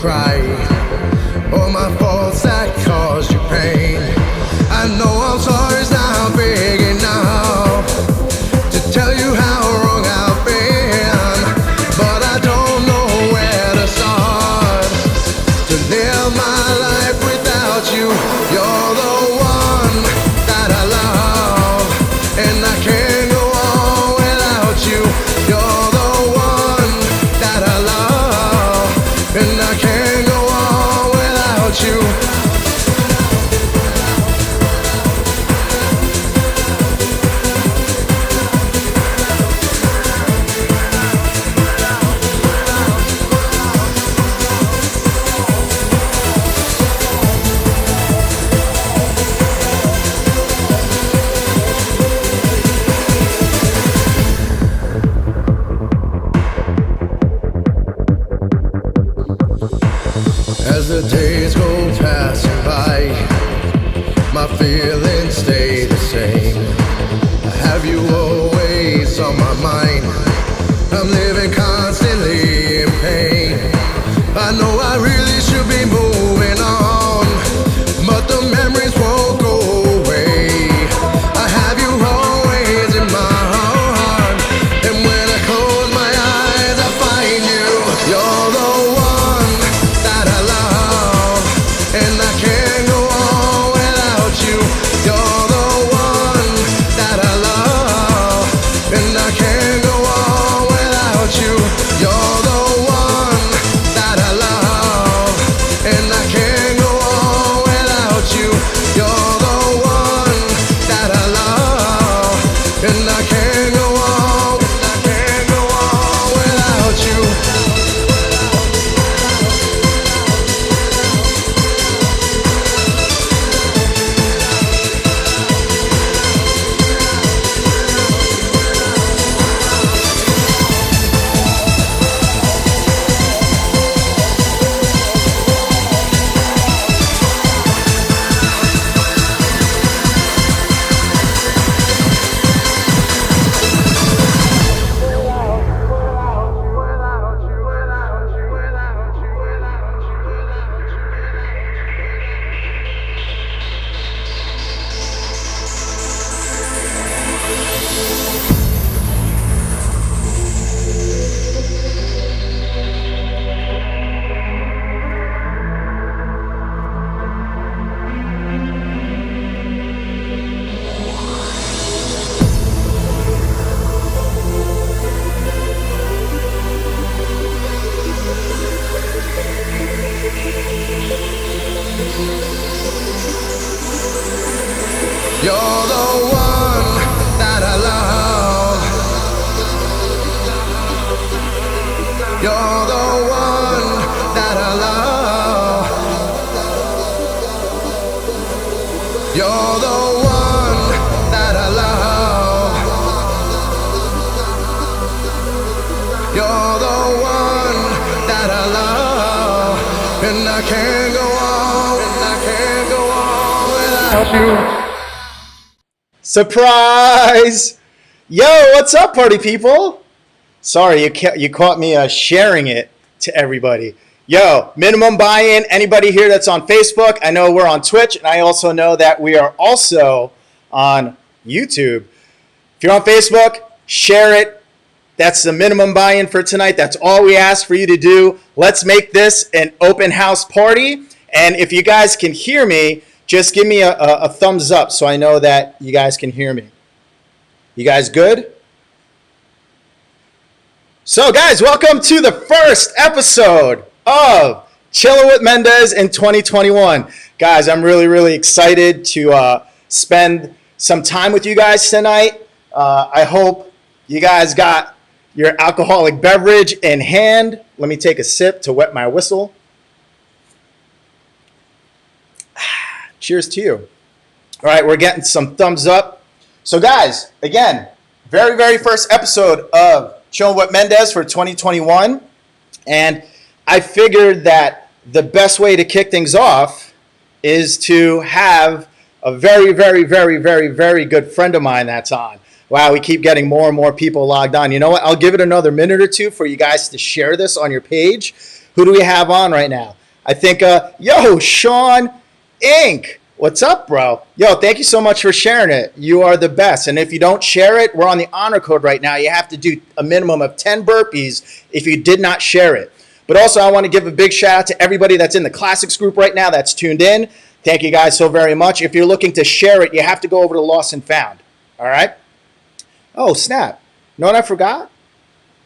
cry, or my faults that caused you pain. I know I'm sorry's not big enough to tell you how wrong I've been, but I don't know where to start to live my life without you. You're the one that I love, and I can't go on without you. You're the one that I love, and I can't go on without you. As the days go passing by, my feelings stay the same. I have you always on my mind. I'm living constantly in pain. I know I really should be moving on, but the memories won't go away. I have you always in my heart, and when I close my eyes I find you. You're the one that I love, and I can't go on without you. You're the one that I love, and I can't go on without you. You're the one that I love, and I can't go on without you. You're the one that I love, and I can't go on, I can't go on without you. You're the one that I love. You're the one that I love. You're the one that I love. You're the one that I love, and I can't go on, and I can't go on without you. Surprise! Yo, what's up, party people? Sorry, you caught me sharing it to everybody. Yo, minimum buy-in. Anybody here that's on Facebook? I know we're on Twitch, and I also know that we are also on YouTube. If you're on Facebook, share it. That's the minimum buy-in for tonight. That's all we ask for you to do. Let's make this an open house party. And if you guys can hear me, just give me a thumbs up so I know that you guys can hear me. You guys good? So guys, welcome to the first episode of Chillin with Mendez in 2021. Guys, I'm really excited to spend some time with you guys tonight. I hope you guys got your alcoholic beverage in hand. Let me take a sip to wet my whistle. Cheers to you. All right, we're getting some thumbs up. So guys, again, very first episode of Chillin with Mendez for 2021. And I figured that the best way to kick things off is to have a very good friend of mine that's on. Wow, we keep getting more and more people logged on. You know what? I'll give it another minute or two for you guys to share this on your page. Who do we have on right now? I think, yo, Sean Inc. What's up, bro? Yo, thank you so much for sharing it. You are the best. And if you don't share it, we're on the honor code right now. You have to do a minimum of 10 burpees if you did not share it. But also, I want to give a big shout out to everybody that's in the classics group right now that's tuned in. Thank you guys so very much. If you're looking to share it, you have to go over to Lost and Found. All right? Oh, snap. You know what I forgot?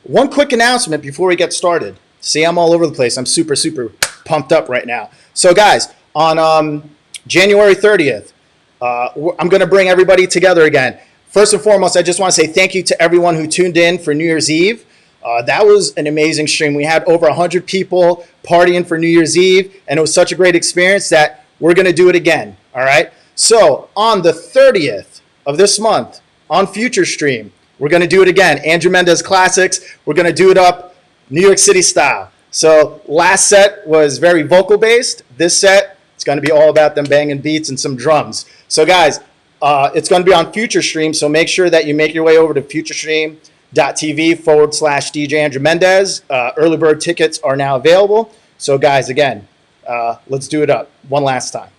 One quick announcement before we get started. See, I'm all over the place. I'm super, super pumped up right now. So, guys, on January 30th, I'm going to bring everybody together again. First and foremost, I just want to say thank you to everyone who tuned in for New Year's Eve. That was an amazing stream. We had over 100 people partying for New Year's Eve, and it was such a great experience that we're going to do it again, all right? So on the 30th of this month, on Future Stream, we're going to do it again. Andrew Mendez Classics. We're going to do it up New York City style. So last set was very vocal-based. This set, it's going to be all about them banging beats and some drums. So guys, it's going to be on Future Stream, so make sure that you make your way over to futurestream.tv/DJ Andrew Mendez. Early bird tickets are now available. So guys, again, let's do it up one last time.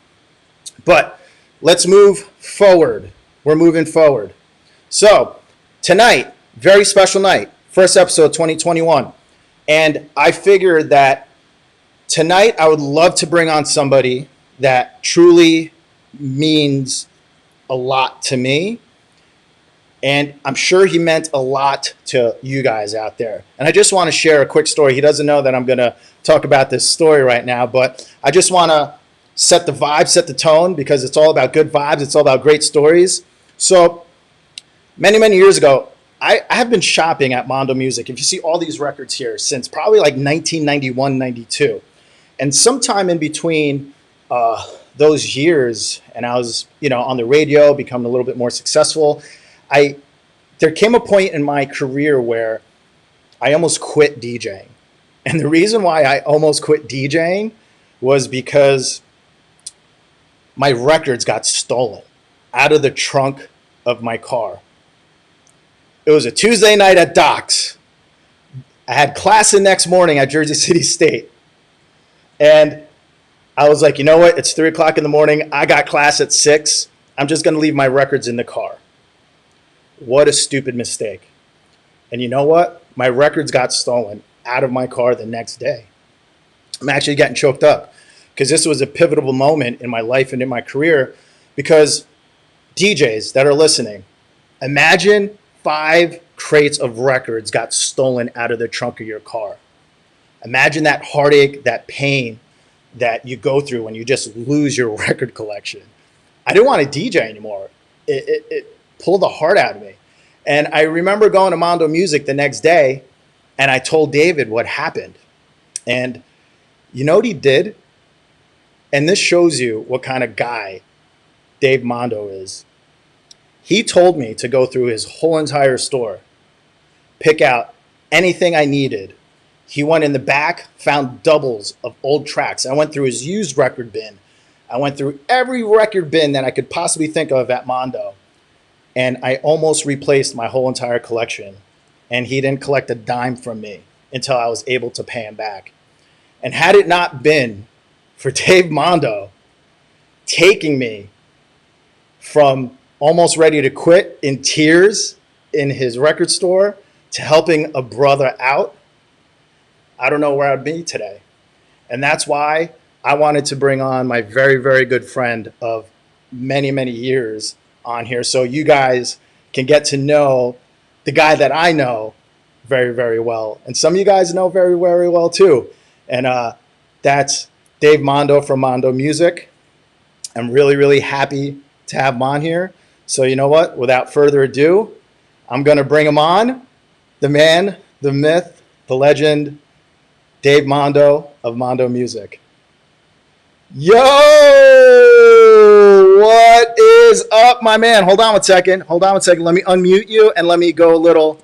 But let's move forward. We're moving forward. So tonight, very special night, first episode 2021. And I figured that tonight I would love to bring on somebody that truly means a lot to me. And I'm sure he meant a lot to you guys out there. And I just want to share a quick story. He doesn't know that I'm going to talk about this story right now, but I just want to set the vibe, set the tone, because it's all about good vibes. It's all about great stories. So many, many years ago, I have been shopping at Mondo Music. If you see all these records here since probably like 1991, 92. And sometime in between those years, and I was, on the radio, becoming a little bit more successful, there came a point in my career where I almost quit DJing. And the reason why I almost quit DJing was because my records got stolen out of the trunk of my car. It was a Tuesday night at Doc's. I had class the next morning at Jersey City State. And I was like, you know what? It's 3 o'clock in the morning. I got class at 6. I'm just going to leave my records in the car. What a stupid mistake. And you know what? My records got stolen out of my car the next day. I'm actually getting choked up because this was a pivotal moment in my life and in my career, because DJs that are listening, imagine 5 crates of records got stolen out of the trunk of your car. Imagine that heartache, that pain that you go through when you just lose your record collection. I didn't want to DJ anymore. It pulled the heart out of me. And I remember going to Mondo Music the next day, and I told David what happened. And you know what he did? And this shows you what kind of guy Dave Mondo is. He told me to go through his whole entire store, pick out anything I needed. He went in the back, found doubles of old tracks. I went through his used record bin. I went through every record bin that I could possibly think of at Mondo. And I almost replaced my whole entire collection. And he didn't collect a dime from me until I was able to pay him back. And had it not been for Dave Mondo taking me from almost ready to quit in tears in his record store to helping a brother out, I don't know where I'd be today. And that's why I wanted to bring on my very, very good friend of many, many years on here, so you guys can get to know the guy that I know very, very well. And some of you guys know very, very well too. And that's Dave Mondo from Mondo Music. I'm really, really happy to have him on here. So you know what? Without further ado, I'm going to bring him on. The man, the myth, the legend, Dave Mondo of Mondo Music. Yo, what is up, my man? Hold on one second. Let me unmute you and let me go a little.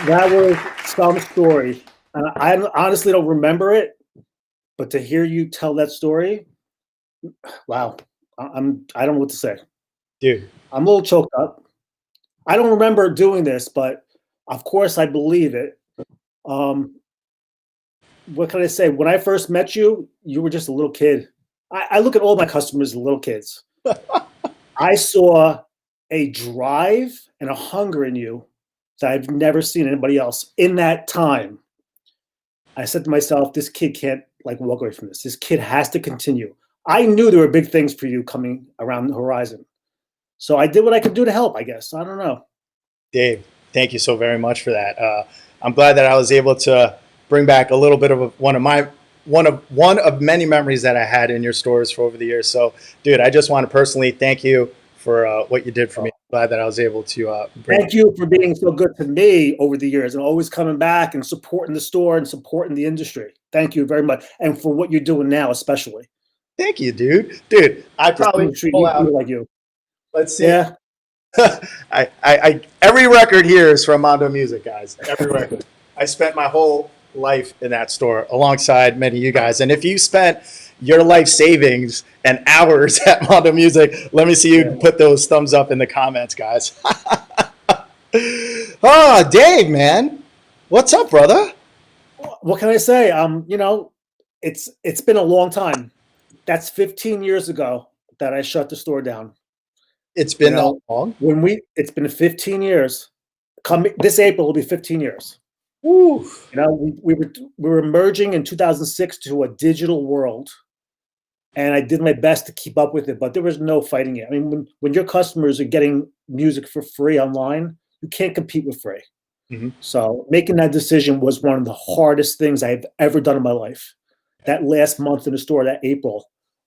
That was some story. I honestly don't remember it, but to hear you tell that story, wow. I don't know what to say. Dude. I'm a little choked up. I don't remember doing this, but of course I believe it. Um, what can I say? When I first met you, you were just a little kid. I look at all my customers as little kids. I saw a drive and a hunger in you that I've never seen in anybody else in that time. I said to myself, this kid can't like walk away from this. This kid has to continue. I knew there were big things for you coming around the horizon. So I did what I could do to help, I guess. I don't know. Dave, thank you so very much for that. I'm glad that I was able to bring back a little bit of one of many memories that I had in your stores for over the years. So, dude, I just want to personally thank you for what you did for me. I'm glad that I was able to bring. Thank you for being so good to me over the years and always coming back and supporting the store and supporting the industry. Thank you very much. And for what you're doing now, especially. Thank you, dude. Dude, I probably Treat pull you out. like you. Let's see. Yeah. Every record here is from Mondo Music, guys. Every record. I spent my whole life in that store alongside many of you guys. And if you spent your life savings and hours at Mondo Music, let me see you put those thumbs up in the comments, guys. Oh, Dave, man. What's up, brother? What can I say? You know, it's been a long time. That's 15 years ago that I shut the store down. It's been that long? It's been 15 years. This April will be 15 years. Woo. You know, we were merging in 2006 to a digital world, and I did my best to keep up with it, but there was no fighting it. I mean, when your customers are getting music for free online, you can't compete with free. Mm-hmm. So making that decision was one of the hardest things I've ever done in my life. That last month in the store, that April,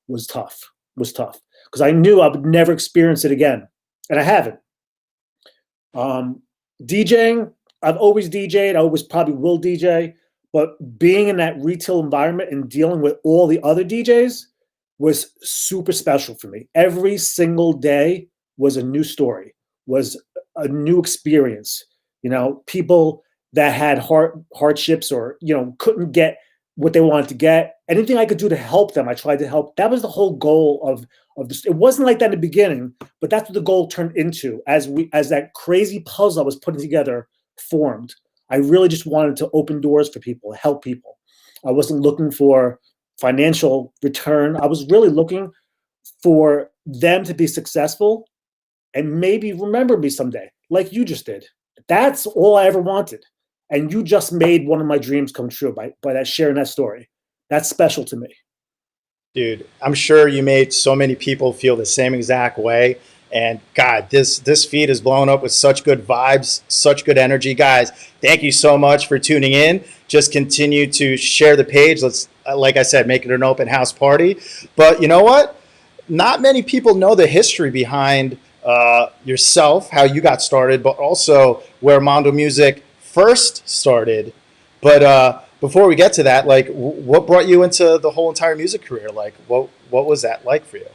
was tough. Because I knew I would never experience it again, and I haven't. DJing, I've always DJed. I always probably will DJ, but being in that retail environment and dealing with all the other DJs was super special for me. Every single day was a new story, was a new experience. You know, people that had hardships or, you know, couldn't get what they wanted to get. Anything I could do to help them, I tried to help. That was the whole goal of this. It wasn't like that in the beginning, but that's what the goal turned into as that crazy puzzle I was putting together formed. I really just wanted to open doors for people, help people. I wasn't looking for financial return. I was really looking for them to be successful and maybe remember me someday, like you just did. That's all I ever wanted. And you just made one of my dreams come true by that sharing that story. That's special to me. Dude, I'm sure you made so many people feel the same exact way. And God, this feed is blown up with such good vibes, such good energy. Guys, thank you so much for tuning in. Just continue to share the page. Let's, like I said, make it an open house party. But you know what? Not many people know the history behind yourself, how you got started, but also where Mondo Music first started. But before we get to that, like, what brought you into the whole entire music career? Like, what was that like for you?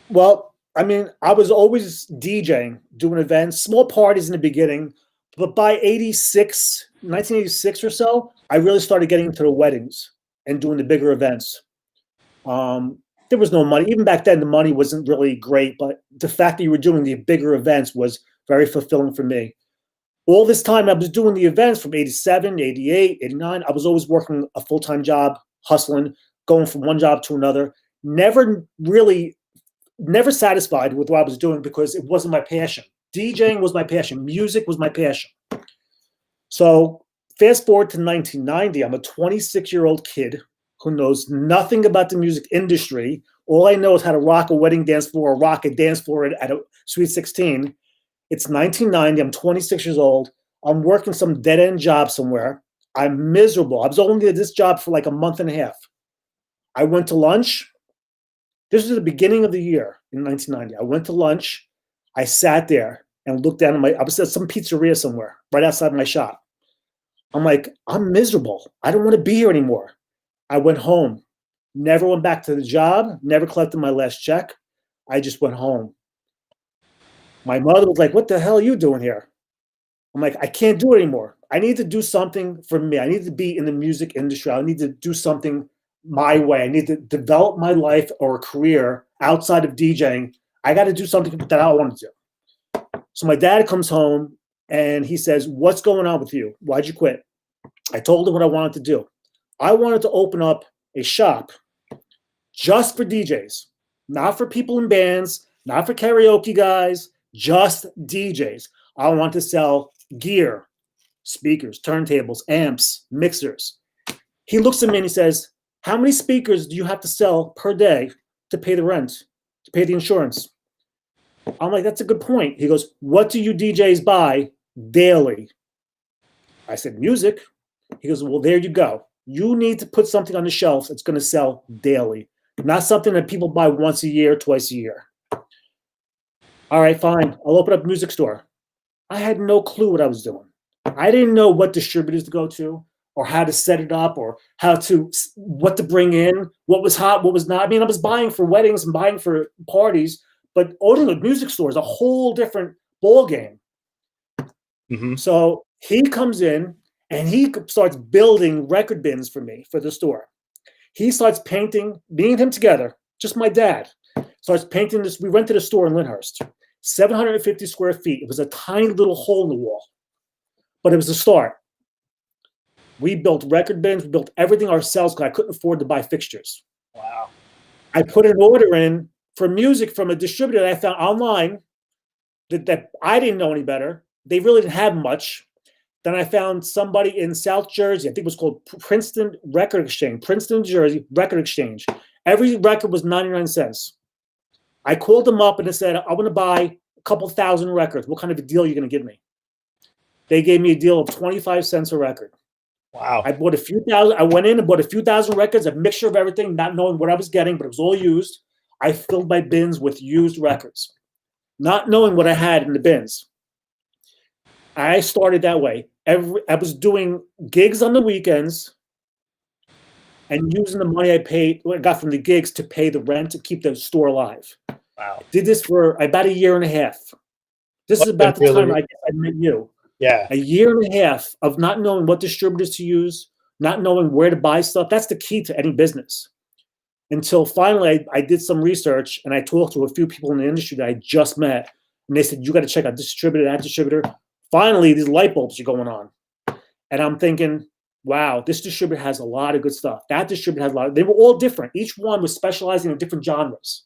Well, I mean, I was always DJing, doing events, small parties in the beginning, but by 1986 or so, I really started getting into the weddings and doing the bigger events. There was no money. Even back then, the money wasn't really great, but the fact that you were doing the bigger events was very fulfilling for me. All this time I was doing the events from 87, 88, 89. I was always working a full-time job, hustling, going from one job to another. Never satisfied with what I was doing because it wasn't my passion. DJing was my passion. Music was my passion. So fast forward to 1990. I'm a 26-year-old kid who knows nothing about the music industry. All I know is how to rock a wedding dance floor or rock a dance floor at a Sweet 16. It's 1990. I'm 26 years old. I'm working some dead-end job somewhere. I'm miserable. I was only at this job for like a month and a half. I went to lunch. This was the beginning of the year in 1990. I went to lunch. I sat there and looked down at I was at some pizzeria somewhere right outside my shop. I'm like, I'm miserable. I don't want to be here anymore. I went home. Never went back to the job. Never collected my last check. I just went home. My mother was like, what the hell are you doing here? I'm like, I can't do it anymore. I need to do something for me. I need to be in the music industry. I need to do something my way. I need to develop my life or a career outside of DJing. I got to do something that I want to do. So my dad comes home and he says, "What's going on with you? Why'd you quit?" I told him what I wanted to do. I wanted to open up a shop just for DJs, not for people in bands, not for karaoke guys, just DJs. I want to sell gear, speakers, turntables, amps, mixers. He looks at me and he says, "How many speakers do you have to sell per day to pay the rent, to pay the insurance?" I'm like, "That's a good point." He goes, "What do you DJs buy daily?" I said, "Music." He goes, "Well, there you go. You need to put something on the shelf that's going to sell daily, not something that people buy once a year, twice a year." All right, fine. I'll open up a music store. I had no clue what I was doing. I didn't know what distributors to go to or how to set it up or what to bring in, what was hot, what was not. I mean, I was buying for weddings and buying for parties, but owning a music store is a whole different ball game. Mm-hmm. So he comes in and he starts building record bins for me for the store. He starts painting, me and him together, just my dad, starts painting this. We rented a store in Lyndhurst, 750 square feet. It was a tiny little hole in the wall, but it was a start. We built record bins, we built everything ourselves because I couldn't afford to buy fixtures. Wow. I put an order in for music from a distributor that I found online that I didn't know any better. They really didn't have much. Then I found somebody in South Jersey, I think it was called Princeton Record Exchange, Princeton, Jersey Record Exchange. Every record was 99 cents. I called them up and I said, "I want to buy a couple thousand records. What kind of a deal are you going to give me?" They gave me a deal of 25 cents a record. Wow. I bought a few thousand. I went in and bought a few thousand records, a mixture of everything, not knowing what I was getting, but it was all used. I filled my bins with used records, not knowing what I had in the bins. I started that way. I was doing gigs on the weekends and using the money I got from the gigs to pay the rent to keep the store alive. Wow. I did this for about a year and a half. This is about the time I met you. Yeah. A year and a half of not knowing what distributors to use, not knowing where to buy stuff. That's the key to any business. Until finally I did some research and I talked to a few people in the industry that I just met. And they said, "You got to check out this distributor, that distributor." Finally, these light bulbs are going on. And I'm thinking, wow, this distributor has a lot of good stuff. That distributor has a lot. They were all different. Each one was specializing in different genres.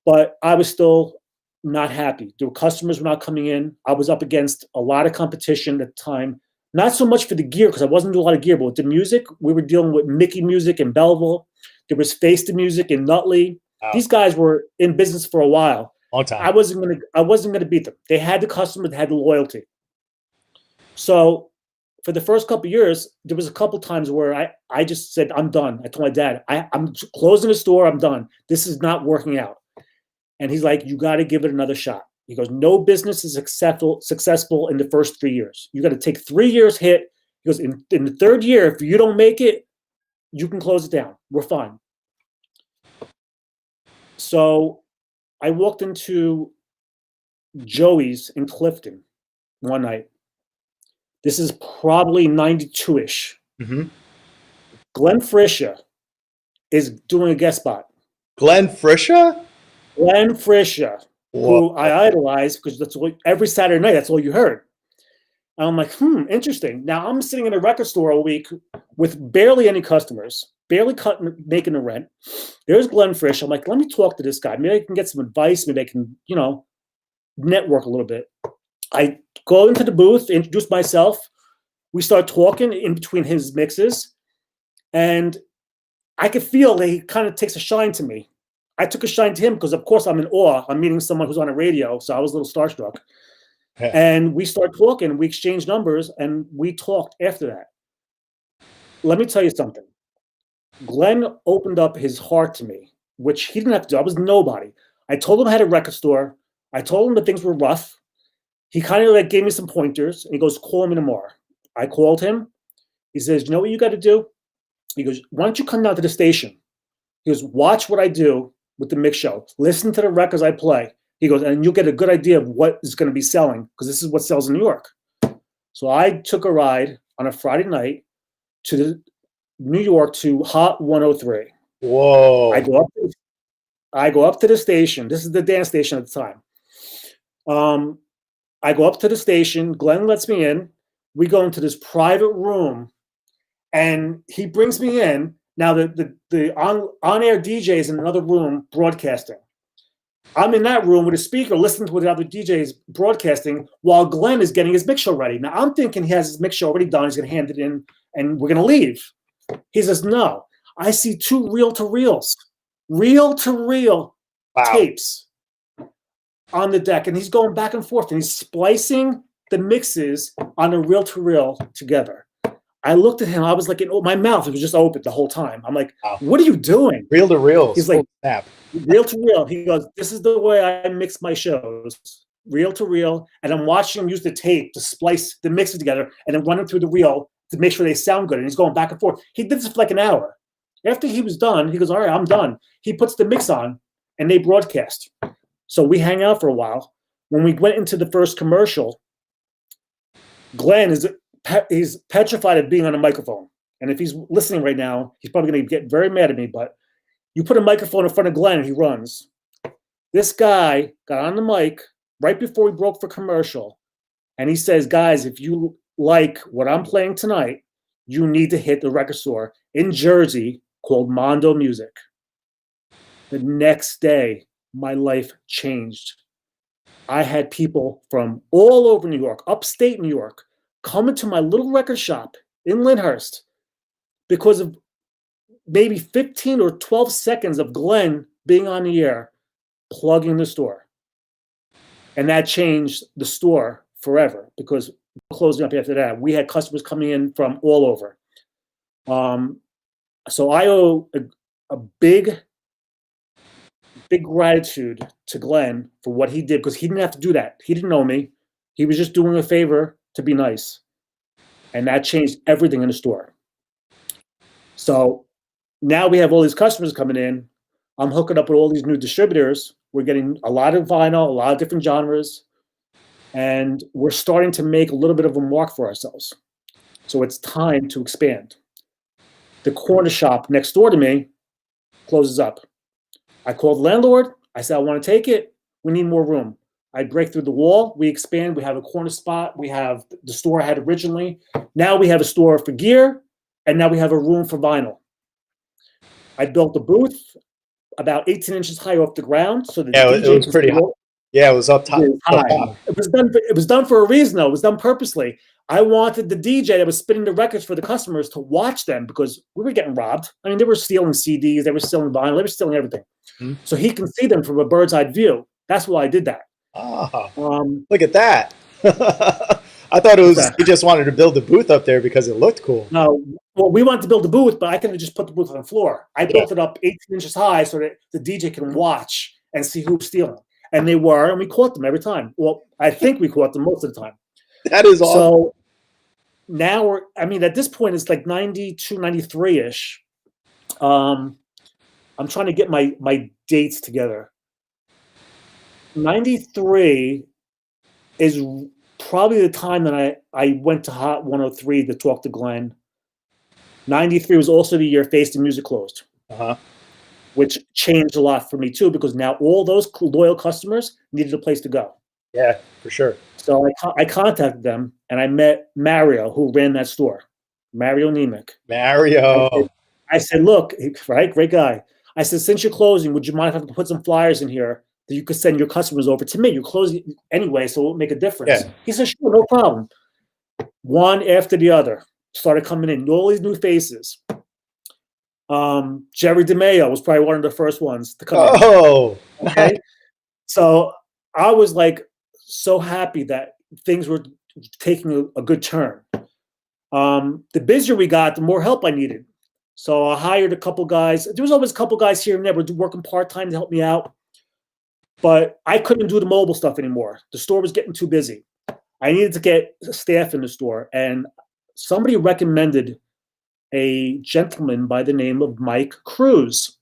But I was still not happy. The customers were not coming in. I was up against a lot of competition at the time. Not so much for the gear, because I wasn't doing a lot of gear, but with the music, we were dealing with Mickey Music in Belleville. There was Face the Music in Nutley. Wow. These guys were in business for a while. Long time. I wasn't gonna beat them. They had the customer, they had the loyalty. So for the first couple of years, there was a couple of times where I just said, "I'm done." I told my dad, I'm closing the store, I'm done. This is not working out. And he's like, "You got to give it another shot." He goes, "No business is successful in the first 3 years. You got to take 3 years hit." He goes, in the third year, if you don't make it, you can close it down. We're fine. So I walked into Joey's in Clifton one night. This is probably 92-ish. Mm-hmm. Glenn Friscia is doing a guest spot. Glenn Friscia? Glenn Friscia, who I idolize because that's all, every Saturday night, that's all you heard. And I'm like, interesting. Now I'm sitting in a record store all week with barely any customers, barely making the rent. There's Glenn Friscia. I'm like, let me talk to this guy. Maybe I can get some advice. Maybe I can, network a little bit. I go into the booth, introduce myself. We start talking in between his mixes. And I could feel that he kind of takes a shine to me. I took a shine to him because, of course, I'm in awe. I'm meeting someone who's on a radio, so I was a little starstruck. Yeah. And we start talking. We exchanged numbers, and we talked after that. Let me tell you something. Glenn opened up his heart to me, which he didn't have to do. I was nobody. I told him I had a record store. I told him that things were rough. He kind of gave me some pointers, and he goes, "Call me tomorrow." I called him. He says, "You know what you got to do?" He goes, "Why don't you come down to the station?" He goes, "Watch what I do with the mix show. Listen to the records I play." He goes, "And you'll get a good idea of what is going to be selling, because this is what sells in New York." So I took a ride on a Friday night to New York to Hot 103. Whoa. I go up to the station. This is the dance station at the time. I go up to the station. Glenn lets me in. We go into this private room, and he brings me in. Now the on-air DJ is in another room broadcasting. I'm in that room with a speaker listening to what the other DJs broadcasting while Glenn is getting his mix show ready. Now I'm thinking he has his mix show already done. He's going to hand it in and we're going to leave. He says, no, I see 2 reel-to-reels tapes on the deck. And he's going back and forth and he's splicing the mixes on a reel-to-reel together. I looked at him. I was like, my mouth was just open the whole time. I'm like, wow. What are you doing? Reel to reel. He's like, reel to reel. He goes, this is the way I mix my shows, reel to reel. And I'm watching him use the tape to splice the mixes together and then run them through the reel to make sure they sound good. And he's going back and forth. He did this for like an hour. After he was done, he goes, all right, I'm done. He puts the mix on and they broadcast. So we hang out for a while. When we went into the first commercial, Glenn he's petrified of being on a microphone. And if he's listening right now, he's probably going to get very mad at me, but you put a microphone in front of Glenn and he runs. This guy got on the mic right before we broke for commercial. And he says, guys, if you like what I'm playing tonight, you need to hit the record store in Jersey called Mondo Music. The next day, my life changed. I had people from all over New York, upstate New York, coming to my little record shop in Lyndhurst because of maybe 15 or 12 seconds of Glenn being on the air, plugging the store. And that changed the store forever because closing up after that, we had customers coming in from all over. So I owe a big gratitude to Glenn for what he did because he didn't have to do that. He didn't know me. He was just doing a favor to be nice. And that changed everything in the store. So now we have all these customers coming in. I'm hooking up with all these new distributors. We're getting a lot of vinyl, a lot of different genres. And we're starting to make a little bit of a mark for ourselves. So it's time to expand. The corner shop next door to me closes up. I called the landlord. I said, I want to take it. We need more room. I break through the wall. We expand. We have a corner spot. We have the store I had originally. Now we have a store for gear. And now we have a room for vinyl. I built a booth about 18 inches high off the ground. So the DJ it was pretty high. Yeah, it was up top. It was done for a reason, though. It was done purposely. I wanted the DJ that was spinning the records for the customers to watch them because we were getting robbed. I mean, they were stealing CDs. They were stealing vinyl. They were stealing everything. Mm-hmm. So he can see them from a bird's eye view. That's why I did that. Oh, look at that. I thought it was he just wanted to build the booth up there because it looked cool. No, well, we wanted to build the booth, but I could have just put the booth on the floor. I built it up 18 inches high so that the DJ can watch and see who's stealing. And they were, and we caught them every time. Well, I think we caught them most of the time. That is awesome. So now at this point, it's like 92, 93-ish. I'm trying to get my dates together. 93 is probably the time that I went to Hot 103 to talk to Glenn. 93 was also the year Face the Music closed, which changed a lot for me too, because now all those loyal customers needed a place to go. Yeah, for sure. So I contacted them and I met Mario, who ran that store, Mario Nemec. Mario. I said, look, right, great guy. I said, since you're closing, would you mind if I put some flyers in here that you could send your customers over to me? You're closing anyway, so it won't make a difference. Yeah. He said, sure, no problem. One after the other started coming in, all these new faces. Jerry DeMeo was probably one of the first ones to come in. Okay. So I was like so happy that things were taking a good turn. The busier we got, the more help I needed. So I hired a couple guys. There was always a couple guys here and there working part-time to help me out. But I couldn't do the mobile stuff anymore. The store was getting too busy. I needed to get staff in the store. And somebody recommended a gentleman by the name of Mike Cruz.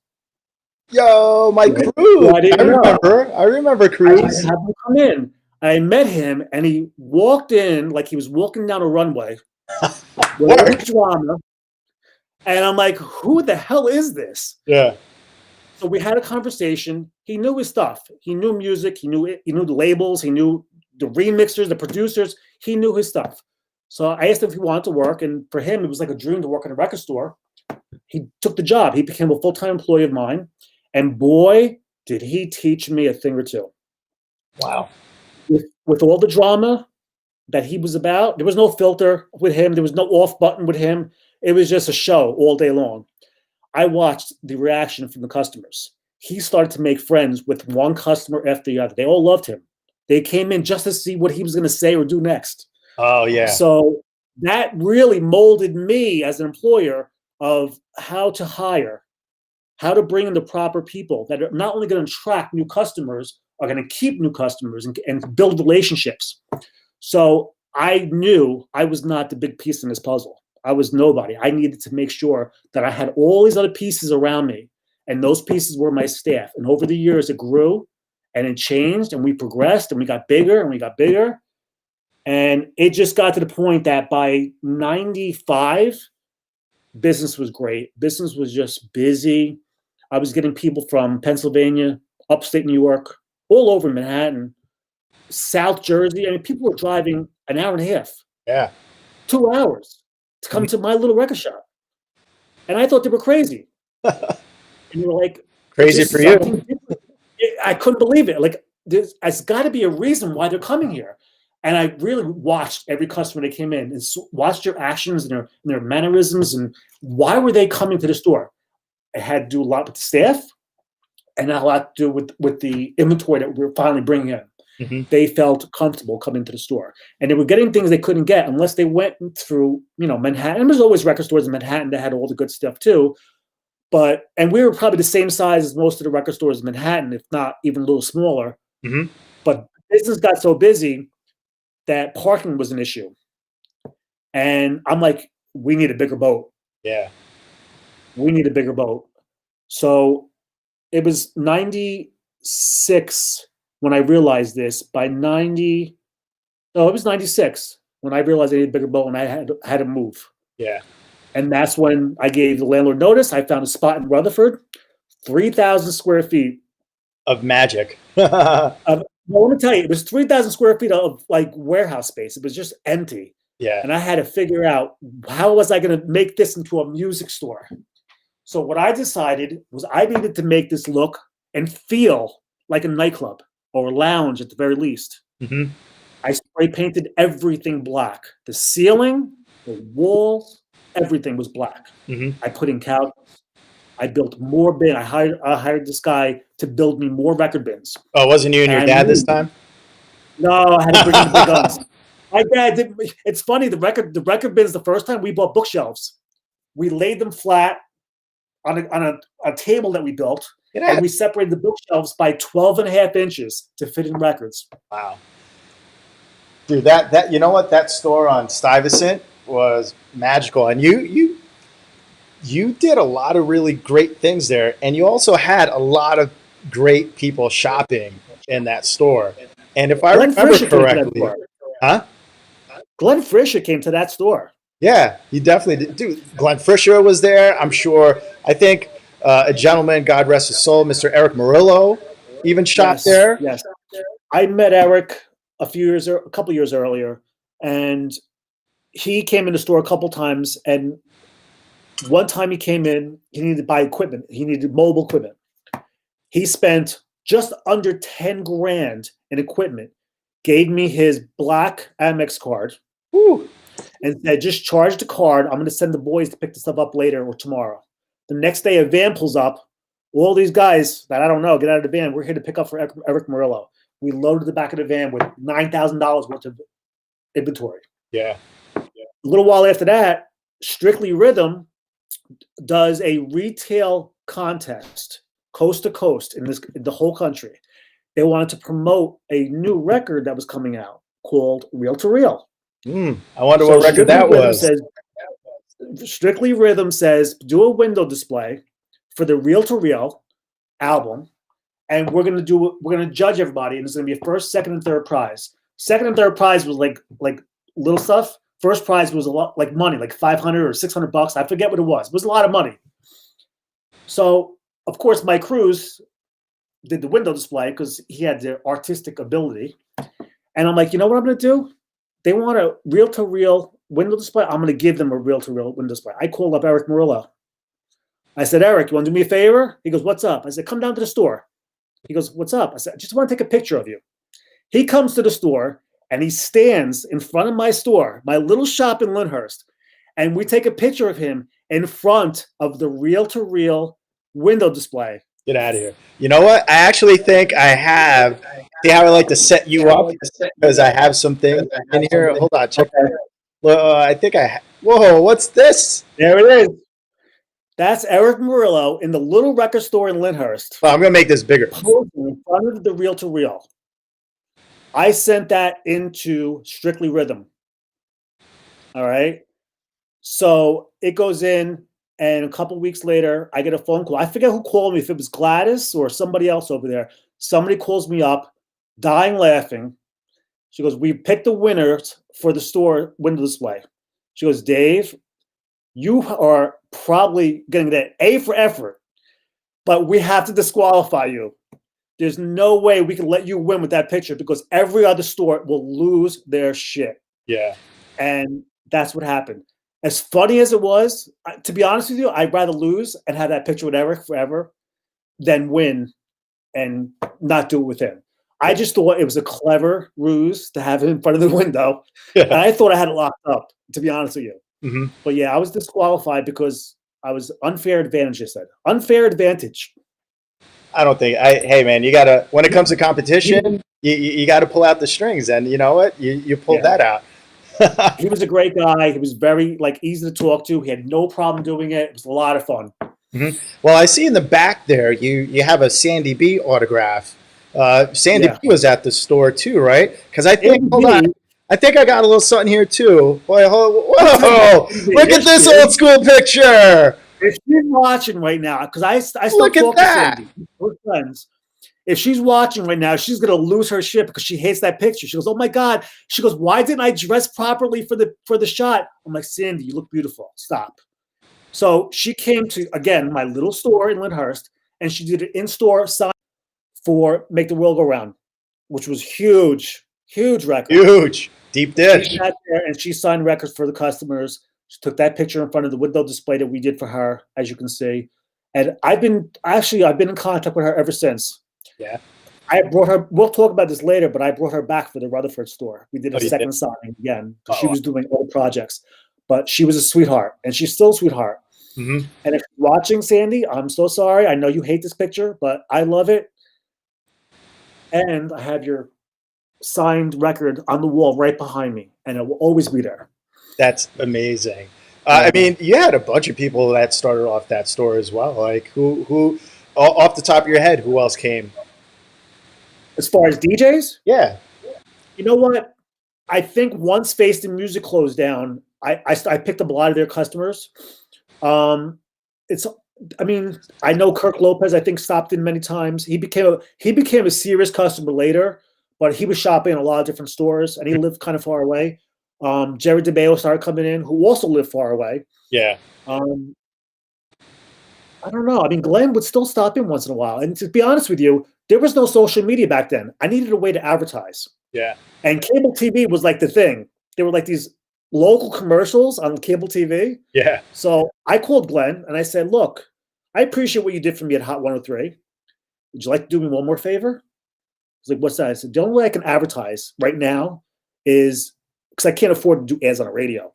Yo, Mike Cruz. Well, I remember Cruz. I had him come in. I met him, and he walked in like he was walking down a runway with a drama. And I'm like, who the hell is this? Yeah. So we had a conversation. he knew his stuff. He knew music. He knew the labels. He knew the remixers, the producers. He knew his stuff. So I asked him if he wanted to work, and for him, it was like a dream to work in a record store. He took the job. He became a full-time employee of mine, and boy, did he teach me a thing or two. Wow. With all the drama that he was about, there was no filter with him. There was no off button with him. It was just a show all day long. I watched the reaction from the customers. He started to make friends with one customer after the other. They all loved him. They came in just to see what he was going to say or do next. Oh, yeah. So that really molded me as an employer of how to hire, how to bring in the proper people that are not only going to attract new customers, are going to keep new customers and build relationships. So I knew I was not the big piece in this puzzle. I was nobody. I needed to make sure that I had all these other pieces around me, and those pieces were my staff. And over the years, it grew and it changed, and we progressed, and we got bigger and we got bigger. And it just got to the point that by 95, business was great. Business was just busy. I was getting people from Pennsylvania, upstate New York, all over Manhattan, South Jersey. I mean, people were driving an hour and a half, 2 hours to come to my little record shop. And I thought they were crazy. And they were like, crazy for you. I couldn't believe it. Like, there's got to be a reason why they're coming here. And I really watched every customer that came in and watched their actions and their mannerisms and why were they coming to the store. It had to do a lot with the staff and a lot to do with the inventory that we were finally bringing in. Mm-hmm. They felt comfortable coming to the store. And they were getting things they couldn't get unless they went through, Manhattan. And there's always record stores in Manhattan that had all the good stuff too. And we were probably the same size as most of the record stores in Manhattan, if not even a little smaller. Mm-hmm. But business got so busy that parking was an issue. And I'm like, we need a bigger boat. Yeah. We need a bigger boat. So it was 96 when I realized this. It was 96 when I realized I needed a bigger boat and I had to move. Yeah. And that's when I gave the landlord notice. I found a spot in Rutherford, 3,000 square feet. Of magic. Well, let me tell you, it was 3,000 square feet of like warehouse space. It was just empty. Yeah. And I had to figure out how was I going to make this into a music store. So what I decided was I needed to make this look and feel like a nightclub or a lounge at the very least. Mm-hmm. I spray painted everything black. The ceiling, the walls, everything was black. Mm-hmm. I put in couches. I built more bins. I hired this guy to build me more record bins. Oh, wasn't you and your dad this time? No, I had to bring in the guns. My dad did. It's funny. The record bins. The first time we bought bookshelves, we laid them flat on a table that we built, and we separated the bookshelves by 12 and a half inches to fit in records. Wow, dude, that you know what, that store on Stuyvesant was magical, and you did a lot of really great things there, and you also had a lot of great people shopping in that store. And if I remember correctly, Glenn Fisher came to that store. Yeah, he definitely did. Dude, Glenn Fisher was there, I'm sure. I think a gentleman, God rest his soul, Mr. Eric Murillo, even shopped there. Yes, I met Eric a couple years earlier, and he came in the store a couple times, and one time he came in, he needed to buy equipment. He needed mobile equipment. He spent just under 10 grand in equipment, gave me his black Amex card, and said, just charge the card. I'm going to send the boys to pick the stuff up later or tomorrow. The next day, a van pulls up. All these guys that I don't know get out of the van. We're here to pick up for Eric Murillo. We loaded the back of the van with $9,000 worth of inventory. Yeah. A little while after that, Strictly Rhythm does a retail contest, coast to coast in the whole country. They wanted to promote a new record that was coming out called Reel to Reel. I wonder what record that was. Strictly Rhythm says, do a window display for the Reel to Reel album, and we're gonna judge everybody, and it's gonna be a first, second, and third prize. Second and third prize was like little stuff. First prize was a lot like money, like $500 or $600. I forget what it was. It was a lot of money. So of course, Mike Cruz, did the window display because he had the artistic ability. And I'm like, you know what I'm going to do? They want a reel-to-reel window display. I'm going to give them a reel-to-reel window display. I called up Eric Murillo. I said, Eric, you want to do me a favor? He goes, what's up? I said, come down to the store. He goes, what's up? I said, I just want to take a picture of you. He comes to the store, and he stands in front of my store, my little shop in Lyndhurst, and we take a picture of him in front of the reel-to-reel window display. Get out of here. You know what? I actually think I have. See how I like to set you up because I have some things in here. Hold on, check. Well, I think I. Whoa, what's this? There it is. That's Eric Murillo in the little record store in Lyndhurst. Well, I'm gonna make this bigger. Posing in front of the reel-to-reel. I sent that into Strictly Rhythm. All right. So it goes in, and a couple weeks later, I get a phone call. I forget who called me, if it was Gladys or somebody else over there. Somebody calls me up, dying laughing. She goes, we picked the winners for the store window display. She goes, Dave, you are probably going to get A for effort, but we have to disqualify you. There's no way we can let you win with that picture because every other store will lose their shit. Yeah. And that's what happened. As funny as it was, to be honest with you, I'd rather lose and have that picture with Eric forever than win and not do it with him. I just thought it was a clever ruse to have him in front of the window. Yeah. And I thought I had it locked up, to be honest with you. Mm-hmm. But yeah, I was disqualified because I was unfair advantage, I said. Unfair advantage. I don't think. Hey, man, you gotta. When it comes to competition, you got to pull out the strings, and you know what? You pulled that out. He was a great guy. He was very easy to talk to. He had no problem doing it. It was a lot of fun. Mm-hmm. Well, I see in the back there you have a Sandy B autograph. Sandy B was at the store too, right? Because I think hold on, I think I got a little something here too. Boy, whoa! Look at this old school picture. If she's watching right now, because I still look talk at that. to Sandy, we're friends. If she's watching right now, she's gonna lose her shit because she hates that picture. She goes, "Oh my god!" She goes, "Why didn't I dress properly for the shot?" I'm like, Sandy, you look beautiful. Stop. So she came to again my little store in Lyndhurst, and she did an in-store sign for "Make the World Go Round," which was huge record. Huge, deep dish. She sat there and she signed records for the customers. She took that picture in front of the window display that we did for her, as you can see. And I've been in contact with her ever since. Yeah. I brought her, we'll talk about this later, but I brought her back for the Rutherford store. We did a second signing again because she was doing other projects. But she was a sweetheart, and she's still a sweetheart. Mm-hmm. And if you're watching, Sandy, I'm so sorry. I know you hate this picture, but I love it. And I have your signed record on the wall right behind me, and it will always be there. That's amazing. I mean, you had a bunch of people that started off that store as well. Like who off the top of your head, who else came? As far as DJs? Yeah. You know what? I think once Face the Music closed down, I picked up a lot of their customers. I know Kirk Lopez, I think, stopped in many times. He became a serious customer later, but he was shopping in a lot of different stores, and he lived kind of far away. Jerry DeBeo started coming in, who also lived far away. Yeah. I don't know. I mean, Glenn would still stop in once in a while. And to be honest with you, there was no social media back then. I needed a way to advertise. Yeah. And cable TV was like the thing. There were like these local commercials on cable TV. Yeah. So I called Glenn and I said, look, I appreciate what you did for me at Hot 103. Would you like to do me one more favor? He's like, what's that? I said, the only way I can advertise right now is, because I can't afford to do ads on a radio.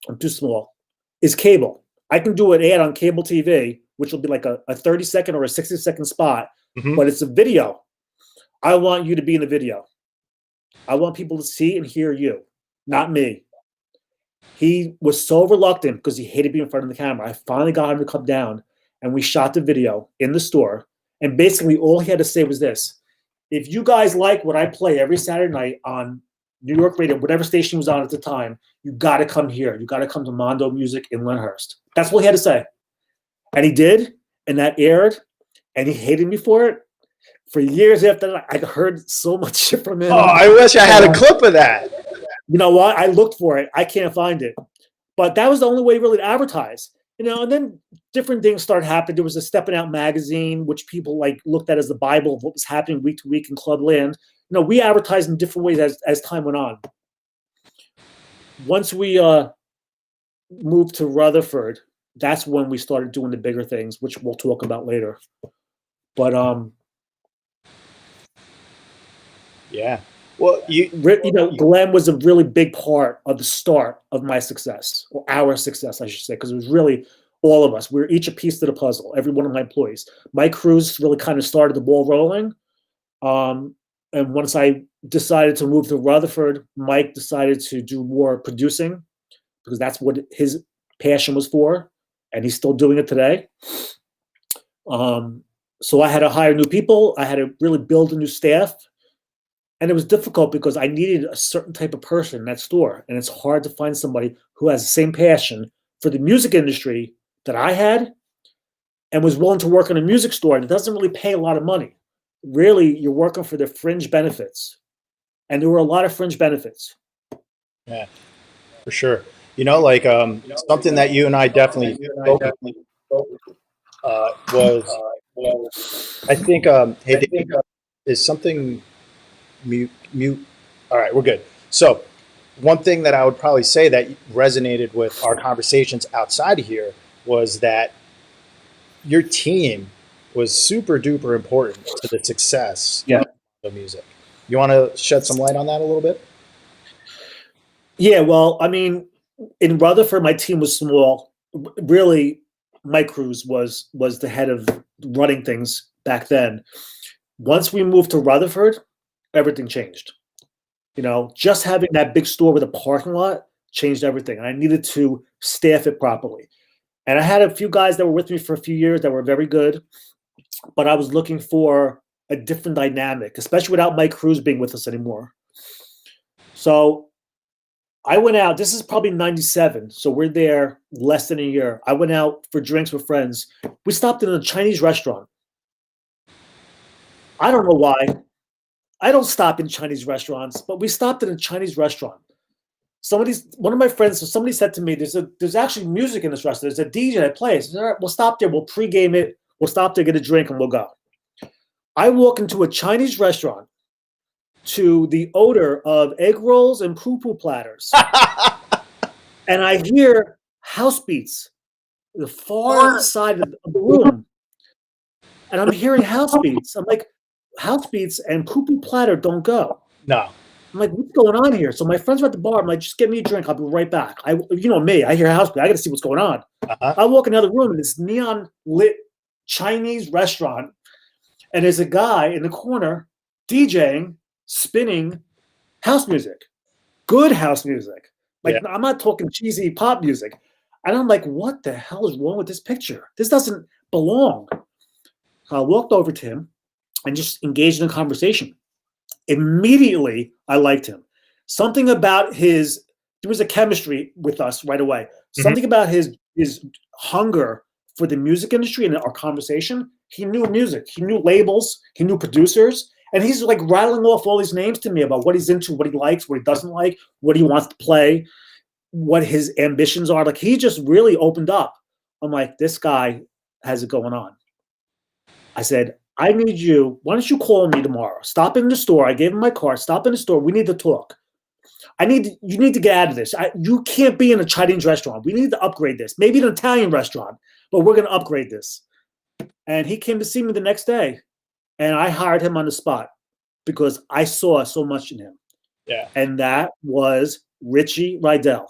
I'm too small, is cable. I can do an ad on cable TV, which will be like a 30-second or a 60-second spot, but it's a video. I want you to be in the video. I want people to see and hear you, not me. He was so reluctant because he hated being in front of the camera. I finally got him to come down, and we shot the video in the store. And basically all he had to say was this: if you guys like what I play every Saturday night on New York radio, whatever station was on at the time, you got to come here. You got to come to Mondo Music in Lyndhurst. That's what he had to say. And he did, and that aired, and he hated me for it. For years after that, I heard so much shit from him. Oh, I wish I had a clip of that. You know what? I looked for it. I can't find it. But that was the only way really to advertise. And then different things started happening. There was a Stepping Out magazine, which people like looked at as the Bible of what was happening week to week in Clubland. We advertised in different ways as time went on. Once we moved to Rutherford, that's when we started doing the bigger things, which we'll talk about later. But yeah. Well, Glenn was a really big part of the start of my success, or our success, I should say, because it was really all of us. We were each a piece to the puzzle, every one of my employees. Mike Cruz really kind of started the ball rolling. And once I decided to move to Rutherford, Mike decided to do more producing because that's what his passion was for, and he's still doing it today. So I had to hire new people. I had to really build a new staff. And it was difficult because I needed a certain type of person in that store. And it's hard to find somebody who has the same passion for the music industry that I had and was willing to work in a music store that doesn't really pay a lot of money. Really, you're working for the fringe benefits. And there were a lot of fringe benefits. Yeah, for sure. Something that you and I definitely spoke was, I think, hey, is something mute. All right, we're good. So one thing that I would probably say that resonated with our conversations outside of here was that your team was super duper important to the success of music. You want to shed some light on that a little bit? Yeah, well, I mean, in Rutherford, my team was small. Really, Mike Cruz was the head of running things back then. Once we moved to Rutherford, everything changed. Just having that big store with a parking lot changed everything. And I needed to staff it properly. And I had a few guys that were with me for a few years that were very good, but I was looking for a different dynamic, especially without Mike Cruz being with us anymore. So I went out. This is probably 97. So we're there less than a year. I went out for drinks with friends. We stopped in a Chinese restaurant. I don't know why. I don't stop in Chinese restaurants, but we stopped in a Chinese restaurant. One of my friends, somebody said to me, there's actually music in this restaurant. There's a DJ that plays. All right, we'll stop there. We'll pregame it. We'll stop there, get a drink, and we'll go. I walk into a Chinese restaurant to the odor of egg rolls and poo-poo platters. And I hear house beats, the far side of the room. And I'm hearing house beats. I'm like, house beats and poo-poo platter don't go. No. I'm like, what's going on here? So my friends are at the bar. I'm like, just get me a drink. I'll be right back. Me. I hear house beat. I got to see what's going on. Uh-huh. I walk in another room in this neon lit Chinese restaurant, and there's a guy in the corner DJing, spinning house music, good house music. I'm not talking cheesy pop music. And I'm like, what the hell is wrong with this picture? This doesn't belong. So I walked over to him and just engaged in a conversation. Immediately, I liked him. Something about there was a chemistry with us right away. Mm-hmm. Something about his hunger for the music industry and our conversation. He knew music. He knew labels. He knew producers. And he's like rattling off all these names to me about what he's into, what he likes, what he doesn't like, what he wants to play, what his ambitions are. Like, he just really opened up. I'm like, this guy has it going on. I said, I need you. Why don't you call me tomorrow? Stop in the store. I gave him my card. Stop in the store. We need to talk. You need to get out of this. You can't be in a Chinese restaurant. We need to upgrade this. Maybe an Italian restaurant, but we're going to upgrade this. And he came to see me the next day, and I hired him on the spot because I saw so much in him. Yeah. And that was Richie Rydell.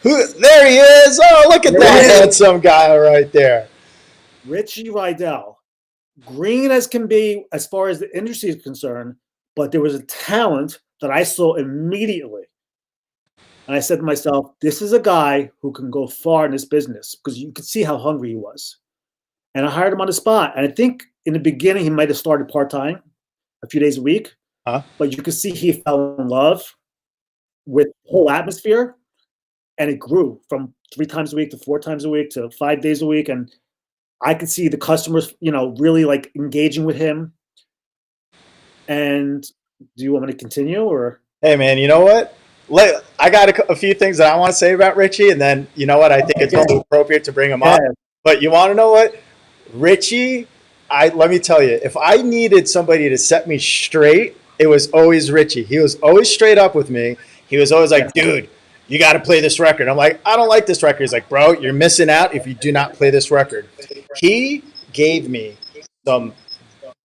There he is. Oh, look at that handsome guy right there. Richie Rydell. Green as can be as far as the industry is concerned, but there was a talent that I saw immediately. And I said to myself, this is a guy who can go far in this business, because you could see how hungry he was. And I hired him on the spot. And I think in the beginning, he might have started part-time, a few days a week. But you could see he fell in love with the whole atmosphere. And it grew from 3 times a week to 4 times a week to 5 days a week. And I could see the customers, really like engaging with him. And do you want me to continue, or? Hey man, you know what? I got a few things that I want to say about Richie, and then you know what? I think it's also appropriate to bring him up. Yeah. But you want to know what? Richie, let me tell you, if I needed somebody to set me straight, it was always Richie. He was always straight up with me. He was always like, dude, you got to play this record. I'm like, I don't like this record. He's like, bro, you're missing out if you do not play this record. He gave me some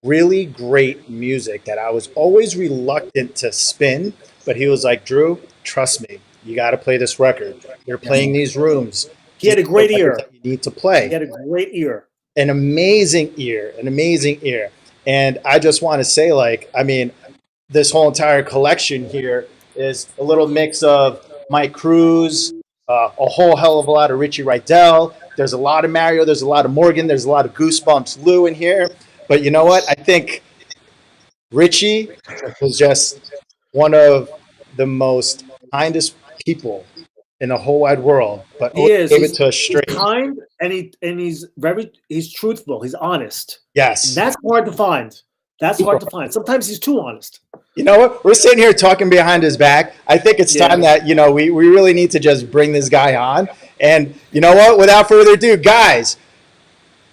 really great music that I was always reluctant to spin, but he was like, Drew, trust me, you got to play this record. You're playing these rooms. He had a great ear. You need to play. He had a great ear. An amazing ear. And I just want to say, like, I mean, this whole entire collection here is a little mix of Mike Cruz, a whole hell of a lot of Richie Rydell. There's a lot of Mario. There's a lot of Morgan. There's a lot of Goosebumps Lou in here. But you know what? I think Richie was just one of the most kindest people in the whole wide world. But he is. Gave it to us straight. He's kind, and he's truthful. He's honest. Yes. And that's hard to find. Sometimes he's too honest. You know what? We're sitting here talking behind his back. I think it's time that, you know, we really need to just bring this guy on. And you know what? Without further ado, guys,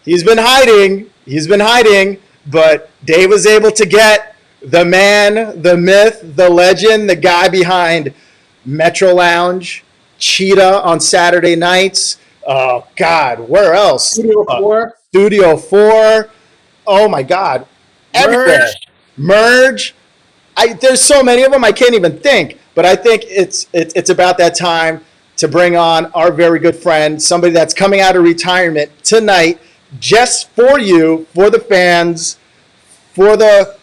he's been hiding, but Dave was able to get the man, the myth, the legend, the guy behind Metro Lounge, Cheetah on Saturday nights. Oh, God, where else? Studio 4. Oh, my God. Everywhere. Merge. There's so many of them I can't even think. But I think it's about that time to bring on our very good friend, somebody that's coming out of retirement tonight, just for you, for the fans, for the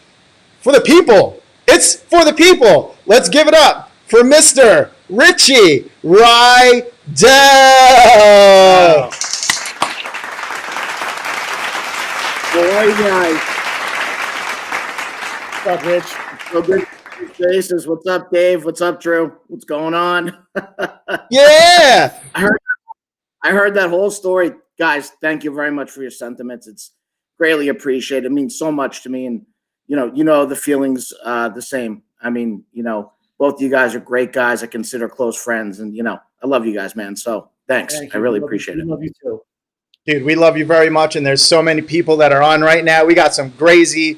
people. It's for the people. Let's give it up for Mr. Richie Rydell. Wow. Boy, guys. What's up, Rich? So good to see faces. What's up, Dave? What's up, Drew? What's going on? Yeah. I heard that whole story. Guys, thank you very much for your sentiments. It's greatly appreciated. It means so much to me. And, you know the feelings the same. I mean, you know, both of you guys are great guys I consider close friends. And, you know, I love you guys, man. So thanks. I really appreciate it. We love you too. Dude, we love you very much, and there's so many people that are on right now. We got some crazy,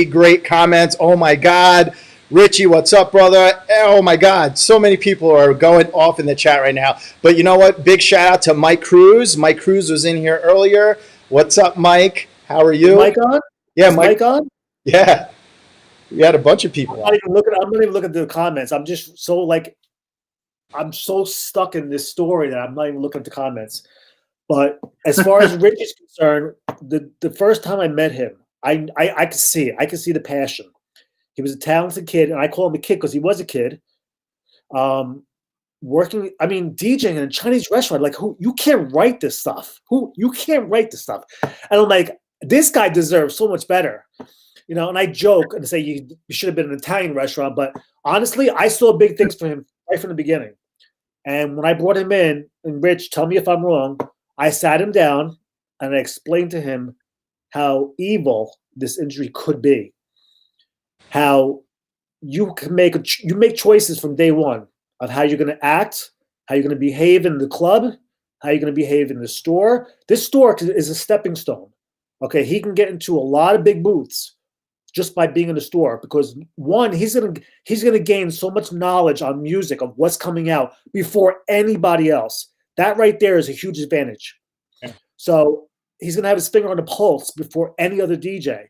great comments. Oh, my God. Richie, what's up, brother? Oh, my God. So many people are going off in the chat right now. But you know what? Big shout out to Mike Cruz. Mike Cruz was in here earlier. What's up, Mike? How are you? Is Mike on? Yeah, Mike on? Yeah. We had a bunch of people. I'm not even looking at the comments. I'm just I'm so stuck in this story that I'm not even looking at the comments. But as far as Rich is concerned, the first time I met him, I could see it. I could see the passion. He was a talented kid, and I call him a kid because he was a kid. Working, DJing in a Chinese restaurant. Like, you can't write this stuff. You can't write this stuff. And I'm like, this guy deserves so much better. You know, and I joke and say you should have been in an Italian restaurant, but honestly, I saw big things for him right from the beginning. And when I brought him in, and Rich, tell me if I'm wrong, I sat him down and I explained to him how evil this industry could be. How you can make choices from day one of how you're going to act, how you're going to behave in the club, how you're going to behave in the store. This store is a stepping stone. Okay, he can get into a lot of big booths just by being in the store because one, he's gonna gain so much knowledge on music of what's coming out before anybody else. That right there is a huge advantage. Okay. So he's gonna have his finger on the pulse before any other DJ.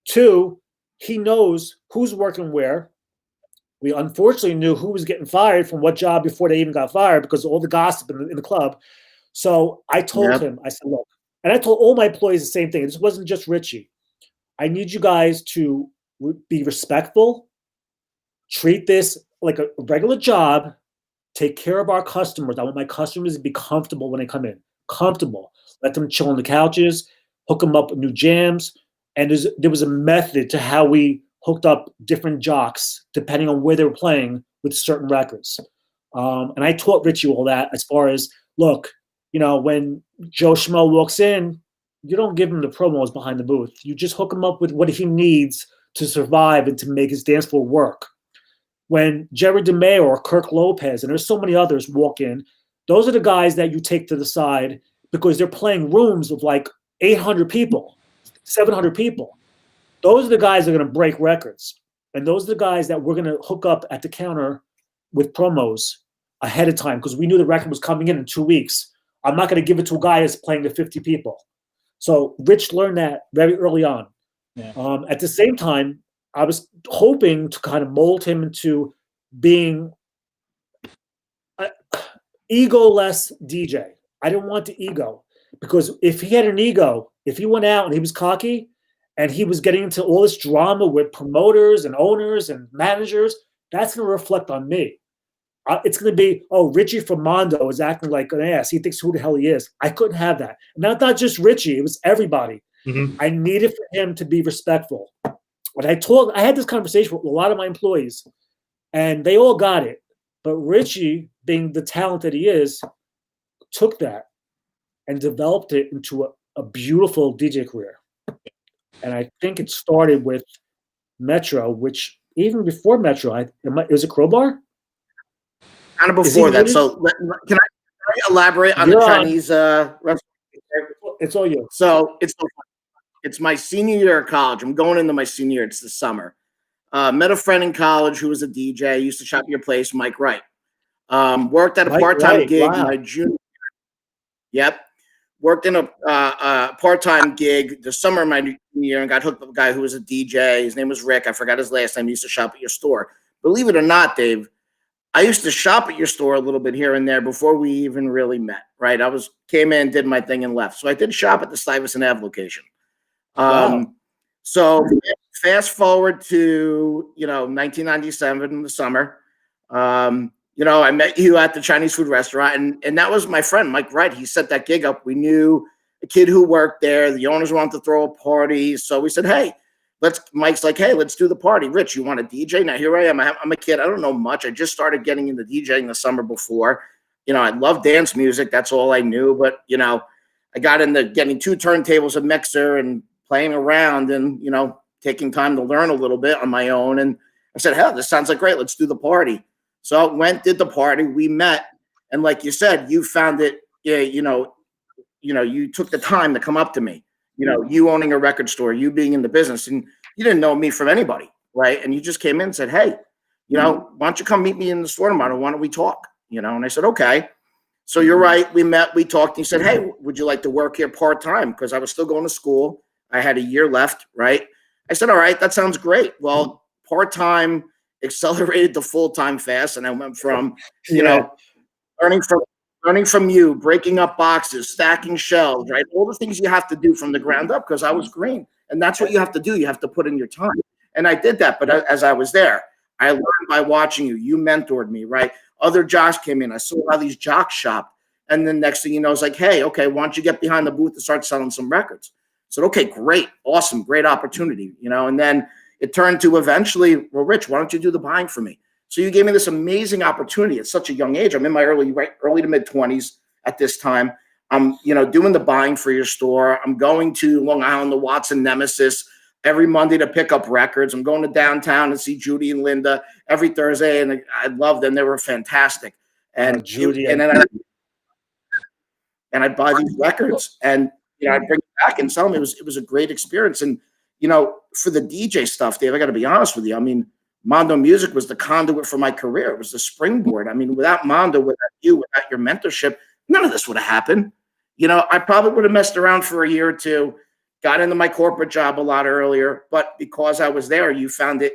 Two, he knows who's working where. We unfortunately knew who was getting fired from what job before they even got fired because of all the gossip in the club. So I told him, I said, look, and I told all my employees the same thing. This wasn't just Richie. I need you guys to be respectful, treat this like a regular job, take care of our customers. I want my customers to be comfortable when they come in. Comfortable. Let them chill on the couches, hook them up with new jams. And there was a method to how we hooked up different jocks depending on where they were playing with certain records. And I taught Richie all that as far as, look, you know, when Joe Schmo walks in, you don't give him the promos behind the booth. You just hook him up with what he needs to survive and to make his dance floor work. when Jerry DeMeo or Kirk Lopez, and there's so many others, walk in, those are the guys that you take to the side because they're playing rooms of like 800 people, 700 people. Those are the guys that are going to break records. And those are the guys that we're going to hook up at the counter with promos ahead of time because we knew the record was coming in 2 weeks. I'm not going to give it to a guy that's playing to 50 people. So Rich learned that very early on. Yeah. At the same time, I was hoping to kind of mold him into being an ego-less DJ. I didn't want the ego because if he had an ego, if he went out and he was cocky and he was getting into all this drama with promoters and owners and managers, that's going to reflect on me. It's going to be, oh, Richie from Mondo is acting like an ass. He thinks who the hell he is. I couldn't have that. And not just Richie. It was everybody. Mm-hmm. I needed for him to be respectful. But I had this conversation with a lot of my employees, and they all got it. But Richie, being the talent that he is, took that and developed it into a beautiful DJ career. And I think it started with Metro, which even before Metro, was it Crowbar? Kind of before that. So can I elaborate on the Chinese restaurant? It's all you. So it's my senior year of college. I'm going into my senior year. It's the summer. Met a friend in college who was a DJ. Used to shop at your place, Mike Wright. Worked at a part-time gig my junior year. Yep. Worked in a part-time gig the summer of my junior year and got hooked up with a guy who was a DJ. His name was Rick. I forgot his last name. He used to shop at your store. Believe it or not, Dave, I used to shop at your store a little bit here and there before we even really met, right? Came in, did my thing, and left. So I did shop at the Stuyvesant Ave location. Wow. So fast forward to, 1997 in the summer. I met you at the Chinese food restaurant, and that was my friend, Mike Wright. He set that gig up. We knew a kid who worked there. The owners wanted to throw a party. So we said, hey, Mike's like, hey, let's do the party. Rich, you want to DJ? Now here I am. I'm a kid. I don't know much. I just started getting into DJing the summer before. I love dance music. That's all I knew. But, I got into getting 2 turntables, a mixer, and playing around and, taking time to learn a little bit on my own. And I said, hell, this sounds like great. Let's do the party. So I went, did the party. We met. And like you said, you found it, you took the time to come up to me. You owning a record store, you being in the business, and you didn't know me from anybody, right? And you just came in and said, hey, why don't you come meet me in the store tomorrow? Why don't we talk? And I said, okay. So you're right. We met, we talked, and you said, hey, would you like to work here part-time? Because I was still going to school. I had a year left, right? I said, all right, that sounds great. Well, part-time accelerated to full-time fast, and I went from, learning from you, breaking up boxes, stacking shelves, right? All the things you have to do from the ground up because I was green. And that's what you have to do. You have to put in your time. And I did that. But as I was there, I learned by watching you. You mentored me, right? Other jocks came in. I saw how these jocks shop. And then next thing you know, it's like, hey, okay, why don't you get behind the booth and start selling some records? I said, okay, great. Awesome. Great opportunity. And then it turned to eventually, well, Rich, why don't you do the buying for me? So you gave me this amazing opportunity at such a young age. I'm in my early to mid 20s at this time. I'm, doing the buying for your store. I'm going to Long Island, the Watson Nemesis every Monday to pick up records. I'm going to downtown and see Judy and Linda every Thursday, and I loved them. They were fantastic. And Judy, and then I'd buy these records, and I'd bring it back and tell them it was a great experience. And for the DJ stuff, Dave, I got to be honest with you. I mean, Mondo Music was the conduit for my career. It was the springboard. I mean, without Mondo, without you, without your mentorship, none of this would have happened. I probably would have messed around for a year or two, got into my corporate job a lot earlier, but because I was there, you found it,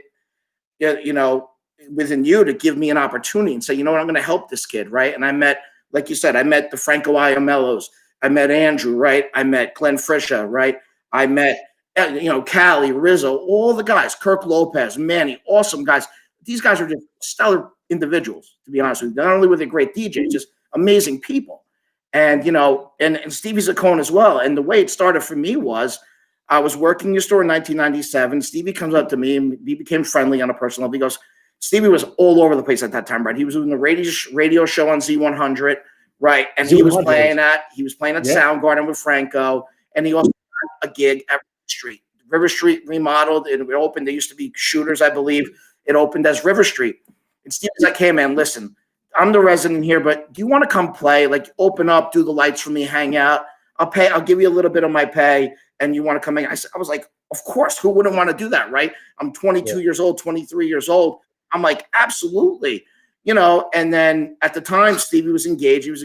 within you to give me an opportunity and say, I'm going to help this kid, right? And I met, like you said, I met the Franco Iamellos. I met Andrew, right? I met Glenn Frisha, right? I met Callie, Rizzo, all the guys, Kirk Lopez, Manny, awesome guys. These guys are just stellar individuals, to be honest with you. Not only were they great DJs, just amazing people. And, and Stevie Zaccone as well. And the way it started for me was I was working in your store in 1997. Stevie comes up to me and we became friendly on a personal level. He goes, Stevie was all over the place at that time, right? He was doing the radio show on Z100, right? And he was playing at Soundgarden with Franco. And he also had a gig at River Street remodeled, and it opened. There used to be Shooters, I believe. It opened as River Street. And Steve was like, hey, man, listen, I'm the resident here, but do you want to come play? Like, open up, do the lights for me, hang out. I'll give you a little bit of my pay, and you want to come in? I was like, of course, who wouldn't want to do that, right? I'm 22 years old, 23 years old. I'm like, absolutely. And then at the time, Stevie was engaged. He was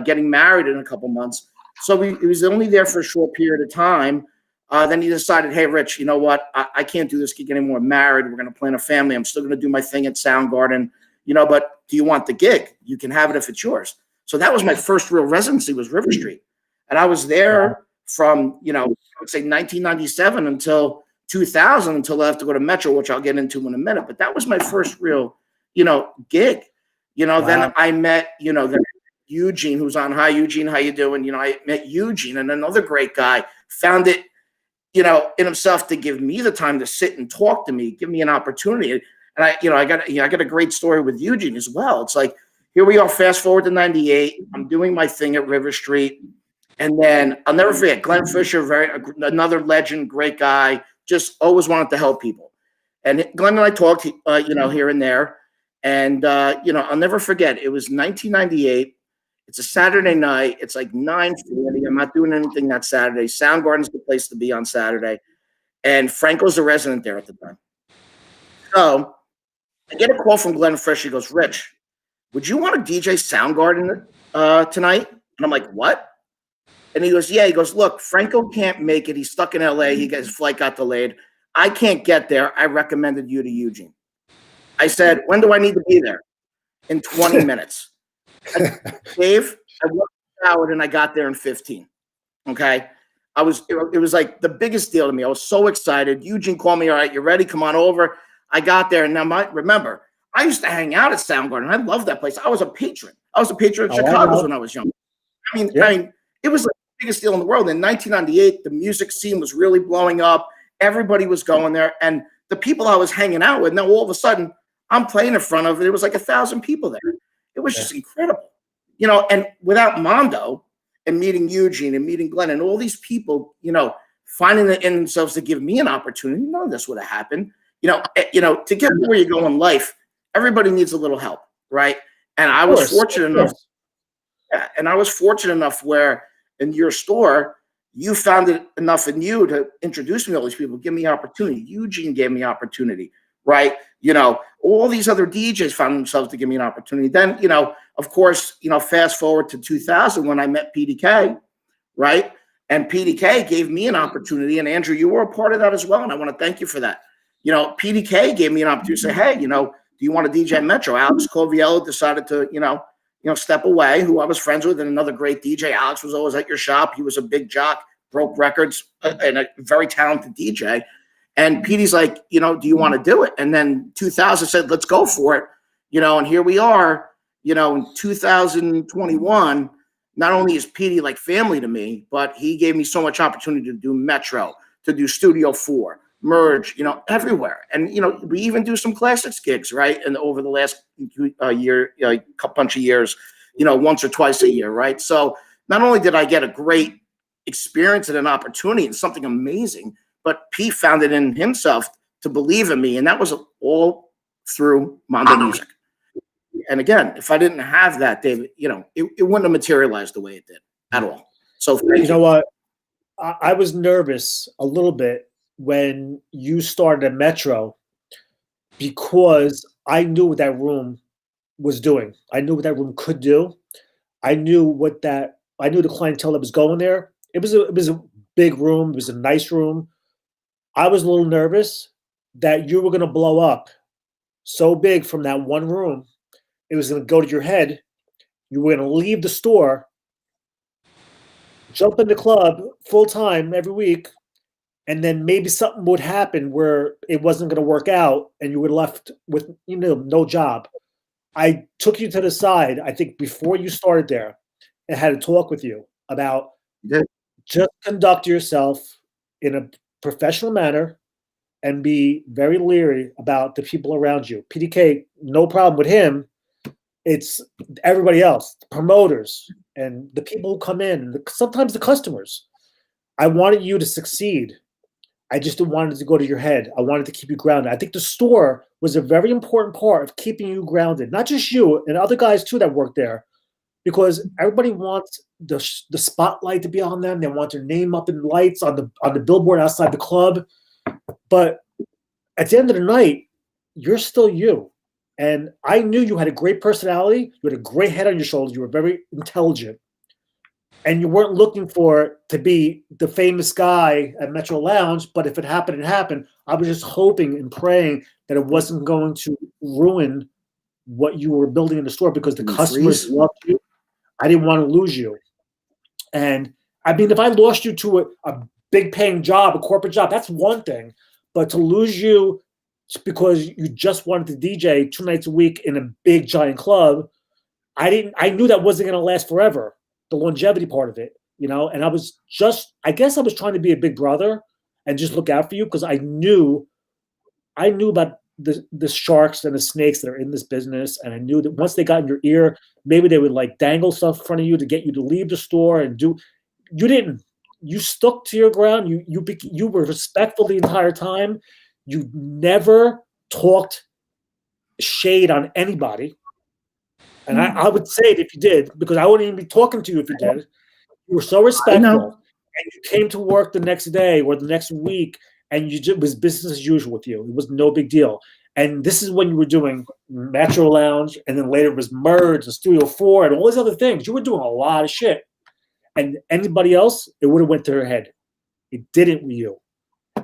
getting married in a couple months. So he was only there for a short period of time. Then he decided, hey, Rich, you know what? I can't do this gig anymore. I'm married. We're going to plan a family. I'm still going to do my thing at Soundgarden, but do you want the gig? You can have it if it's yours. So that was my first real residency, was River Street. And I was there from, I would say 1997 until 2000, until I have to go to Metro, which I'll get into in a minute. But that was my first real, gig. Then I met, then Eugene, who's on. Hi, Eugene, how you doing? I met Eugene, and another great guy, found it, in himself to give me the time to sit and talk to me, give me an opportunity. And I got a great story with Eugene as well. It's like, here we are, fast forward to 98. I'm doing my thing at River Street. And then I'll never forget Glenn Fisher, another legend, great guy, just always wanted to help people. And Glenn and I talked, here and there. And, I'll never forget, it was 1998. It's a Saturday night. It's like 9:40. I'm not doing anything that Saturday. Soundgarden's the place to be on Saturday. And Franco's a resident there at the time. So I get a call from Glenn Fisher. He goes, Rich, would you want to DJ Soundgarden tonight? And I'm like, what? And he goes, yeah. He goes, look, Franco can't make it. He's stuck in LA. His flight got delayed. I can't get there. I recommended you to Eugene. I said, when do I need to be there? In 20 minutes. Dave, I worked out and I got there in 15. Okay. It was like the biggest deal to me. I was so excited. Eugene called me. All right, you ready? Come on over. I got there. And now remember, I used to hang out at Soundgarden. I loved that place. I was a patron. Of Chicago's when I was young. I mean, it was like the biggest deal in the world. In 1998, the music scene was really blowing up. Everybody was going there. And the people I was hanging out with, now all of a sudden, I'm playing in front of it. It was like 1,000 people there. It was just incredible. And without Mondo and meeting Eugene and meeting Glenn and all these people, finding it in themselves to give me an opportunity, none of this would have happened. To get to where you go in life, everybody needs a little help, right? And I was fortunate enough. Yeah, and I was fortunate enough where in your store, you found it enough in you to introduce me to all these people, give me opportunity. Eugene gave me opportunity, right? All these other DJs found themselves to give me an opportunity. Then, of course, fast forward to 2000 when I met PDK, right? And PDK gave me an opportunity. And Andrew, you were a part of that as well. And I want to thank you for that. PDK gave me an opportunity to say, hey, do you want to DJ Metro? Alex Coviello decided to, step away, who I was friends with, and another great DJ. Alex was always at your shop. He was a big jock, broke records, and a very talented DJ. And Petey's like, do you want to do it? And then 2000 said, let's go for it. And here we are, in 2021, not only is Petey like family to me, but he gave me so much opportunity to do Metro, to do Studio 4, Merge, everywhere. And, we even do some classics gigs, right? And over the last year, bunch of years, once or twice a year, right? So not only did I get a great experience and an opportunity and something amazing, but Pete found it in himself to believe in me. And that was all through Mondo Music. And again, if I didn't have that, David, it wouldn't have materialized the way it did at all. So you know what? I was nervous a little bit when you started at Metro because I knew what that room was doing. I knew what that room could do. I knew the clientele that was going there. It was a big room. It was a nice room. I was a little nervous that you were going to blow up so big from that one room. It was going to go to your head. You were going to leave the store, jump in the club full time every week, and then maybe something would happen where it wasn't going to work out and you were left with no job. I took you to the side, I think, before you started there and had a talk with you about just conduct yourself in a professional manner and be very leery about the people around you. PDK, no problem with him. It's everybody else, the promoters and the people who come in, sometimes the customers. I wanted you to succeed. I just didn't want it to go to your head. I wanted to keep you grounded. I think the store was a very important part of keeping you grounded, not just you and other guys too that work there, because everybody wants the spotlight to be on them. They want their name up in lights on the billboard outside the club. But at the end of the night, you're still you. And I knew you had a great personality. You had a great head on your shoulders. You were very intelligent. And you weren't looking to be the famous guy at Metro Lounge, but if it happened, it happened. I was just hoping and praying that it wasn't going to ruin what you were building in the store, because the customers loved you. I didn't want to lose you. And I mean, if I lost you to a big paying job, a corporate job, that's one thing. But to lose you because you just wanted to DJ 2 nights a week in a big giant club, I knew that wasn't going to last forever. The longevity part of it, and I guess I was trying to be a big brother and just look out for you, because I knew about the sharks and the snakes that are in this business. And I knew that once they got in your ear, maybe they would like dangle stuff in front of you to get you to leave the store and you didn't. You stuck to your ground. You were respectful the entire time. You never talked shade on anybody. And I would say it if you did, because I wouldn't even be talking to you if you did. You were so respectful, and you came to work the next day or the next week, and it was business as usual with you. It was no big deal. And this is when you were doing Metro Lounge, and then later it was Merge and Studio 4 and all these other things. You were doing a lot of shit. And anybody else, it would have went to their head. It didn't with you.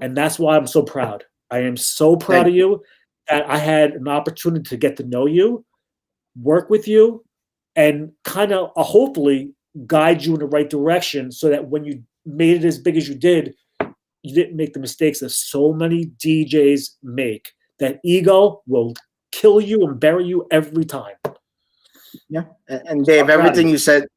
And that's why I'm so proud. I am so proud of you that I had an opportunity to get to know you, work with you, and kind of hopefully guide you in the right direction, so that when you made it as big as you did, you didn't make the mistakes that so many DJs make. That ego will kill you and bury you every time. Yeah. And Dave, everything you said,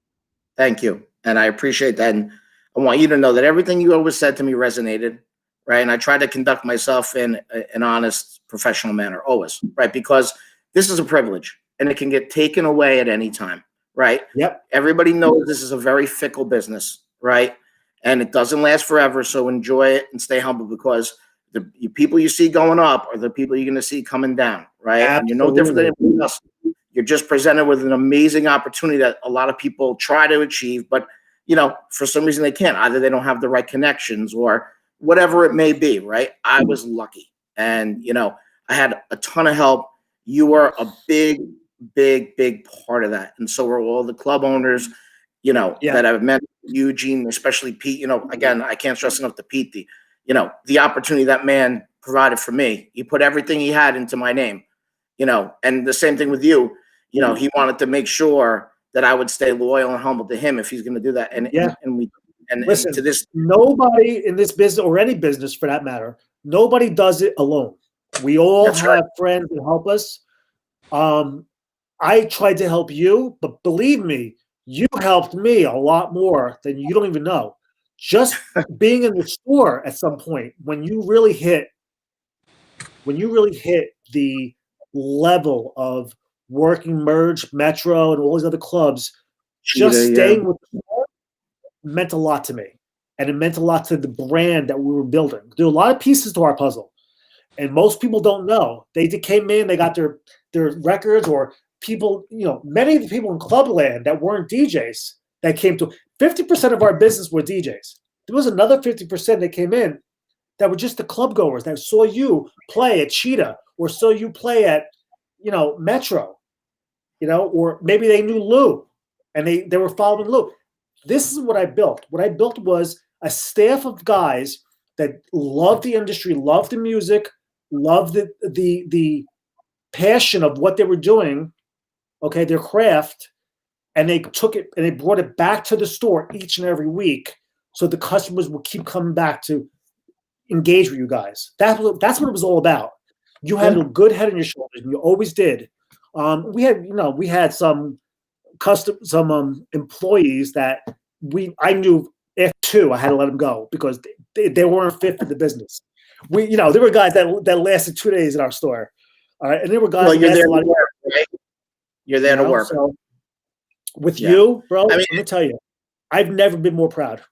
thank you. And I appreciate that. And I want you to know that everything you always said to me resonated, right? And I try to conduct myself in an honest, professional manner, always, right? Because this is a privilege, and it can get taken away at any time, right? Yep. Everybody knows this is a very fickle business, right? And it doesn't last forever, so enjoy it and stay humble, because the people you see going up are the people you're going to see coming down, right? Absolutely. And you're no different than anybody else. You're just presented with an amazing opportunity that a lot of people try to achieve, but for some reason they can't. Either they don't have the right connections or whatever it may be, right? I was lucky, and I had a ton of help. You were a big part of that, and so were all the club owners, that I've met. Eugene, especially Pete. Again, I can't stress enough to Pete the opportunity that man provided for me. He put everything he had into my name, and the same thing with you. He wanted to make sure that I would stay loyal and humble to him if he's going to do that. And listen, to this, nobody in this business, or any business for that matter, nobody does it alone. We all have friends that help us. I tried to help you, but believe me, you helped me a lot more than you don't even know. Just being in the store at some point, when you really hit the level of working Merge, Metro, and all these other clubs, staying with the store meant a lot to me. And it meant a lot to the brand that we were building. There are a lot of pieces to our puzzle, and most people don't know. They came in, they got their records, or people, many of the people in Clubland that weren't DJs that came to 50% of our business were DJs. There was another 50% that came in that were just the club goers that saw you play at Cheetah, or saw you play at, Metro, or maybe they knew Lou and they were following Lou. This is what I built. What I built was a staff of guys that loved the industry, loved the music, loved the passion of what they were doing, their craft, and they took it and they brought it back to the store each and every week, so the customers would keep coming back to engage with you guys. That's what it was all about. You had a good head on your shoulders, and you always did. We had some employees that I knew after 2, I had to let them go because they weren't fit for the business. There were guys that lasted 2 days in our store. All right, and there were guys. Well, you're there to work, right? You're there to work. So with you, bro, I mean, let me tell you, I've never been more proud.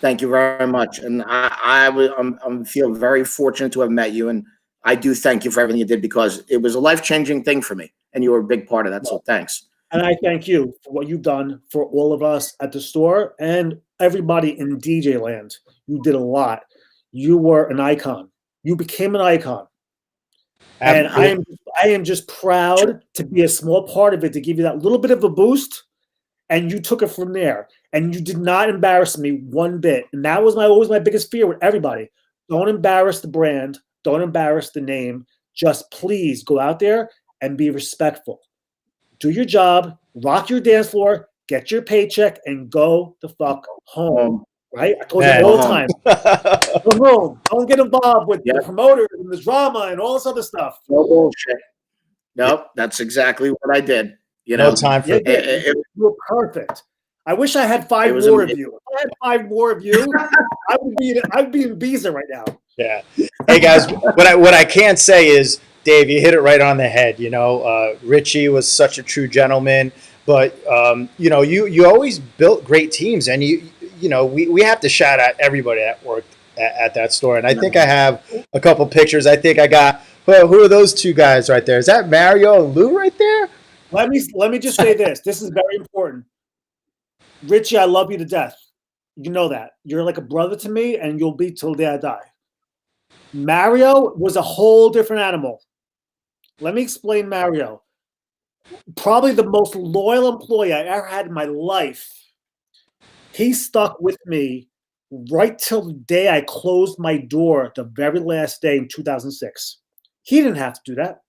Thank you very much. And I'm feel very fortunate to have met you. And I do thank you for everything you did, because it was a life-changing thing for me. And you were a big part of that. So thanks. And I thank you for what you've done for all of us at the store and everybody in DJ land. You did a lot. You were an icon. You became an icon. And I am just proud to be a small part of it, to give you that little bit of a boost. And you took it from there. And you did not embarrass me one bit. And that was always my biggest fear with everybody. Don't embarrass the brand. Don't embarrass the name. Just please go out there and be respectful. Do your job, rock your dance floor, get your paycheck, and go the fuck home. Right? I told you all the time. Go home. Don't get involved with the promoters and the drama and all this other stuff. No bullshit. Nope, that's exactly what I did. You know, No time for it. You were perfect. I wish I had 5 more of you. If I had 5 more of you, I'd be in Visa right now. Yeah. Hey guys, what I can say is, Dave, you hit it right on the head. You know, Richie was such a true gentleman, but you know, you always built great teams, and you know, we have to shout out everybody that worked at that store. And I think I have a couple pictures. I think I got, well, who are those 2 guys right there? Is that Mario and Lou right there? Let me just say this. This is very important. Richie, I love you to death. You know that. You're like a brother to me, and you'll be till the day I die. Mario was a whole different animal. Let me explain Mario. Probably the most loyal employee I ever had in my life. He stuck with me right till the day I closed my door, the very last day in 2006. He didn't have to do that.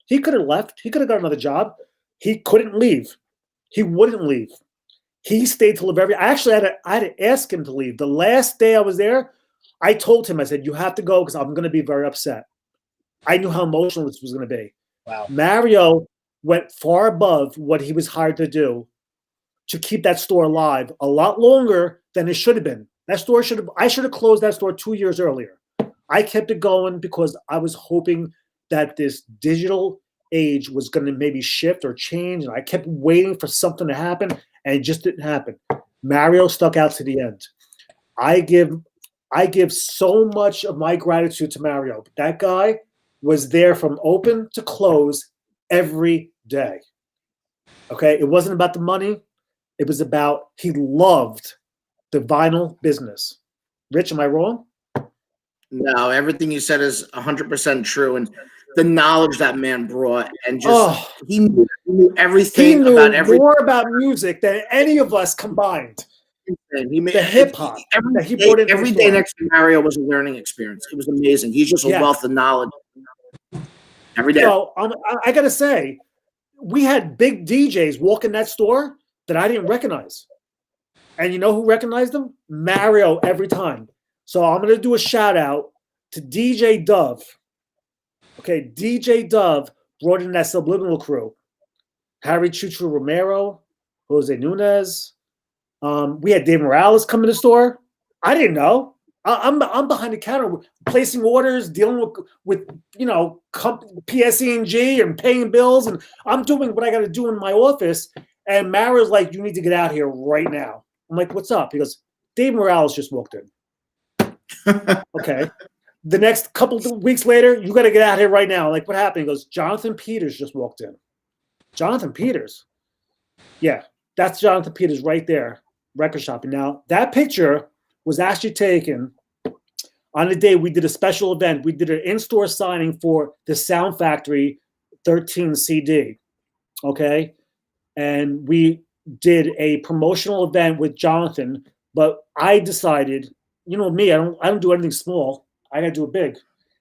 He could have left. He could have got another job. He couldn't leave. He wouldn't leave. He stayed till the very. I had to ask him to leave. The last day I was there, I told him, I said, you have to go because I'm going to be very upset. I knew how emotional this was going to be. Wow. Mario went far above what he was hired to do to keep that store alive a lot longer than it should have been. I should have closed that store 2 years earlier. I kept it going because I was hoping that this digital age was going to maybe shift or change. And I kept waiting for something to happen, and it just didn't happen. Mario stuck out to the end. I give so much of my gratitude to Mario. That guy was there from open to close every day. Okay? It wasn't about the money. It was about he loved the vinyl business. Rich, am I wrong? No, everything you said is 100% true. And the knowledge that man brought, and just he knew everything. He knew more about music than any of us combined. He made the hip hop that he brought in every day next to Mario was a learning experience. It was amazing. He's just a wealth of knowledge every day. So I got to say, we had big DJs walk in that store that I didn't recognize. And you know who recognized them? Mario every time. So I'm going to do a shout out to DJ Dove. Okay, DJ Dove brought in that Subliminal crew. Harry Chuchu Romero, Jose Nunez. We had Dave Morales come in the store. I didn't know. I'm behind the counter placing orders, dealing with PSE&G and paying bills, and I'm doing what I got to do in my office. And Mario's like, "You need to get out here right now." I'm like, "What's up?" He goes, "Dave Morales just walked in." Okay. The next couple of weeks later, "You got to get out here right now." I'm like, "What happened?" He goes, "Jonathan Peters just walked in." Jonathan Peters? Yeah, that's Jonathan Peters right there, record shopping. Now, that picture was actually taken on the day we did a special event. We did an in-store signing for the Sound Factory 13 CD, okay? And we did a promotional event with Jonathan, but I decided, you know me, I don't do anything small. I got to do it big.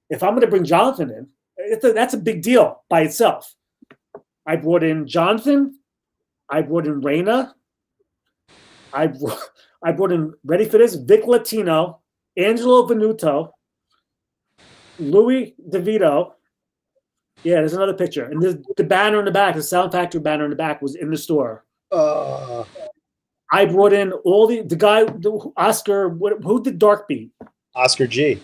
If I'm going to bring Jonathan in, that's a big deal by itself. I brought in Jonathan. I brought in Reina. I brought in, ready for this, Vic Latino, Angelo Venuto, Louis DeVito. Yeah, there's another picture. And the banner in the back, the Sound Factory banner in the back was in the store. I brought in all the guy, Oscar, who did Dark Beat? Oscar G.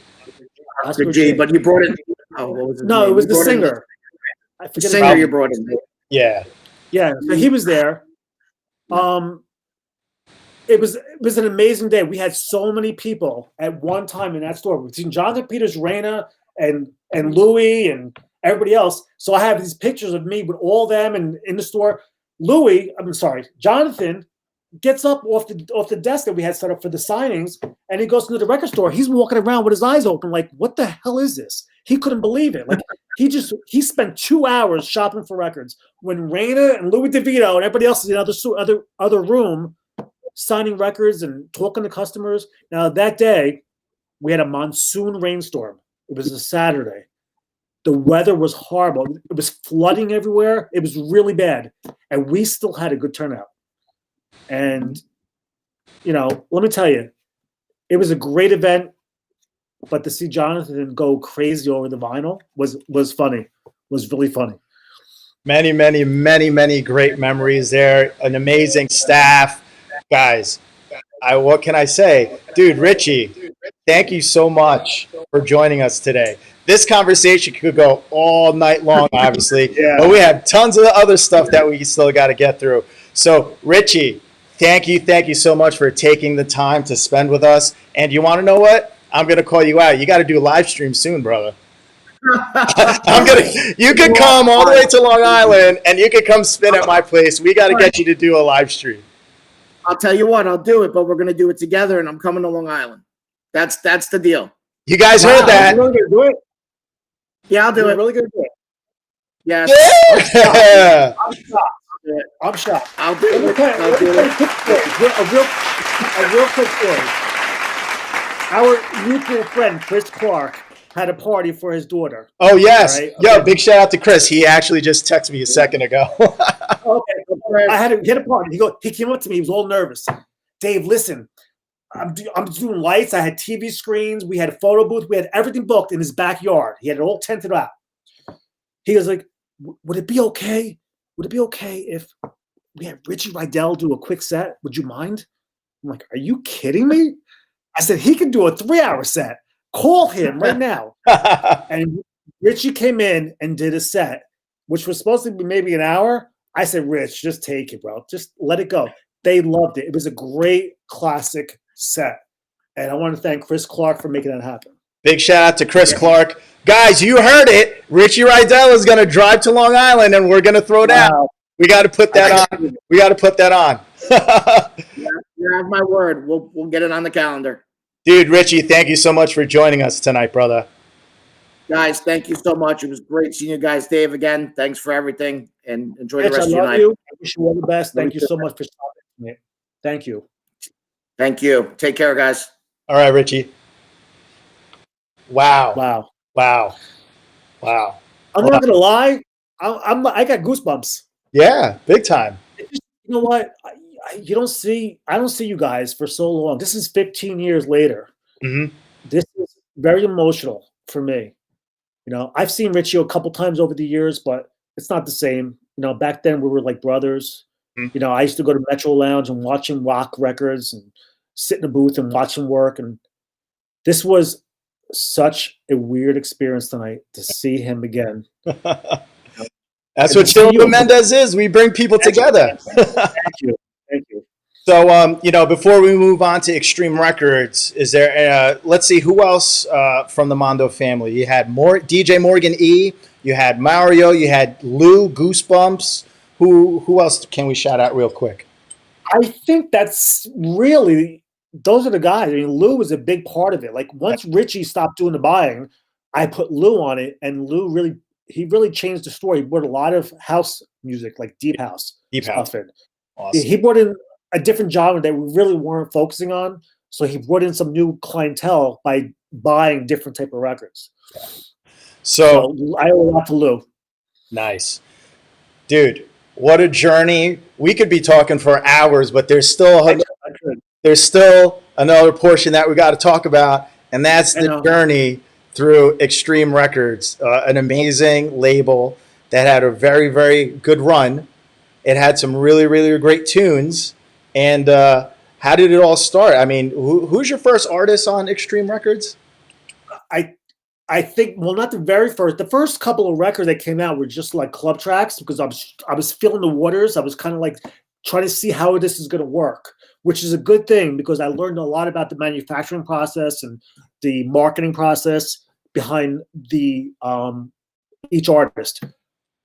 Oscar G, but you brought in, what was his name? It was the singer. The singer you brought in. Yeah. Yeah, so he was there. it was an amazing day. We had so many people at one time in that store. We've seen Jonathan Peters, Raina, and Louis, and everybody else. So I have these pictures of me with all them and in the store. Jonathan gets up off the desk that we had set up for the signings, and he goes into the record store. He's walking around with his eyes open, like, what the hell is this? He couldn't believe it. Like he spent 2 hours shopping for records when Raina and Louis DeVito and everybody else is in the other room signing records and talking to customers. Now that day, we had a monsoon rainstorm. It was a Saturday. The weather was horrible. It was flooding everywhere. It was really bad, and we still had a good turnout. And, let me tell you, it was a great event, but to see Jonathan go crazy over the vinyl was funny, was really funny. Many, many, many, many great memories there. An amazing staff. Guys, what can I say? Dude, Richie, thank you so much for joining us today. This conversation could go all night long, obviously, but we have tons of other stuff that we still got to get through. So, Richie, thank you so much for taking the time to spend with us. And you want to know what? I'm going to call you out. You got to do a live stream soon, brother. You could come all the way to Long Island, and you could come spin at my place. We got to get you to do a live stream. I'll tell you what, I'll do it, but we're going to do it together, and I'm coming to Long Island. That's the deal. You guys heard that? You're really gonna do it? Yeah, I'll do it. Really going to do it? Yes. Yeah. I'm shocked. I'll do it. A real quick story. Our mutual friend, Chris Clark, had a party for his daughter. Oh, yes. Right? Yo, big shout out to Chris. He actually just texted me a second ago. Okay. I had a party. He came up to me. He was all nervous. Dave, listen, I'm doing lights. I had TV screens. We had a photo booth. We had everything booked in his backyard. He had it all tented out. He was like, would it be okay? Would it be okay if we had Richie Rydell do a quick set? Would you mind? I'm like, are you kidding me? I said, he can do a 3-hour set. Call him right now. And Richie came in and did a set, which was supposed to be maybe an hour. I said, Rich, just take it, bro. Just let it go. They loved it. It was a great classic set. And I want to thank Chris Clark for making that happen. Big shout out to Chris Clark. Guys, you heard it. Richie Rydell is going to drive to Long Island, and we're going to throw down. We got to put that on. We got to put that on. You have my word. We'll get it on the calendar. Dude, Richie, thank you so much for joining us tonight, brother. Guys, thank you so much. It was great seeing you guys. Dave, again, thanks for everything, and enjoy Rich, the rest of your night. I wish you all the best. Thank you so much for stopping me. Thank you. Thank you. Take care, guys. All right, Richie. Wow. I'm not gonna lie. I got goosebumps. Yeah, big time. You know what? I don't see you guys for so long. This is 15 years later. Mm-hmm. This is very emotional for me. I've seen Richie a couple times over the years, but it's not the same. Back then we were like brothers. Mm-hmm. I used to go to Metro Lounge and watch him rock records and sit in a booth and watch him work. And this was such a weird experience tonight to see him again. That's what Chillin with Mendez is. We bring people together. Thank you. So, before we move on to Extreme Records, is there? Let's see, who else from the Mondo family? You had DJ Morgan E. You had Mario. You had Lou Goosebumps. Who else can we shout out real quick? I think that's really those are the guys. I mean, Lou was a big part of it. Like once Richie stopped doing the buying, I put Lou on it, and Lou really changed the story. He brought a lot of house music, like deep house. Awesome. He brought in a different genre that we really weren't focusing on. So he brought in some new clientele by buying different type of records. So I owe a lot to Lou. Nice. Dude, what a journey. We could be talking for hours, but there's still another portion that we got to talk about, and that's the journey through Extreme Records, an amazing label that had a very, very good run. It had some really, really great tunes. And how did it all start? I mean, who's your first artist on Extreme Records? I think, well, not the very first. The first couple of records that came out were just like club tracks because I was feeling the waters. I was kind of like trying to see how this is going to work. which is a good thing because I learned a lot about the manufacturing process and the marketing process behind the each artist.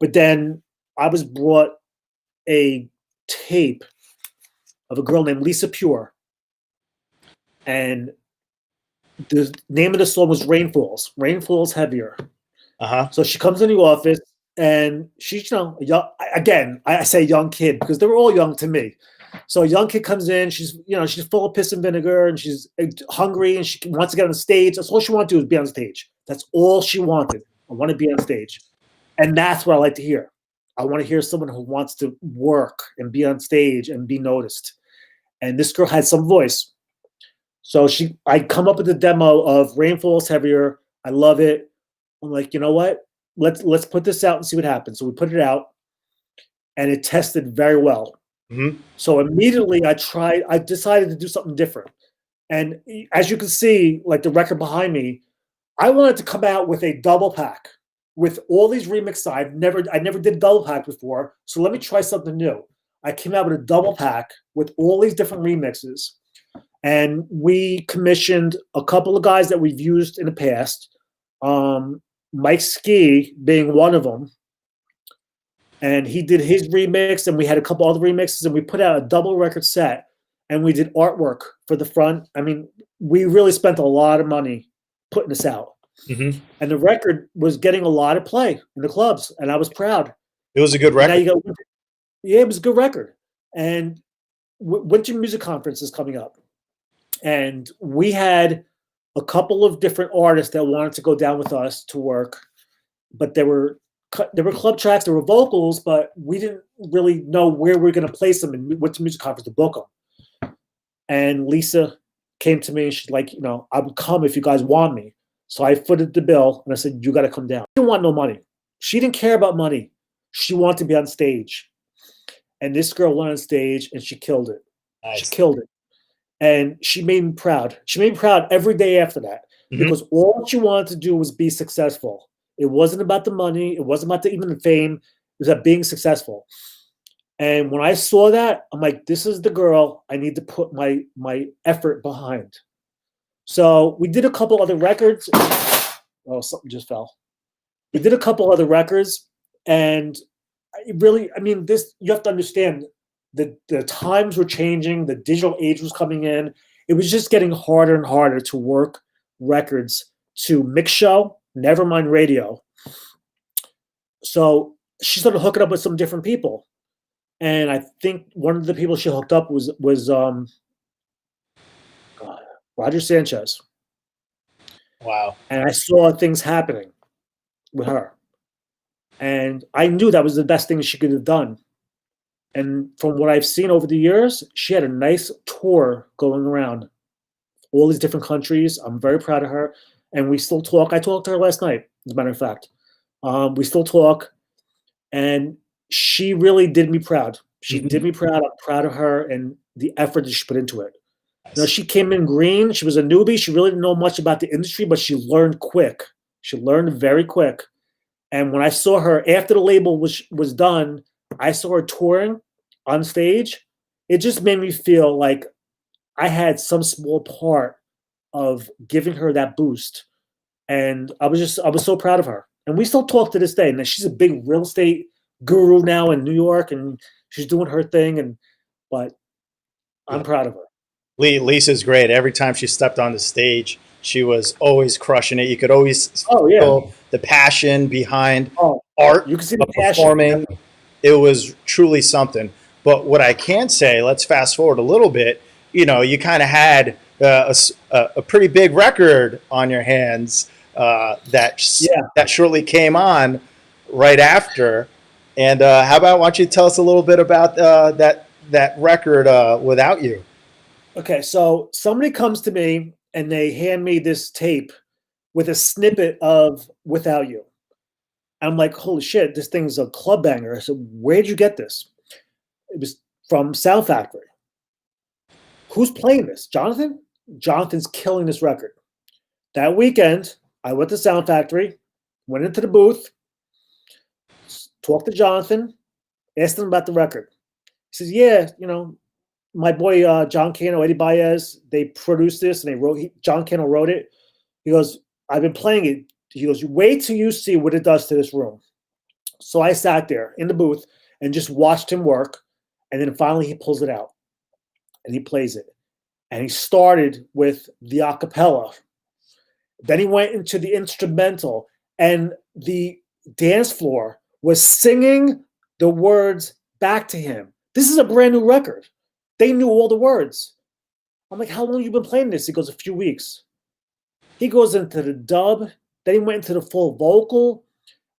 But then I was brought a tape of a girl named Lisa Pure, and the name of the song was Rain Falls. Rain Falls Heavier. So she comes in the office, and she's, young, again, I say young kid because they were all young to me. So a young kid comes in, she's full of piss and vinegar, and she's hungry, and she wants to get on stage. That's all she wanted to do is be on stage. That's all she wanted. I want to be on stage. And that's what I like to hear. I want to hear someone who wants to work and be on stage and be noticed. And this girl had some voice. So I come up with a demo of Rain Falls Heavier. I love it. I'm like, you know what? Let's put this out and see what happens. So we put it out, and it tested very well. So immediately I decided to do something different. And as you can see, like the record behind me, I wanted to come out with a double pack with all these remixes. I never did double pack before. So let me try something new. I came out with a double pack with all these different remixes. And we commissioned a couple of guys that we've used in the past. Mike Ski being one of them. And he did his remix, and we had a couple other remixes, and we put out a double record set, and we did artwork for the front. I mean, we really spent a lot of money putting this out. And the record was getting a lot of play in the clubs, and I was proud. It was a good record. Yeah, it was a good record. And Winter Music Conference is coming up. And we had a couple of different artists that wanted to go down with us to work, but there were club tracks, there were vocals, but we didn't really know where we were going to place them and Winter Music Conference to book them. And Lisa came to me, and she's like, I would come if you guys want me. So I footed the bill, and I said, you got to come down. She didn't want no money. She didn't care about money. She wanted to be on stage. And this girl went on stage, and she killed it. Nice. She killed it. And she made me proud. She made me proud every day after that because all she wanted to do was be successful. It wasn't about the money. It wasn't about even the fame. It was about being successful. And when I saw that, I'm like, this is the girl I need to put my effort behind. So we did a couple other records. Oh, something just fell. We did a couple other records. And this, you have to understand that the times were changing. The digital age was coming in. It was just getting harder and harder to work records to mix show, never mind radio. So she started hooking up with some different people. And I think one of the people she hooked up was Roger Sanchez. Wow. And I saw things happening with her. And I knew that was the best thing she could have done. And from what I've seen over the years, she had a nice tour going around all these different countries. I'm very proud of her. And we still talk. I talked to her last night, as a matter of fact. We still talk. And she really did me proud. She did me proud. I'm proud of her and the effort that she put into it. Nice. She came in green. She was a newbie. She really didn't know much about the industry, but she learned quick. She learned very quick. And when I saw her, after the label was done, I saw her touring on stage. It just made me feel like I had some small part of giving her that boost. And I was so proud of her. And we still talk to this day. And she's a big real estate guru now in New York, and she's doing her thing. But I'm proud of her. Lisa's great. Every time she stepped on the stage, she was always crushing it. You could always feel the passion behind art. You can see the performing. Passion. It was truly something. But what I can say, let's fast forward a little bit. You kind of had a pretty big record on your hands that shortly came on right after. And how about, why don't you tell us a little bit about that record, Without You? Okay, so somebody comes to me and they hand me this tape with a snippet of Without You. I'm like, holy shit, this thing's a club banger. I said, where'd you get this? It was from Sound Factory. Who's playing this? Jonathan? Jonathan's killing this record. That weekend, I went to Sound Factory, went into the booth, talked to Jonathan, asked him about the record. He says, yeah, my boy John Cano, Eddie Baez, they produced this and John Cano wrote it. He goes, I've been playing it. He goes, wait till you see what it does to this room. So I sat there in the booth and just watched him work. And then finally he pulls it out and he plays it. And he started with the acapella. Then he went into the instrumental, and the dance floor was singing the words back to him. This is a brand new record. They knew all the words. I'm like, how long have you been playing this? He goes, a few weeks. He goes into the dub. Then he went into the full vocal.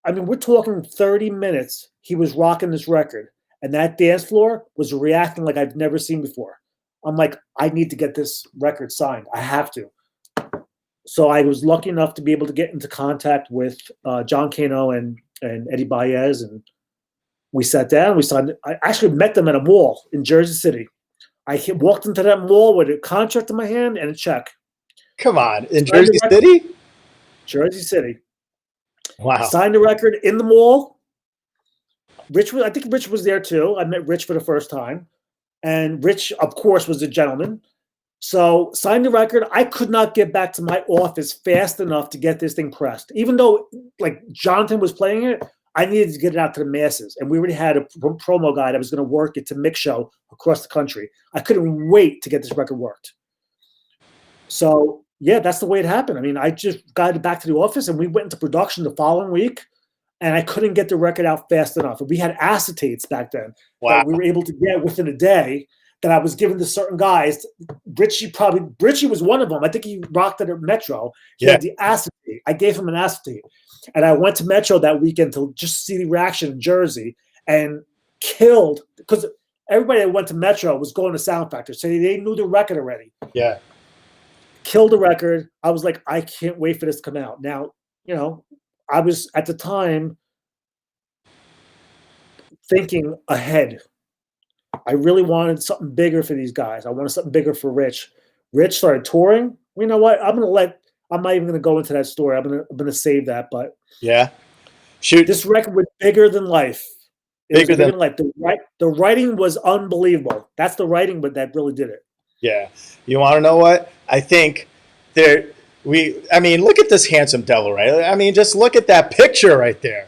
I mean, we're talking 30 minutes. He was rocking this record. And that dance floor was reacting like I've never seen before. I'm like, I need to get this record signed. I have to. So I was lucky enough to be able to get into contact with John Cano and Eddie Baez, and we sat down. We signed. I actually met them at a mall in Jersey City. I walked into that mall with a contract in my hand and a check. Come on, in Jersey City? Jersey City. Wow. Signed the record in the mall. I think Rich was there too. I met Rich for the first time. And Rich, of course, was a gentleman. So signed the record. I could not get back to my office fast enough to get this thing pressed. Even though like Jonathan was playing it, I needed to get it out to the masses. And we already had a promo guy that was going to work it to mix show across the country. I couldn't wait to get this record worked. So yeah, that's the way it happened. I mean, I just got it back to the office and we went into production the following week, and I couldn't get the record out fast enough. And we had acetates back then that we were able to get within a day that I was given to certain guys. Richie was one of them. I think he rocked it at Metro. He had the acetate. I gave him an acetate. And I went to Metro that weekend to just see the reaction in Jersey and killed, because everybody that went to Metro was going to Sound Factor. So they knew the record already. Yeah. Killed the record. I was like, I can't wait for this to come out. Now, you know, I was at the time thinking ahead. I really wanted something bigger for these guys. I wanted something bigger for Rich. Rich started touring. You know what? I'm not even gonna go into that story. I'm gonna save that. But yeah, shoot, this record was bigger than life. Bigger than life. The writing was unbelievable. That's the writing, but that really did it. Yeah. You want to know what? I think I mean, look at this handsome devil, right? I mean, just look at that picture right there.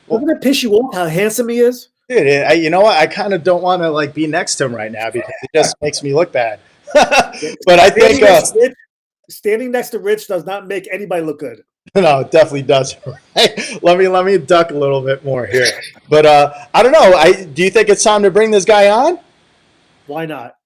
Doesn't it piss you off how handsome he is? Dude, you know what? I kind of don't want to like be next to him right now because it just makes me look bad. But I think standing next to Rich does not make anybody look good. No, it definitely does. Right? Let me duck a little bit more here. But I don't know. Do you think it's time to bring this guy on? Why not?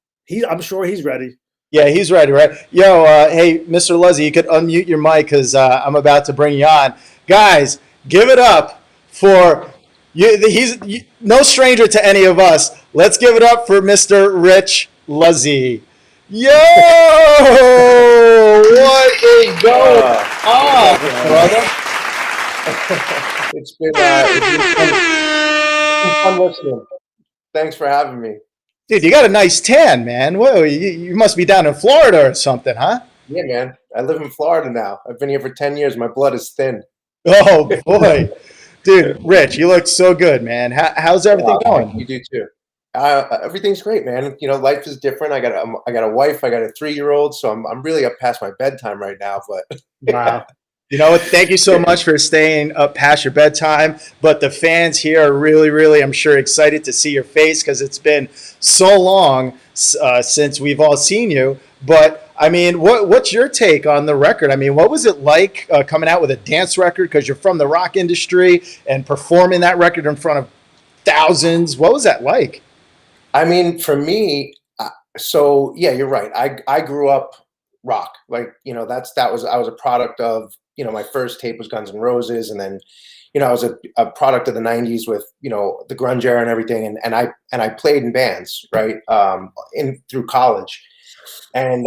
I'm sure he's ready. Yeah, he's ready, right? Yo, hey, Mr. Luzzi, you could unmute your mic because I'm about to bring you on. Guys, give it up for you. He's no stranger to any of us. Let's give it up for Mr. Rich Luzzi. Yo, what is going on, brother? It's been fun listening. Thanks for having me. Dude, you got a nice tan, man. Whoa, you must be down in Florida or something, huh? Yeah, man. I live in Florida now. I've been here for 10 years. My blood is thin. Oh, boy. Dude, Rich, you look so good, man. How's everything going? You do too. Everything's great, man. You know, life is different. I got a wife. I got a 3-year-old, so I'm really up past my bedtime right now. But wow. You know what? Thank you so much for staying up past your bedtime. But the fans here are really, really, I'm sure, excited to see your face because it's been so long since we've all seen you. But, I mean, what's your take on the record? I mean, what was it like coming out with a dance record because you're from the rock industry and performing that record in front of thousands? What was that like? I mean, for me, so yeah, you're right. I grew up rock. Like, you know, I was a product of, you know, my first tape was Guns N' Roses, and then, you know, I was a product of the 90s with, you know, the grunge era and everything, and I played in bands, right, through college, and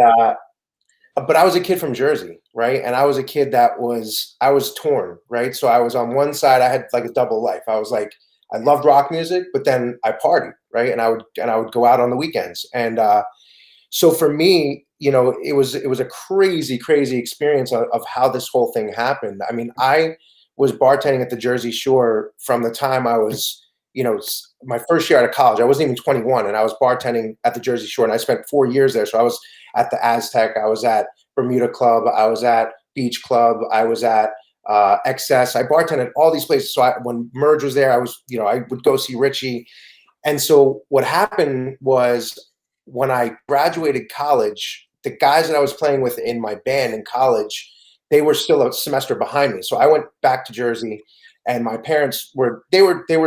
but I was a kid from Jersey, right, and I was a kid I was torn, right, so I was on one side, I had like a double life. I was like, I loved rock music, but then I partied, right, and I would go out on the weekends, and so for me, you know, it was a crazy experience of how this whole thing happened. I mean, I was bartending at the Jersey Shore from the time I was, my first year out of college, I wasn't even 21, and I was bartending at the Jersey Shore, and I spent 4 years there. So I was at the Aztec, I was at Bermuda Club, I was at Beach Club, I was at XS. I bartended at all these places. So when Merge was there, I would go see Richie. And so what happened was when I graduated college, the guys that I was playing with in my band in college, they were still a semester behind me. So I went back to Jersey, and my parents were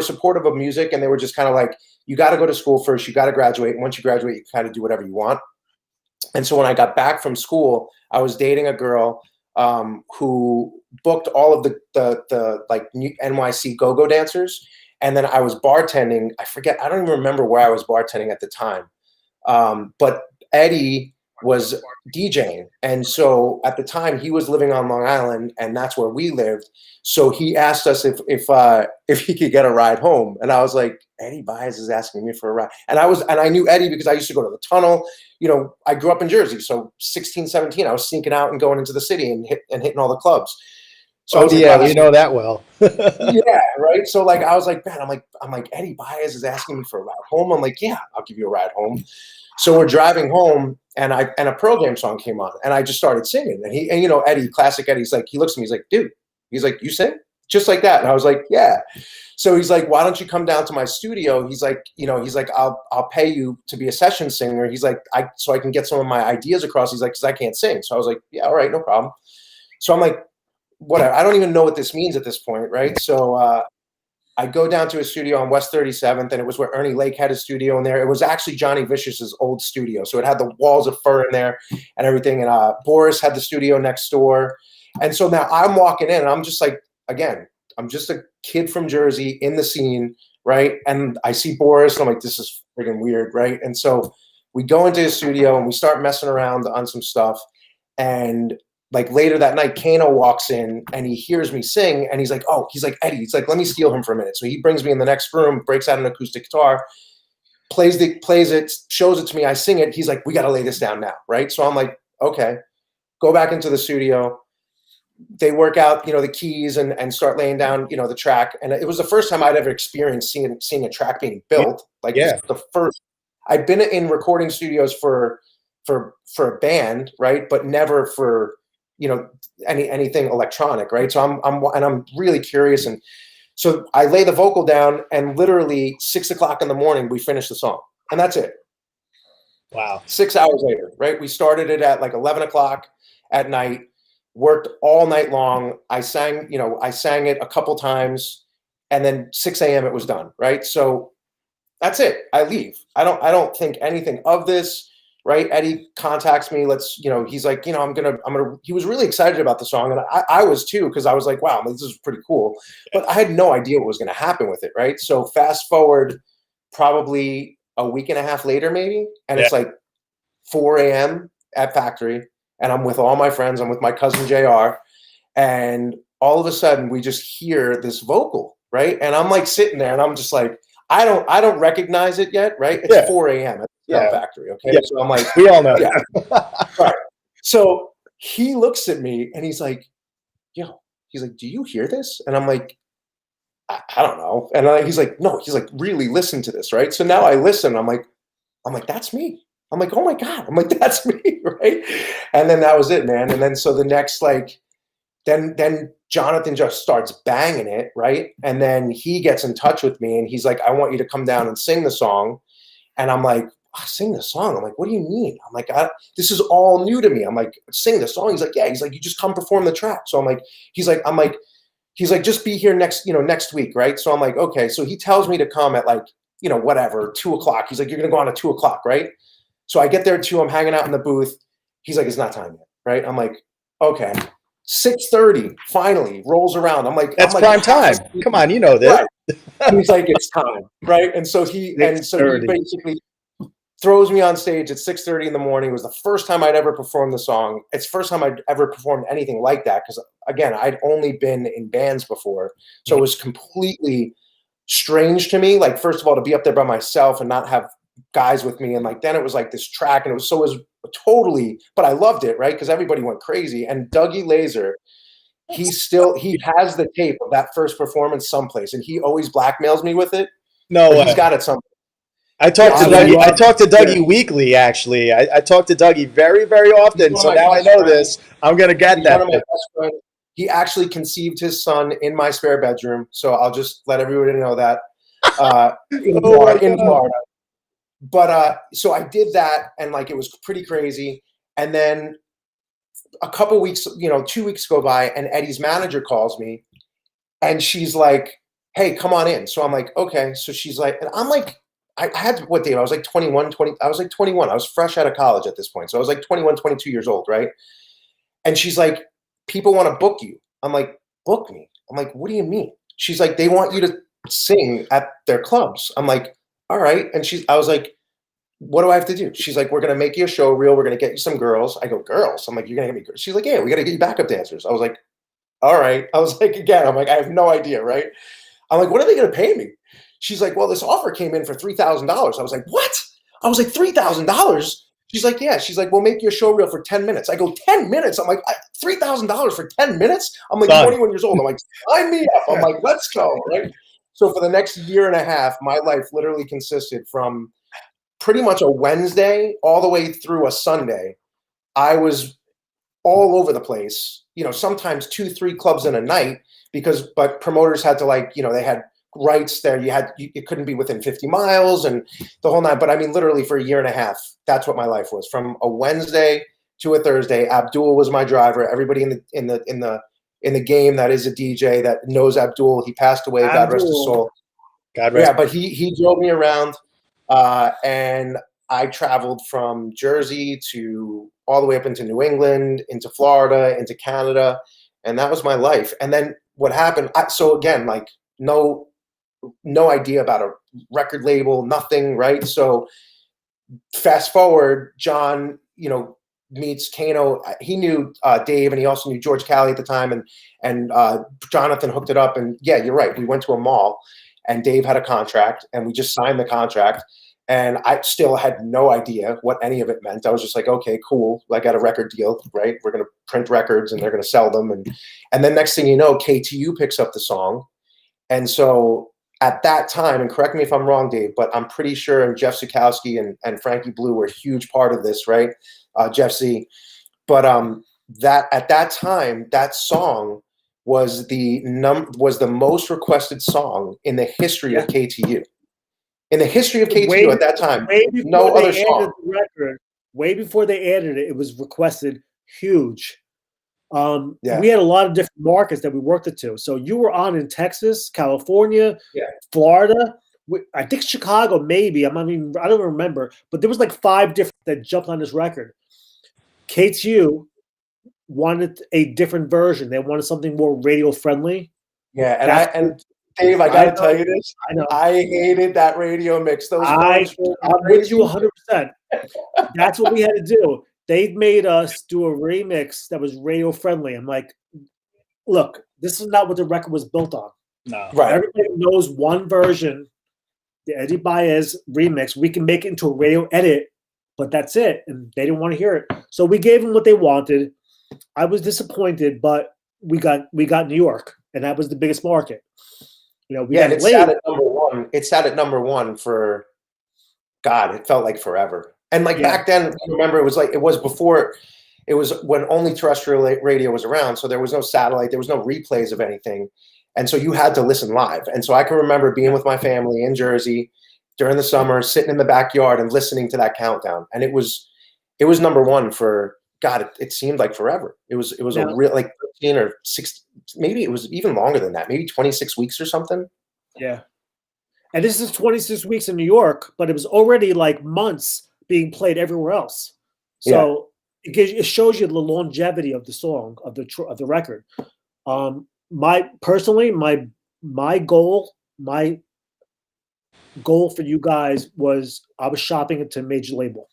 supportive of music, and they were just kind of like, you got to go to school first, you got to graduate. And once you graduate, you kind of do whatever you want. And so when I got back from school, I was dating a girl who booked all of the like NYC go-go dancers. And then I was bartending. I don't even remember where I was bartending at the time. But Eddie was DJing. And so at the time he was living on Long Island, and that's where we lived. So he asked us if he could get a ride home. And I was like, Eddie Baez is asking me for a ride. And I knew Eddie because I used to go to the Tunnel. I grew up in Jersey. So 16, 17, I was sneaking out and going into the city and hitting all the clubs. So we know that well. Yeah, right. So like I was like, man, I'm like Eddie Baez is asking me for a ride home. I'm like, yeah, I'll give you a ride home. So we're driving home, and a Pearl Jam song came on, and I just started singing. And Eddie, classic Eddie's like, he looks at me, he's like, dude, he's like, you sing? Just like that. And I was like, yeah. So he's like, why don't you come down to my studio? He's like, I'll pay you to be a session singer. He's like, so I can get some of my ideas across. He's like, because I can't sing. So I was like, yeah, all right, no problem. So I'm like, whatever. I don't even know what this means at this point, right? So I go down to a studio on West 37th, and it was where Ernie Lake had his studio in there. It was actually Johnny Vicious's old studio. So it had the walls of fur in there and everything. And Boris had the studio next door. And so now I'm walking in, and I'm just like, again, I'm just a kid from Jersey in the scene, right? And I see Boris, and I'm like, this is freaking weird, right? And so we go into his studio, and we start messing around on some stuff. And like later that night, Kano walks in, and he hears me sing, and he's like, Eddie. He's like, let me steal him for a minute. So he brings me in the next room, breaks out an acoustic guitar, plays it, shows it to me. I sing it. He's like, we got to lay this down now, right? So I'm like, okay, go back into the studio. They work out, the keys and start laying down, the track. And it was the first time I'd ever experienced seeing a track being built. Like, yeah. The first. I'd been in recording studios for a band, right, but never for anything electronic, right? So I'm really curious, and so I lay the vocal down, and literally 6 o'clock in the morning we finished the song, and that's it. Wow. 6 hours later, right? We started it at like 11 o'clock at night, worked all night long. I sang it a couple times, and then 6 a.m. it was done, right? So that's it. I leave. I don't think anything of this. Right. Eddie contacts me. He's like, I'm going to, he was really excited about the song. And I was too, because I was like, wow, this is pretty cool. But I had no idea what was going to happen with it. Right. So fast forward probably a week and a half later, maybe. And it's like 4 a.m. at Factory. And I'm with all my friends. I'm with my cousin JR. And all of a sudden we just hear this vocal. Right. And I'm like sitting there, and I'm just like, I don't recognize it yet. Right. It's 4 a.m. Factory. Okay. Yeah. So I'm like, we all know. Yeah. Right. So he looks at me, and he's like, he's like, do you hear this? And I'm like, I don't know. And he's like, no, he's like, really listen to this. Right. So now I listen. I'm like, that's me. I'm like, oh my God. I'm like, that's me. Right. And then that was it, man. And then, so the next, then Jonathan just starts banging it. Right. And then he gets in touch with me, and he's like, I want you to come down and sing the song. And I'm like, sing the song. I'm like, what do you mean? I'm like, this is all new to me. I'm like, sing the song. He's like, yeah. He's like, you just come perform the track. So I'm like, he's like, just be here next week. Right. So I'm like, okay. So he tells me to come at whatever, 2 o'clock. He's like, you're going to go on at 2 o'clock. Right. So I get there at 2. I'm hanging out in the booth. He's like, it's not time yet. Right. I'm like, okay. 6:30 finally rolls around. I'm like, that's prime time. Come on. You know this. Right. He's like, it's time. Right. And so he basically throws me on stage at 6:30 in the morning. It was the first time I'd ever performed the song. It's the first time I'd ever performed anything like that, because, again, I'd only been in bands before. So it was completely strange to me. Like, first of all, to be up there by myself and not have guys with me. And then it was like this track, and it was totally, but I loved it, right? Because everybody went crazy. And Dougie Laser, he has the tape of that first performance someplace, and he always blackmails me with it. No but way. he's got it somewhere. I talk to Yeah, Dougie. I I talk to Dougie yeah. weekly. Actually, I talk to Dougie very, very often. He's So one of my now I best know friends. this. I'm gonna get He's one that. of my best friends. He actually conceived his son in my spare bedroom. So I'll just let everybody know that in Oh my In God. Florida. But so I did that, and like it was pretty crazy. And then a couple weeks, 2 weeks go by, and Eddie's manager calls me, and she's like, "Hey, come on in." So I'm like, "Okay." So she's like, and I'm like, I had what, Dave? I was like 21, 20. I was like 21. I was fresh out of college at this point. So I was like 21, 22 years old, right? And she's like, "People want to book you." I'm like, "Book me?" I'm like, "What do you mean?" She's like, "They want you to sing at their clubs." I'm like, "All right." And I was like, "What do I have to do?" She's like, "We're going to make you a show reel. We're going to get you some girls." I go, "Girls?" I'm like, "You're going to get me girls?" She's like, "Yeah, we got to get you backup dancers." I was like, "All right." I was like, again, I'm like, I have no idea, right? I'm like, "What are they going to pay me?" She's like, "Well, this offer came in for $3,000. I was like, "What?" I was like, $3,000? She's like, "Yeah." She's like, "We'll make you a show reel for 10 minutes. I go, 10 minutes? I'm like, $3,000 for 10 minutes? I'm like Done. 21 years old. I'm like, sign me up. I'm like, let's go, right? So for the next year and a half, my life literally consisted from pretty much a Wednesday all the way through a Sunday. I was all over the place, sometimes 2, 3 clubs in a night but promoters had to they had rights there. You couldn't be within 50 miles and the whole night. But I mean, literally for a year and a half, that's what my life was. From a Wednesday to a Thursday, Abdul was my driver. Everybody in the game that is a DJ that knows Abdul, he passed away, God rest his soul. God rest. Yeah, but he drove me around, and I traveled from Jersey to all the way up into New England, into Florida, into Canada, and that was my life. And then what happened? So again, like no idea about a record label, nothing, right? So fast forward, John, meets Kano. He knew Dave, and he also knew George Cali at the time, and Jonathan hooked it up. And yeah, you're right. We went to a mall, and Dave had a contract, and we just signed the contract. And I still had no idea what any of it meant. I was just like, okay, cool. I got a record deal, right? We're going to print records, and they're going to sell them. And then next thing you know, KTU picks up the song. And so at that time, and correct me if I'm wrong, Dave, but I'm pretty sure and Jeff Zukowski and Frankie Blue were a huge part of this, right? Jeff Z. But that at that time, that song was the most requested song in the history of KTU. In the history of KTU at that time, no other song. Way before they added it, it was requested huge. Yeah. We had a lot of different markets that we worked it to. So you were on in Texas, California, Yeah. Florida. I think Chicago, maybe. I don't remember. But there was like 5 different that jumped on this record. KTU wanted a different version. They wanted something more radio friendly. Yeah, and Dave, I got to tell you this. I know. I hated that radio mix. Those I'm with you crazy. 100%. That's what we had to do. They made us do a remix that was radio friendly. I'm like, look, this is not what the record was built on. No. Right. Everybody knows one version, the Eddie Baez remix. We can make it into a radio edit, but that's it. And they didn't want to hear it. So we gave them what they wanted. I was disappointed, but we got New York, and that was the biggest market. We got it sat at number one. It sat at number one for, God, it felt like forever. And back then, remember, it was when only terrestrial radio was around. So there was no satellite, there was no replays of anything. And so you had to listen live. And so I can remember being with my family in Jersey during the summer, sitting in the backyard and listening to that countdown. And it was number one for, God, it seemed like forever. It was a real 13 or 16, maybe it was even longer than that, maybe 26 weeks or something. Yeah. And this is 26 weeks in New York, but it was already like months being played everywhere else. So it shows you the longevity of the song, of the record. My goal for you guys was, I was shopping it to a major label.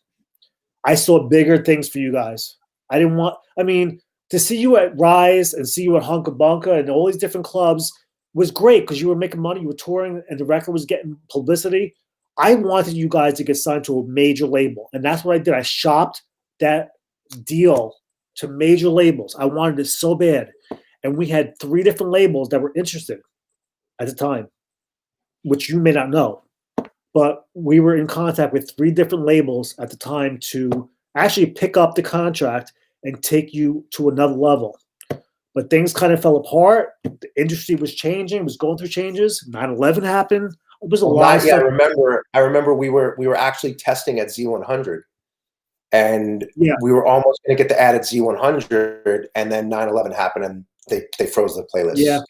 I saw bigger things for you guys. To see you at Rise and see you at Hunka Bunka and all these different clubs was great because you were making money, you were touring, and the record was getting publicity. I wanted you guys to get signed to a major label, and that's what I did. I shopped that deal to major labels. I wanted it so bad, and we had 3 different labels that were interested at the time, which you may not know. but we were in contact with 3 different labels at the time to actually pick up the contract and take you to another level. But things kind of fell apart. The industry was changing, was going through changes. 9/11 happened. It was a lot of Yeah, stuff. I remember we were actually testing at Z100, and Yeah. we were almost going to get the ad at Z100, and then 9/11 happened, and they froze the playlist. Yeah.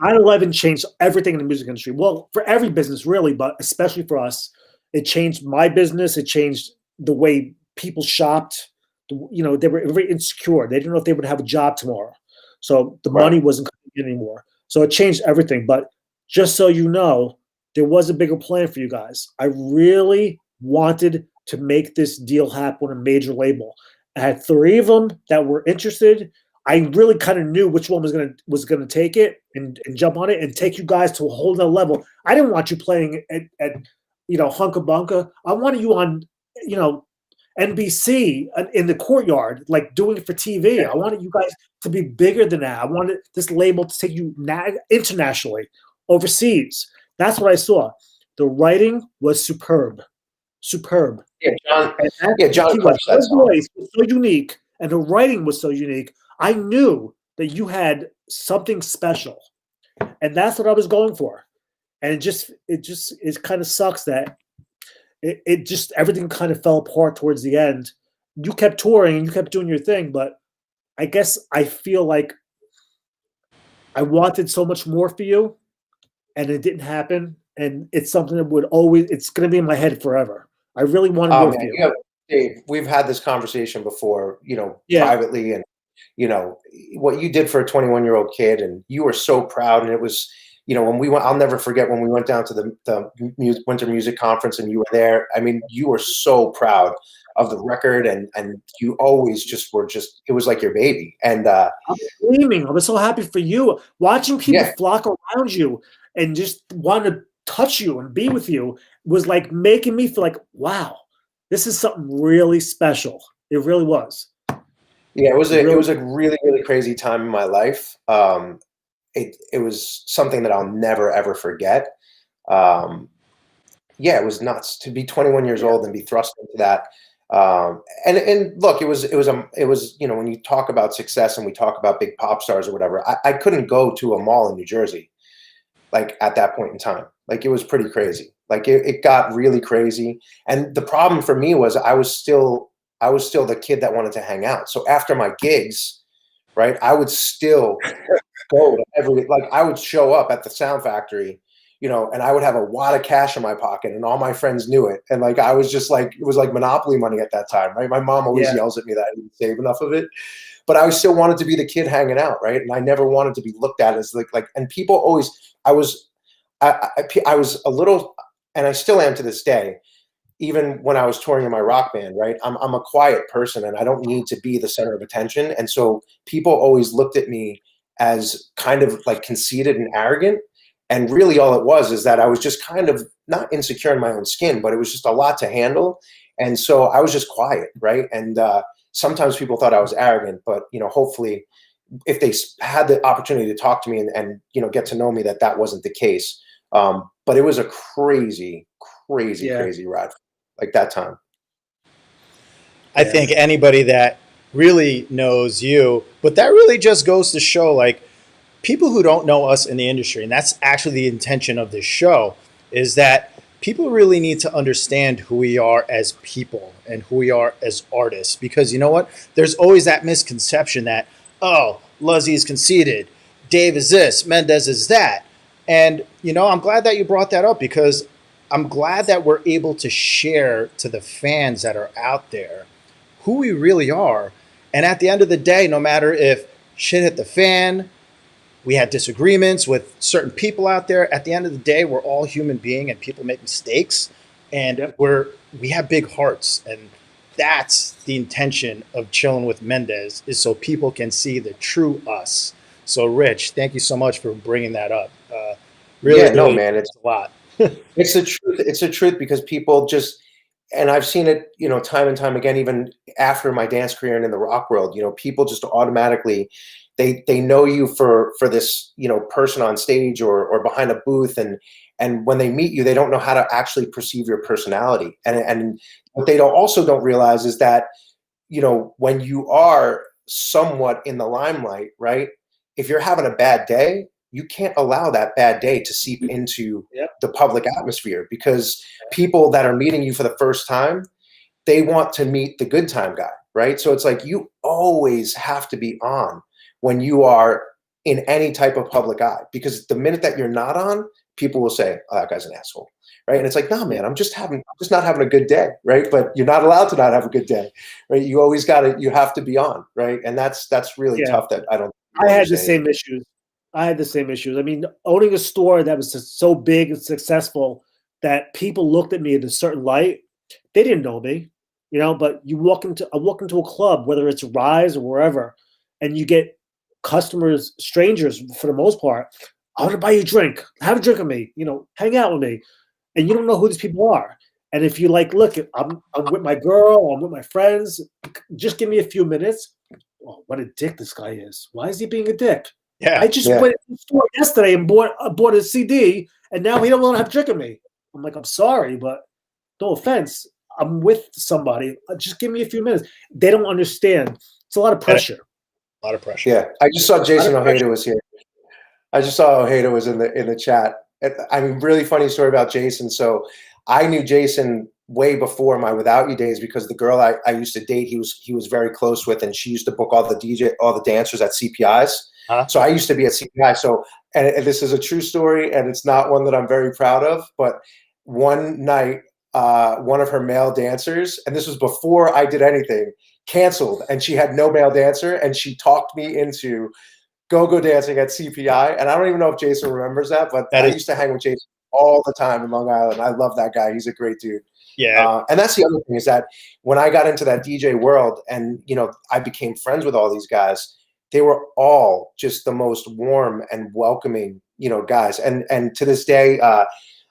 9/11 changed everything in the music industry. Well, for every business, really, but especially for us, it changed my business. It changed the way people shopped. You know, they were very insecure. They didn't know if they would have a job tomorrow. So the Right. money wasn't coming in anymore. So it changed everything. But just so you know, there was a bigger plan for you guys. I really wanted to make this deal happen with a major label. I had 3 of them that were interested. I really kind of knew which one was gonna take it and jump on it and take you guys to a whole nother level. I didn't want you playing at you know, Hunka Bunka. I wanted you on, you know, NBC in the courtyard, like doing it for TV. I wanted you guys to be bigger than that. I wanted this label to take you internationally, overseas. That's what I saw. The writing was superb, superb. Yeah, John. And that's Yeah, the John key was crushed that her song. voice was so unique, and the writing was so unique. I knew that you had something special, and that's what I was going for. And it kind of sucks that it just everything kind of fell apart towards the end. You kept touring and you kept doing your thing, but I guess I feel like I wanted so much more for you, and it didn't happen. And it's something that would always it's going to be in my head forever. I really wanted Oh more for man, you. Dave, we've had this conversation before, Yeah. privately, and what you did for a 21-year-old kid, and you were so proud. And it was, when we went, I'll never forget when we went down to the Winter Music Conference, and you were there. I mean, you were so proud of the record, and you always it was like your baby. And I was screaming. I was so happy for you. Watching people yeah, flock around you and just want to touch you and be with you was like making me feel like, wow, this is something really special. It really was. yeah, it was It it really, was a really, really crazy time in my life. It was something that I'll never ever forget. Um, yeah, it was nuts to be 21 years yeah. old and be thrust into that. And look, when you talk about success and we talk about big pop stars or whatever, I couldn't go to a mall in New Jersey like at that point in time. Like, it was pretty crazy. Like, it got really crazy. And the problem for me was I was still the kid that wanted to hang out. So after my gigs, right, I would still go to I would show up at the Sound Factory, and I would have a wad of cash in my pocket, and all my friends knew it. And like, I was just like, it was like Monopoly money at that time, right? My mom always Yeah. yells at me that I didn't save enough of it, but I still wanted to be the kid hanging out, right? And I never wanted to be looked at as and people always, I was a little, and I still am to this day, even when I was touring in my rock band, right? I'm a quiet person, and I don't need to be the center of attention. And so people always looked at me as kind of like conceited and arrogant. And really all it was is that I was just kind of not insecure in my own skin, but it was just a lot to handle. And so I was just quiet, right? And sometimes people thought I was arrogant, but hopefully if they had the opportunity to talk to me and get to know me, that wasn't the case. But it was a crazy, crazy, Yeah. crazy ride, like that time. I think anybody that really knows you, but that really just goes to show, like, people who don't know us in the industry, and that's actually the intention of this show, is that people really need to understand who we are as people and who we are as artists. Because you know what? There's always that misconception that, oh, Luzzi is conceited, Dave is this, Mendez is that. And, I'm glad that you brought that up, because I'm glad that we're able to share to the fans that are out there who we really are. And at the end of the day, no matter if shit hit the fan, we had disagreements with certain people out there, at the end of the day, we're all human beings and people make mistakes, and we have big hearts. And that's the intention of Chillin with Mendez, is so people can see the true us. So Rich, thank you so much for bringing that up. Really, Yeah, no, really man, means a lot. it's the truth. It's the truth, because people just, and I've seen it, time and time again, even after my dance career and in the rock world, people just automatically, they know you for this, person on stage or behind a booth. And when they meet you, they don't know how to actually perceive your personality. And what they also don't realize is that, when you are somewhat in the limelight, right? If you're having a bad day, you can't allow that bad day to seep into the public atmosphere, because people that are meeting you for the first time, they want to meet the good time guy, right? So it's like you always have to be on when you are in any type of public eye, because the minute that you're not on, people will say, "Oh, that guy's an asshole," right? And it's like, "No, man, I'm just not having a good day," right? But you're not allowed to not have a good day, right? You always you have to be on, right? And that's really tough. That I don't. I had the same issues. I mean, owning a store that was just so big and successful that people looked at me in a certain light. They didn't know me, but I walk into a club, whether it's Rise or wherever, and you get customers, strangers for the most part. I want to buy you a drink. Have a drink with me. Hang out with me, and you don't know who these people are. And if you look, I'm with my girl, I'm with my friends. Just give me a few minutes. Oh, what a dick this guy is! Why is he being a dick? Yeah, I just went to the store yesterday and bought a CD, and now he don't want to have a drink with me. I'm like, I'm sorry, but no offense. I'm with somebody. Just give me a few minutes. They don't understand. It's a lot of pressure. A lot of pressure. Yeah, I just saw Jason Ojeda was here. I just saw Ojeda was in the chat. I mean, really funny story about Jason. So I knew Jason way before my Without You days, because the girl I used to date, he was very close with, and she used to book all the dancers at CPIs. Huh? So I used to be at CPI. So and this is a true story, and it's not one that I'm very proud of, but one night, one of her male dancers, and this was before I did anything, canceled, and she had no male dancer, and she talked me into go-go dancing at CPI. And I don't even know if Jason remembers that, but I used to hang with Jason all the time in Long Island. I love that guy. He's a great dude. Yeah. And that's the other thing, is that when I got into that DJ world and, I became friends with all these guys, they were all just the most warm and welcoming, guys. And to this day,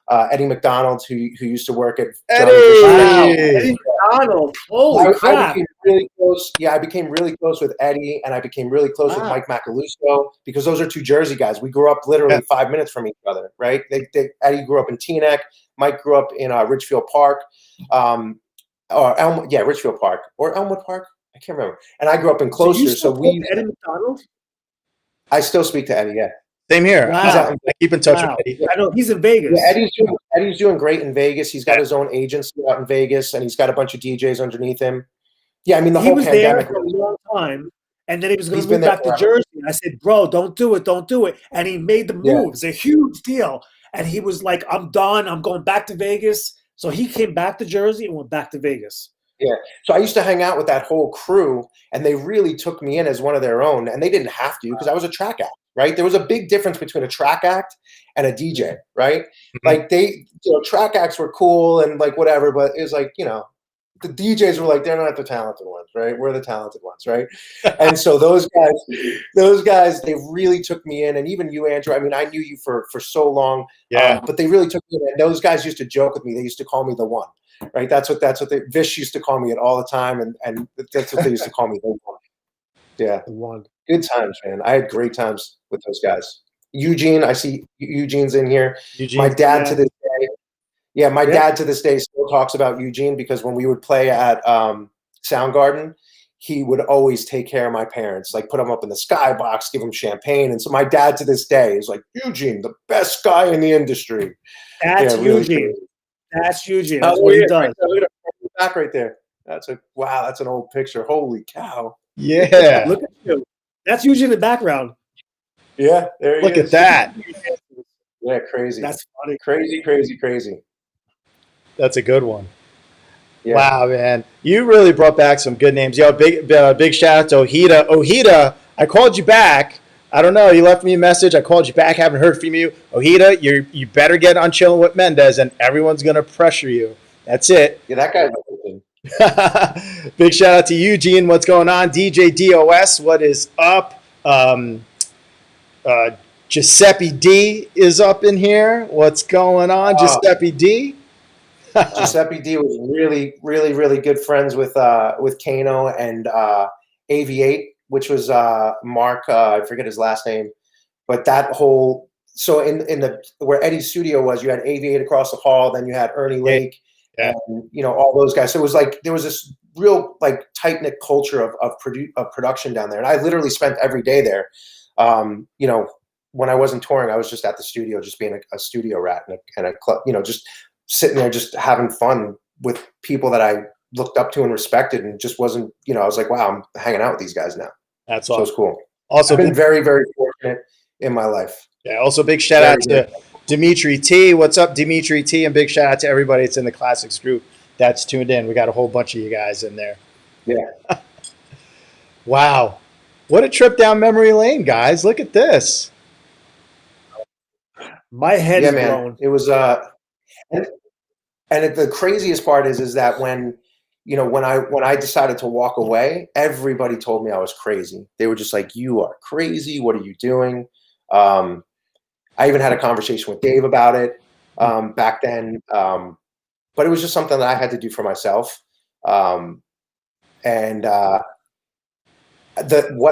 Eddie McDonald, who used to work at Eddie McDonald. Holy crap. I became really close. Yeah, I became really close with Eddie, and I became really close with Mike Macaluso, because those are two Jersey guys. We grew up literally 5 minutes from each other, right? Eddie grew up in Teaneck. Mike grew up in Richfield Park, Richfield Park or Elmwood Park. I can't remember. And I grew up in Closter. So we Eddie McDonald? I still speak to Eddie, yeah. Same here. Wow. I keep in touch with Eddie. I know he's in Vegas. Yeah, Eddie's doing great in Vegas. He's got his own agency out in Vegas, and he's got a bunch of DJs underneath him. Yeah, I mean, the whole pandemic. He was there for a long time, and then he was going to move back to Jersey. And I said, bro, don't do it. And he made the move. Yeah. It's a huge deal. And he was like, I'm done. I'm going back to Vegas. So he came back to Jersey and went back to Vegas. Yeah. So I used to hang out with that whole crew, and they really took me in as one of their own. And they didn't have to, because I was a track act, right? There was a big difference between a track act and a DJ, right? Mm-hmm. Like track acts were cool and like whatever, but it was like, the DJs were like, they're not the talented ones, right? We're the talented ones, right? And so those guys, they really took me in. And even you, Andrew, I mean, I knew you for so long, but they really took me in. And those guys used to joke with me. They used to call me the one, right? That's what Vish used to call me it all the time. And that's what they used to call me, the one. Yeah. The one. Good times, man. I had great times with those guys. Eugene, I see Eugene's in here. My dad to this day. Yeah, my dad to this day still talks about Eugene, because when we would play at Soundgarden, he would always take care of my parents, like put them up in the skybox, give them champagne. And so my dad to this day is like, Eugene, the best guy in the industry. That's Eugene. That's Eugene. That's what he does. Look at the back right there. That's an old picture. Holy cow. Yeah. Look at you. That's Eugene in the background. Yeah, there he is. Look at that. Yeah, crazy. That's funny. Crazy. That's a good one. Yeah. Wow, man. You really brought back some good names. Yo, big shout out to Ojeda. Ojeda, I called you back. I don't know. You left me a message. I called you back. Haven't heard from you. Ojeda, you better get on Chillin with Mendez, and everyone's going to pressure you. That's it. Yeah, that guy's amazing. Big shout out to Eugene. What's going on? DJ DOS, what is up? Giuseppe D is up in here. What's going on, Giuseppe D? Giuseppe D was really, really, really good friends with Kano and AV8, which was Mark. I forget his last name, but that whole so in the where Eddie's studio was, you had AV8 across the hall, then you had Ernie Lake, Yeah. and all those guys. So it was like there was this real like tight knit culture of production down there, and I literally spent every day there. When I wasn't touring, I was just at the studio, just being a studio rat and a club, just sitting there, just having fun with people that I looked up to and respected, and just wasn't, I was like, wow, I'm hanging out with these guys now. That's So awesome. it's cool. Also, I've been very, very fortunate in my life. Yeah. Also, big shout out to Dimitri T. What's up, Dimitri T? And big shout out to everybody that's in the Classics group that's tuned in. We got a whole bunch of you guys in there. Yeah. Wow. What a trip down memory lane, guys. Look at this. My head is man. blown. It was the craziest part is that when I decided to walk away, everybody told me I was crazy. They were just like, "You are crazy. What are you doing?" I even had a conversation with Dave about it back then, but it was just something that I had to do for myself. What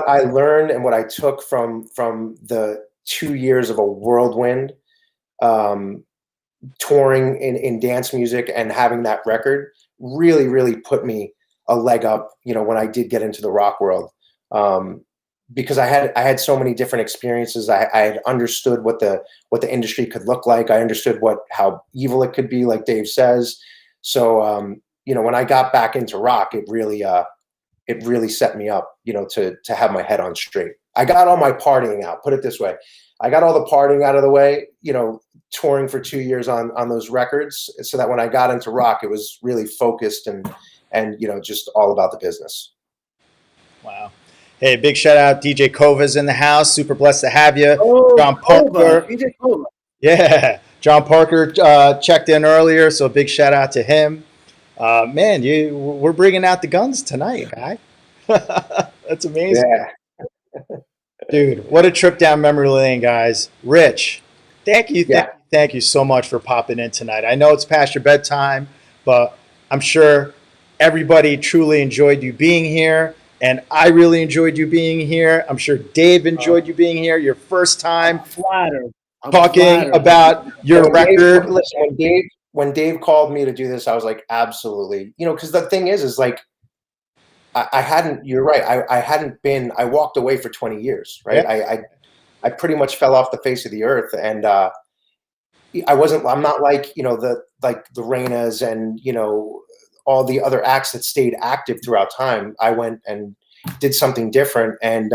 I learned and what I took from the 2 years of a whirlwind touring in dance music and having that record really, really put me a leg up, when I did get into the rock world. Because I had so many different experiences. I had understood what the industry could look like. I understood how evil it could be, like Dave says. So, when I got back into rock, it really set me up, to have my head on straight. I got all my partying out, put it this way. I got all the partying out of the way, touring for 2 years on those records, so that when I got into rock, it was really focused and just all about the business. Wow. Hey, big shout out. DJ Kova's in the house. Super blessed to have you. Oh, John Parker. DJ Kova. Yeah. John Parker checked in earlier, so big shout out to him. Man, we're bringing out the guns tonight, guy. That's amazing. Yeah. Dude, what a trip down memory lane, guys. Rich, thank you so much for popping in tonight. I know it's past your bedtime, but I'm sure everybody truly enjoyed you being here, and I really enjoyed you being here. I'm sure Dave enjoyed you being here. Your first time talking about your record. Listen, when Dave called me to do this, I was like, absolutely. Because the thing is like, I hadn't. You're right. I hadn't been. I walked away for 20 years. Right. Yeah. I pretty much fell off the face of the earth, and I'm not like the Reinas and all the other acts that stayed active throughout time. I went and did something different, and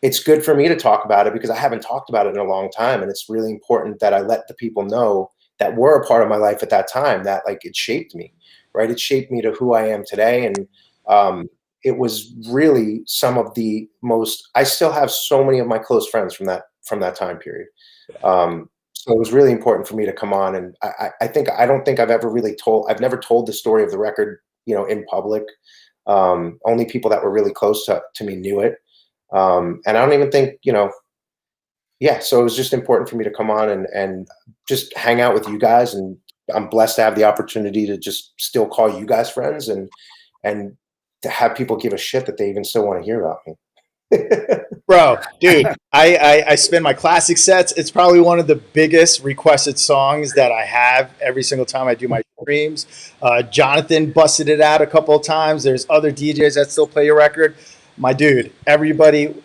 it's good for me to talk about it because I haven't talked about it in a long time, and it's really important that I let the people know that were a part of my life at that time that it shaped me. Right. It shaped me to who I am today, and it was really some of the most. I still have so many of my close friends from that time period. So it was really important for me to come on, and I don't think I've never told the story of the record, in public. Only people that were really close to me knew it, and I don't even think So it was just important for me to come on and just hang out with you guys, and I'm blessed to have the opportunity to just still call you guys friends and to have people give a shit that they even still want to hear about me. Bro, dude, I spin my classic sets. It's probably one of the biggest requested songs that I have every single time I do my streams. Jonathan busted it out a couple of times. There's other DJs that still play your record. My dude, everybody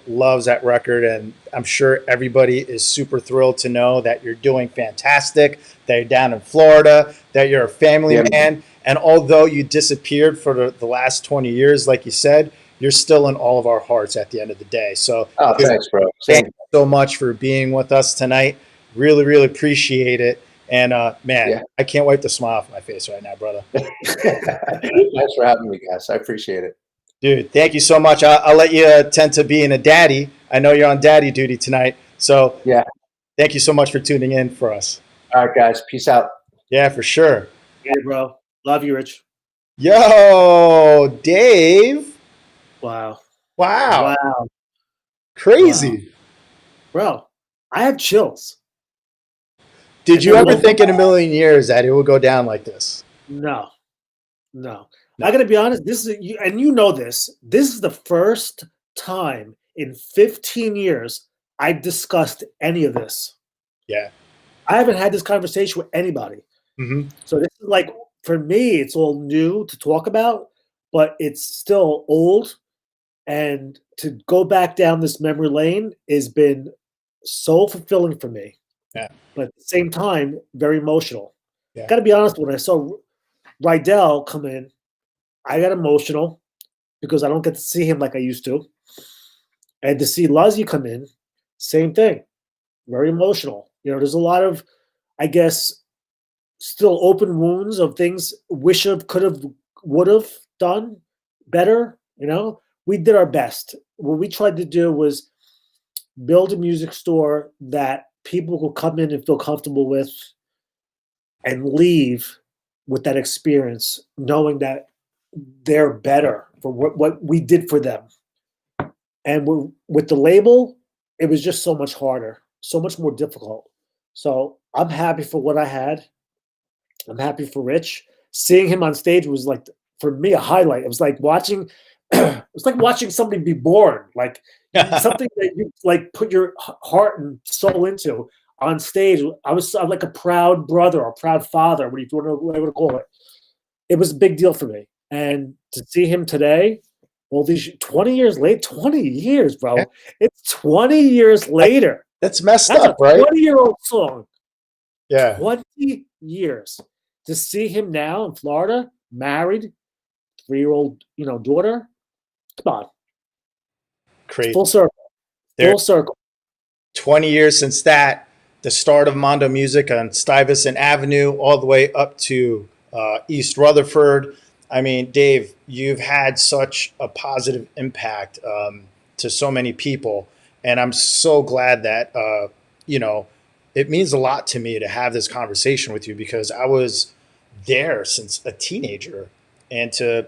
loves that record, and I'm sure everybody is super thrilled to know that you're doing fantastic, that you're down in Florida, that you're a family man. And although you disappeared for the last 20 years, like you said, you're still in all of our hearts at the end of the day. So thanks, bro. Thank you so much for being with us tonight. Really, really appreciate it. And I can't wait to smile off my face right now, brother. Thanks for having me, guys. I appreciate it. Dude, thank you so much. I'll let you attend to being a daddy. I know you're on daddy duty tonight. So thank you so much for tuning in for us. All right, guys. Peace out. Yeah, for sure. Hey, bro. Love you, Rich. Yo, Dave. Wow. Crazy. Wow. Bro, I have chills. Did you ever think in a million years that it would go down like this? No. I got to be honest. This is and you know this. This is the first time in 15 years I discussed any of this. Yeah. I haven't had this conversation with anybody. Mm-hmm. So this is like, for me, it's all new to talk about, but it's still old. And to go back down this memory lane has been so fulfilling for me. Yeah. But at the same time, very emotional. Yeah. Got to be honest, when I saw Rydell come in, I got emotional because I don't get to see him like I used to. And to see Luzzi come in, same thing. Very emotional. You know, there's a lot of, I guess, still open wounds of things wish have, could have, would have done better. You know, we did our best. What we tried to do was build a music store that people could come in and feel comfortable with and leave with that experience, knowing that they're better for what we did for them. And with the label, it was just so much harder, so much more difficult. So I'm happy for what I had. I'm happy for Rich. Seeing him on stage was like, for me, a highlight. It was like watching, it was like watching somebody be born, like something that you like put your heart and soul into on stage. I'm like a proud brother or proud father, whatever to call it. It was a big deal for me. And to see him today, well, these 20 years late, 20 years, bro. Yeah. It's 20 years later. That's messed That's up, a right? 20-year-old song. Yeah. 20 years. To see him now in Florida, married, 3-year-old, daughter. Come on. Crazy. Full circle. There- Full circle. 20 years since that, the start of Mondo Music on Stuyvesant Avenue, all the way up to East Rutherford. I mean, Dave, you've had such a positive impact to so many people. And I'm so glad that, it means a lot to me to have this conversation with you because I was there since a teenager. And to,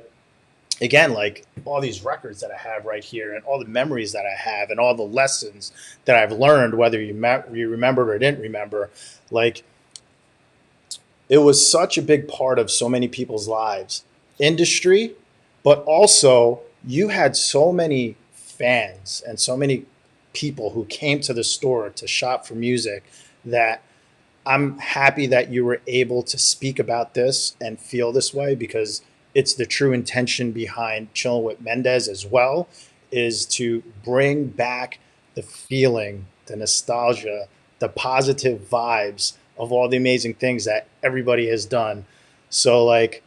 again, like all these records that I have right here and all the memories that I have and all the lessons that I've learned, whether you remembered or didn't remember, like it was such a big part of so many people's lives. Industry, but also you had so many fans and so many people who came to the store to shop for music that I'm happy that you were able to speak about this and feel this way because it's the true intention behind Chillin with Mendez as well, is to bring back the feeling, the nostalgia, the positive vibes of all the amazing things that everybody has done. So like,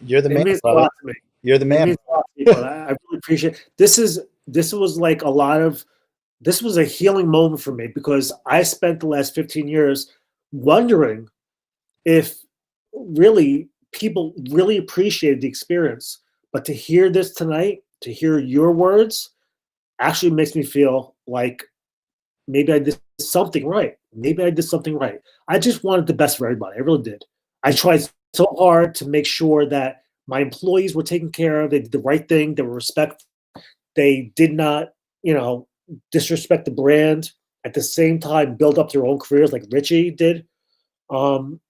you're the man, brother. You're the man. I really appreciate it. This was like this was a healing moment for me because I spent the last 15 years wondering if really people really appreciated the experience. But to hear this tonight, to hear your words, actually makes me feel like maybe I did something right. Maybe I did something right. I just wanted the best for everybody. I really did. I tried so hard to make sure that my employees were taken care of. They did the right thing. They were respectful. They did not, disrespect the brand. At the same time, build up their own careers like Richie did. And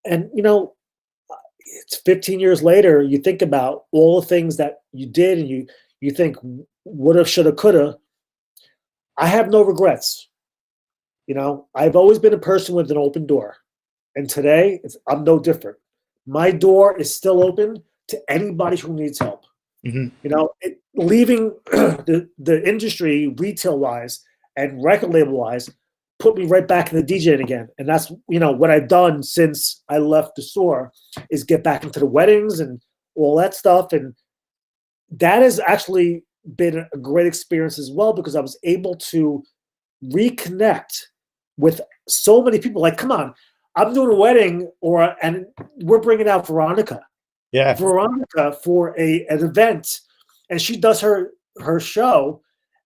it's 15 years later. You think about all the things that you did, and you think woulda, shoulda, coulda. I have no regrets. I've always been a person with an open door, and today I'm no different. My door is still open to anybody who needs help. Mm-hmm. Leaving the industry retail wise and record label wise put me right back in the DJing again. And that's, what I've done since I left the store is get back into the weddings and all that stuff. And that has actually been a great experience as well because I was able to reconnect with so many people. Like, come on, I'm doing a wedding and we're bringing out Veronica. Yeah. Veronica for an event, and she does her show.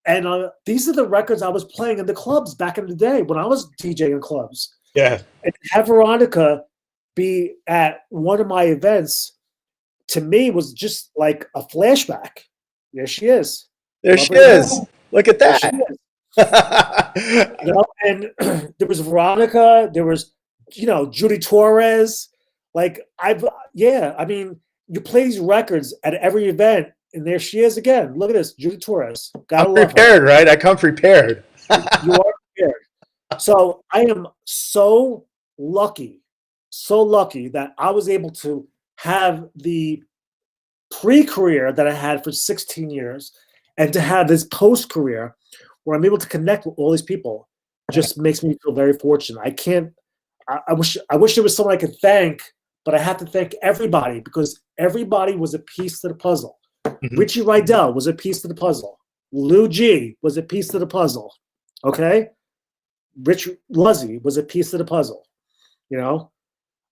And these are the records I was playing in the clubs back in the day when I was DJing in clubs. Yeah. And to have Veronica be at one of my events, to me, was just like a flashback. There she is. There she is. Look at that. You know, and there was Veronica, there was, Judy Torres. Like I mean, you play these records at every event, and there she is again. Look at this, Judy Torres. Gotta I'm love her. prepared, right? I come prepared. You are prepared. So I am so lucky that I was able to have the pre-career that I had for 16 years and to have this post-career where I'm able to connect with all these people just makes me feel very fortunate. I wish there was someone I could thank, but I have to thank everybody because everybody was a piece to the puzzle. Mhm. Richie Rydell was a piece to the puzzle. Lou G was a piece to the puzzle. Okay? Rich Luzzi was a piece to the puzzle. You know?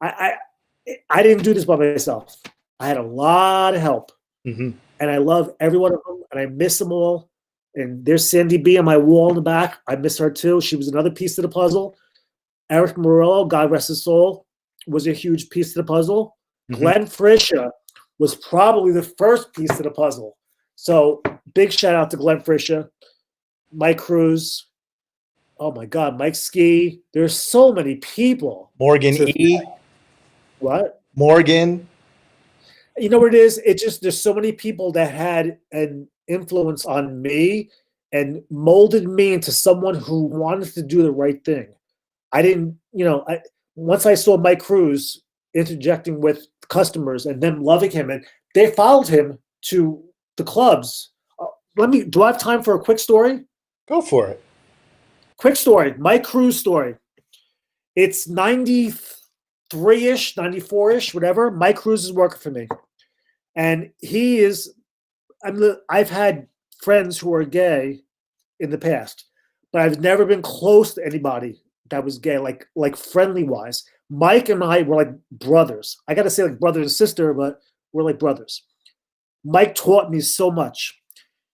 I didn't do this by myself. I had a lot of help. Mhm. And I love every one of them, and I miss them all. And there's Sandy B on my wall in the back. I miss her too. She was another piece of the puzzle. Eric Murillo, God rest his soul, was a huge piece of the puzzle. Mhm. Glenn Frischer was probably the first piece of the puzzle. So big shout out to Glenn Frischer, Mike Cruz. Oh my God, Mike Ski. There's so many people. Morgan E. What? Morgan. You know what it is? It's just there's so many people that had an influence on me and molded me into someone who wanted to do the right thing. I didn't, once I saw Mike Cruz interjecting with customers and them loving him, and they followed him to the clubs. Do I have time for a quick story? Go for it. Quick story, Mike Cruz story. It's 93-ish, 94-ish, whatever. Mike Cruz is working for me. And I've had friends who are gay in the past, but I've never been close to anybody that was gay, like friendly wise. Mike and I were like brothers. I got to say like brother and sister, but we're like brothers. Mike taught me so much.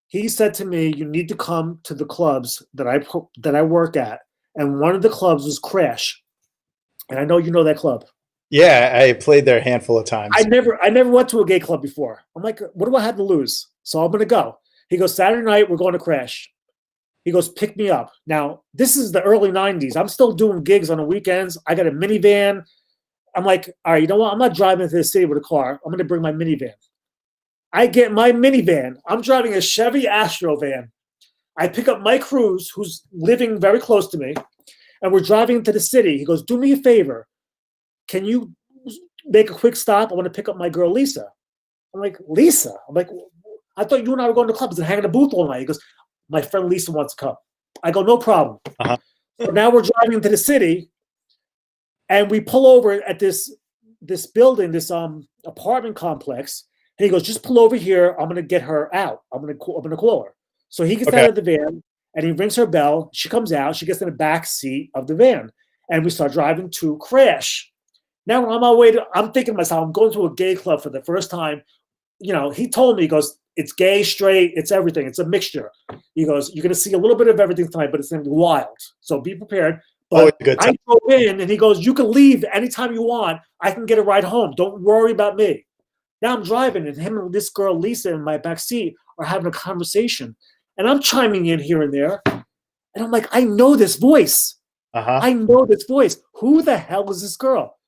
He said to me, you need to come to the clubs that I work at. And one of the clubs was Crash. And I know you know that club. Yeah, I played there a handful of times. I never went to a gay club before. I'm like, what do I have to lose? So I'm going to go. He goes, Saturday night, we're going to Crash. He goes, pick me up. Now, this is the early 90s. I'm still doing gigs on the weekends. I got a minivan. I'm like, all right, you know what? I'm not driving to the city with a car. I'm going to bring my minivan. I get my minivan. I'm driving a Chevy Astro van. I pick up Mike Cruz, who's living very close to me, and we're driving into the city. He goes, do me a favor. Can you make a quick stop? I want to pick up my girl, Lisa. I'm like, Lisa? I'm like, I thought you and I were going to clubs and hanging in the booth all night. He goes, my friend Lisa wants to come. I go, no problem. Uh-huh. So now we're driving into the city, and we pull over at this building, this apartment complex. And he goes, just pull over here. I'm going to get her out. I'm going to call her. So he gets out of the van, and he rings her bell. She comes out. She gets in the back seat of the van, and we start driving to Crash. Now on my way I'm thinking to myself, I'm going to a gay club for the first time. He told me, he goes, it's gay, straight, it's everything. It's a mixture. He goes, you're going to see a little bit of everything tonight, but it's going to be wild. So be prepared. But I go in, and he goes, you can leave anytime you want. I can get a ride home. Don't worry about me. Now I'm driving, and him and this girl, Lisa, in my back seat are having a conversation. And I'm chiming in here and there. And I'm like, I know this voice. I know this voice. Who the hell is this girl?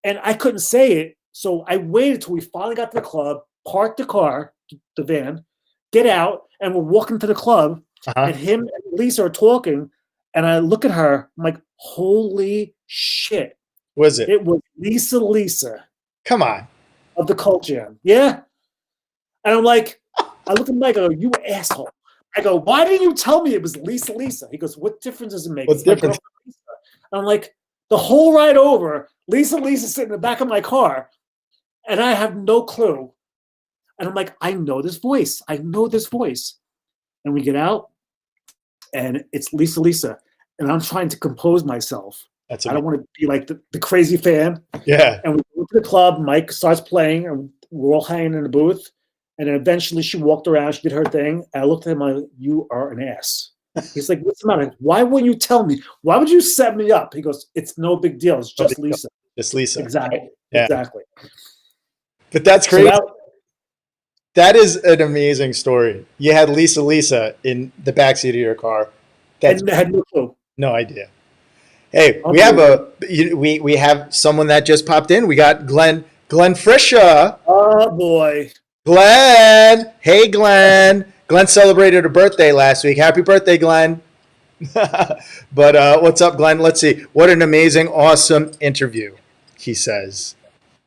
And I couldn't say it. So I waited till we finally got to the club, parked the car, the van, get out, and we're walking to the club. And him and Lisa are talking. And I look at her. I'm like, holy shit. Was it? It was Lisa. Come on. Of the Cult Jam. Yeah. And I'm like, I look at Mike, I go, you asshole. I go, why didn't you tell me it was Lisa? He goes, what difference does it make? What difference? I'm like, the whole ride over, Lisa sitting in the back of my car, and I have no clue. And I'm like, I know this voice. And we get out, and it's Lisa. And I'm trying to compose myself. I don't want to be like the crazy fan. Yeah. And we go to the club. Mike starts playing, and we're all hanging in the booth. And then eventually she walked around. She did her thing. And I looked at him like, you are an ass. He's like, what's the matter? Why wouldn't you tell me? Why would you set me up? He goes, it's no big deal. It's just Lisa. It's Lisa. Exactly. Yeah. Exactly. But that's crazy. So that is an amazing story. You had Lisa in the backseat of your car. That's And I had no clue. no idea. Hey, we have we have someone that just popped in. We got Glenn Frisha. Oh boy. Glenn. Hey, Glenn. Glenn celebrated a birthday last week. Happy birthday, Glenn. But what's up, Glenn? Let's see. What an amazing, awesome interview, he says.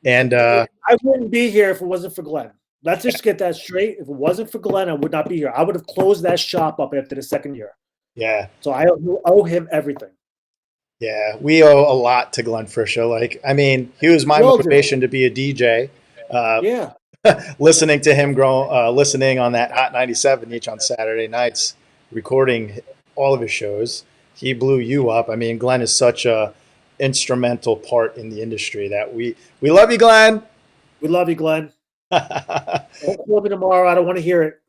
And I wouldn't be here if it wasn't for Glenn. Let's just get that straight. If it wasn't for Glenn, I would not be here. I would have closed that shop up after the second year. yeah, So I owe him everything. yeah, we owe a lot to Glenn Frisha. Like, I mean, he was my We all do. motivation to be a DJ. Yeah. Listening to him listening on that Hot 97 each on Saturday nights, recording all of his shows. He blew you up. I mean, Glenn is such a instrumental part in the industry that we love you, Glenn. We love you, Glenn. Don't call me tomorrow. I don't want to hear it.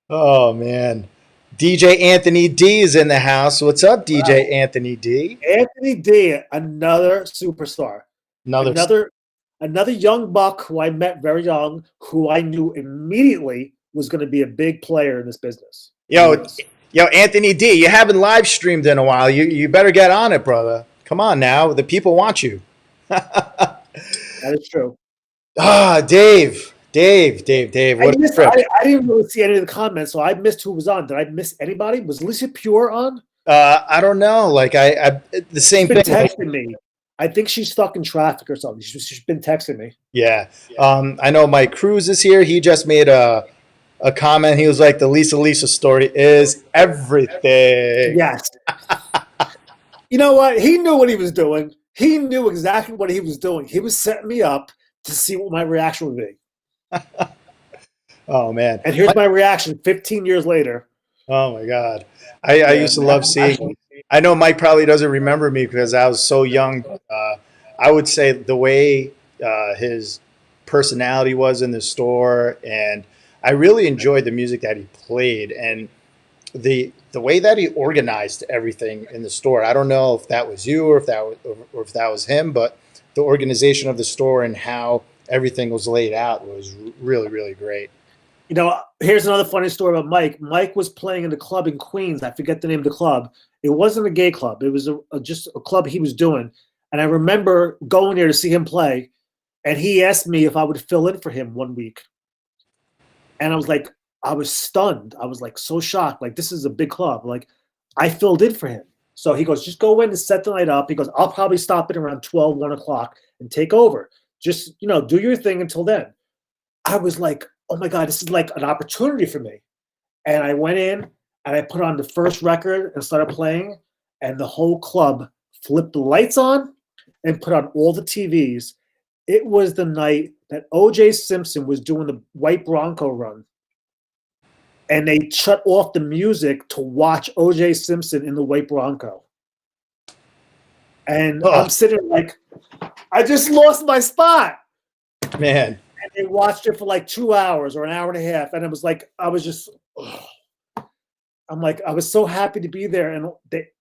Oh man. DJ Anthony D is in the house. What's up, DJ Anthony D? Anthony D, another superstar. Another young buck who I met very young, who I knew immediately was going to be a big player in this business. Yo, Anthony D, you haven't live streamed in a while. You better get on it, brother. Come on now. The people want you. That is true. Dave. What a trip. I didn't really see any of the comments, so I missed who was on. Did I miss anybody? Was Lisa Pure on? I don't know. Like I the same She's been thing. texting me. I think she's stuck in traffic or something. She's been texting me. Yeah. I know Mike Cruz is here. He just made a comment. He was like, the Lisa story is everything. Yes. You know what? He knew what he was doing. He knew exactly what he was doing. He was setting me up to see what my reaction would be. Oh man. And here's my reaction 15 years later. Oh my God. I used to love seeing. I know Mike probably doesn't remember me because I was so young. I would say the way his personality was in the store, and I really enjoyed the music that he played and the way that he organized everything in the store. I don't know if that was you or if that was him, but the organization of the store and how everything was laid out was really, really great. You know, here's another funny story about Mike. Mike was playing in a club in Queens. I forget the name of the club. It wasn't a gay club. It was just a club he was doing. And I remember going there to see him play, and he asked me if I would fill in for him one week. And I was like, I was stunned. I was like so shocked. Like, this is a big club. Like, I filled in for him. So he goes, just go in and set the night up. He goes, I'll probably stop in around 12, 1 o'clock and take over. Just, do your thing until then. I was like, oh my God, this is like an opportunity for me. And I went in and I put on the first record and started playing, and the whole club flipped the lights on and put on all the TVs. It was the night that O.J. Simpson was doing the White Bronco run. And they shut off the music to watch O.J. Simpson in the White Bronco. And I'm sitting like, I just lost my spot. Man. And they watched it for like 2 hours or an hour and a half. And it was like, I was just, I'm like, I was so happy to be there. And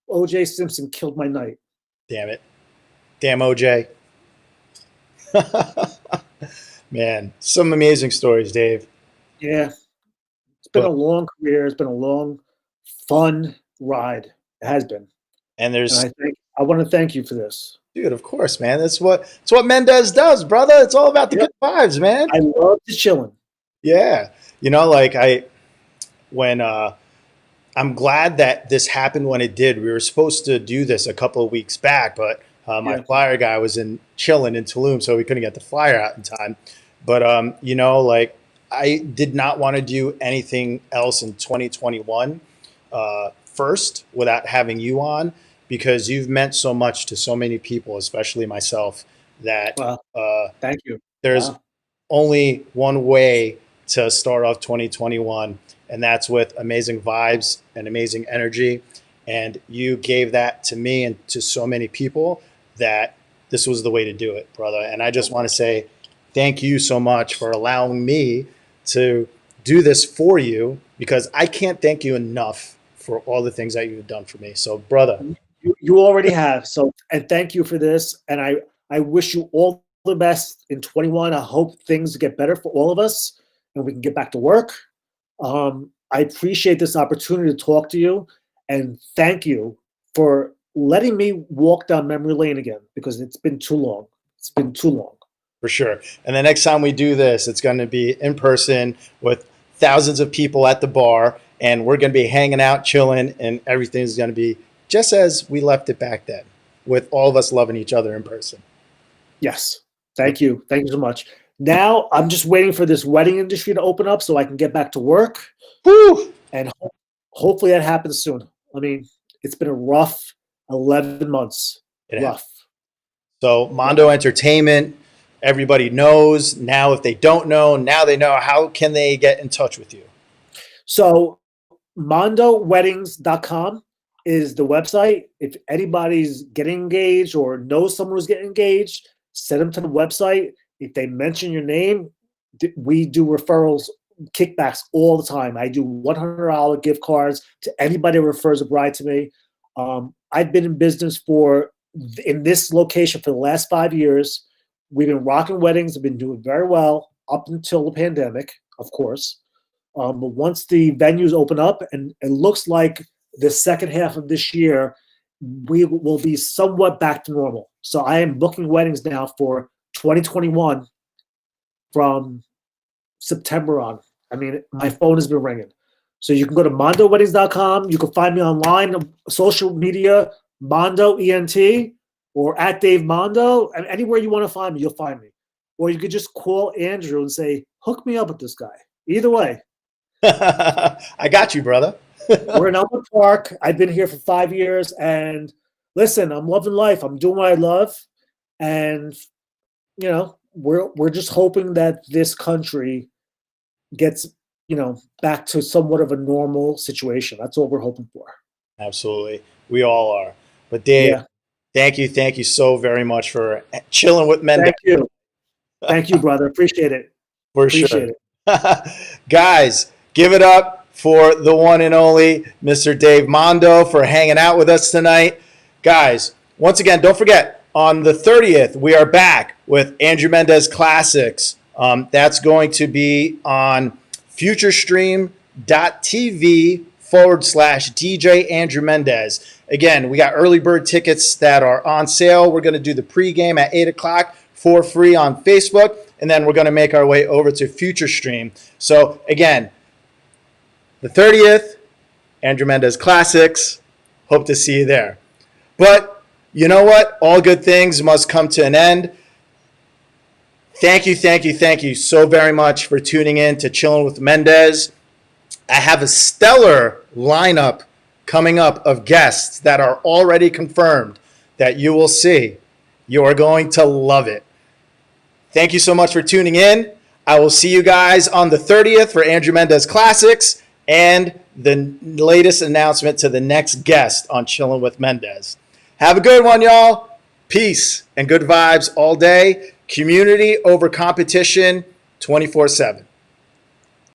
O.J. Simpson killed my night. Damn it. Damn O.J. Man, some amazing stories, Dave. Yeah. It's been a long career. It's been a long, fun ride. It has been. And I want to thank you for this. Dude, of course, man. It's what Mendez does, brother. It's all about the good vibes, man. I love the chillin'. Yeah. I'm glad that this happened when it did. We were supposed to do this a couple of weeks back, but my flyer guy was in Chillin in Tulum, so we couldn't get the flyer out in time. But, I did not want to do anything else in 2021 first without having you on, because you've meant so much to so many people, especially myself, that thank you. There's only one way to start off 2021, and that's with amazing vibes and amazing energy. And you gave that to me and to so many people that this was the way to do it, brother. And I just want to say thank you so much for allowing me to do this for you, because I can't thank you enough for all the things that you've done for me. So, brother. You already have. So, and thank you for this. And I wish you all the best in 21. I hope things get better for all of us and we can get back to work. I appreciate this opportunity to talk to you. And thank you for letting me walk down memory lane again, because it's been too long. It's been too long. For sure. And the next time we do this, it's going to be in person with thousands of people at the bar, and we're going to be hanging out, chilling, and everything's going to be just as we left it back then, with all of us loving each other in person. Yes. Thank you. Thank you so much. Now I'm just waiting for this wedding industry to open up so I can get back to work. Woo! And hopefully that happens soon. I mean, it's been a rough 11 months. Rough. So Mondo Entertainment, everybody knows. Now if they don't know, now they know. How can they get in touch with you? So mondoweddings.com is the website. If anybody's getting engaged or knows someone who's getting engaged, send them to the website. If they mention your name, we do referrals, kickbacks all the time. I do $100 gift cards to anybody who refers a bride to me. I've been in business in this location for the last 5 years. We've been rocking weddings. We've been doing very well up until the pandemic, of course. But once the venues open up, and it looks like the second half of this year, we will be somewhat back to normal. So I am booking weddings now for 2021 from September on. I mean, my phone has been ringing. So you can go to mondoweddings.com. You can find me online, social media, Mondo ENT, or at Dave Mondo. And anywhere you want to find me, you'll find me. Or you could just call Andrew and say, hook me up with this guy. Either way. I got you, brother. We're in Elmwood Park. I've been here for 5 years. And listen, I'm loving life. I'm doing what I love. And, you know, we're just hoping that this country gets, you know, back to somewhat of a normal situation. That's all we're hoping for. Absolutely. We all are. But Dave, thank you so very much for chilling with Mendez. Thank you, brother. Appreciate it. Appreciate it. Guys, give it up for the one and only Mr. Dave Mondo for hanging out with us tonight. Guys, once again, don't forget, on the 30th, we are back with Andrew Mendez Classics. That's going to be on futurestream.tv/DJ Andrew Mendez. Again, we got early bird tickets that are on sale. We're going to do the pregame at 8 o'clock for free on Facebook, and then we're going to make our way over to FutureStream. So, again, the 30th, Andrew Mendez Classics. Hope to see you there. But you know what? All good things must come to an end. Thank you so very much for tuning in to Chillin' with Mendez. I have a stellar lineup coming up of guests that are already confirmed that you will see. You are going to love it. Thank you so much for tuning in. I will see you guys on the 30th for Andrew Mendez Classics and the latest announcement to the next guest on Chillin' with Mendez. Have a good one, y'all. Peace and good vibes all day. Community over competition 24/7.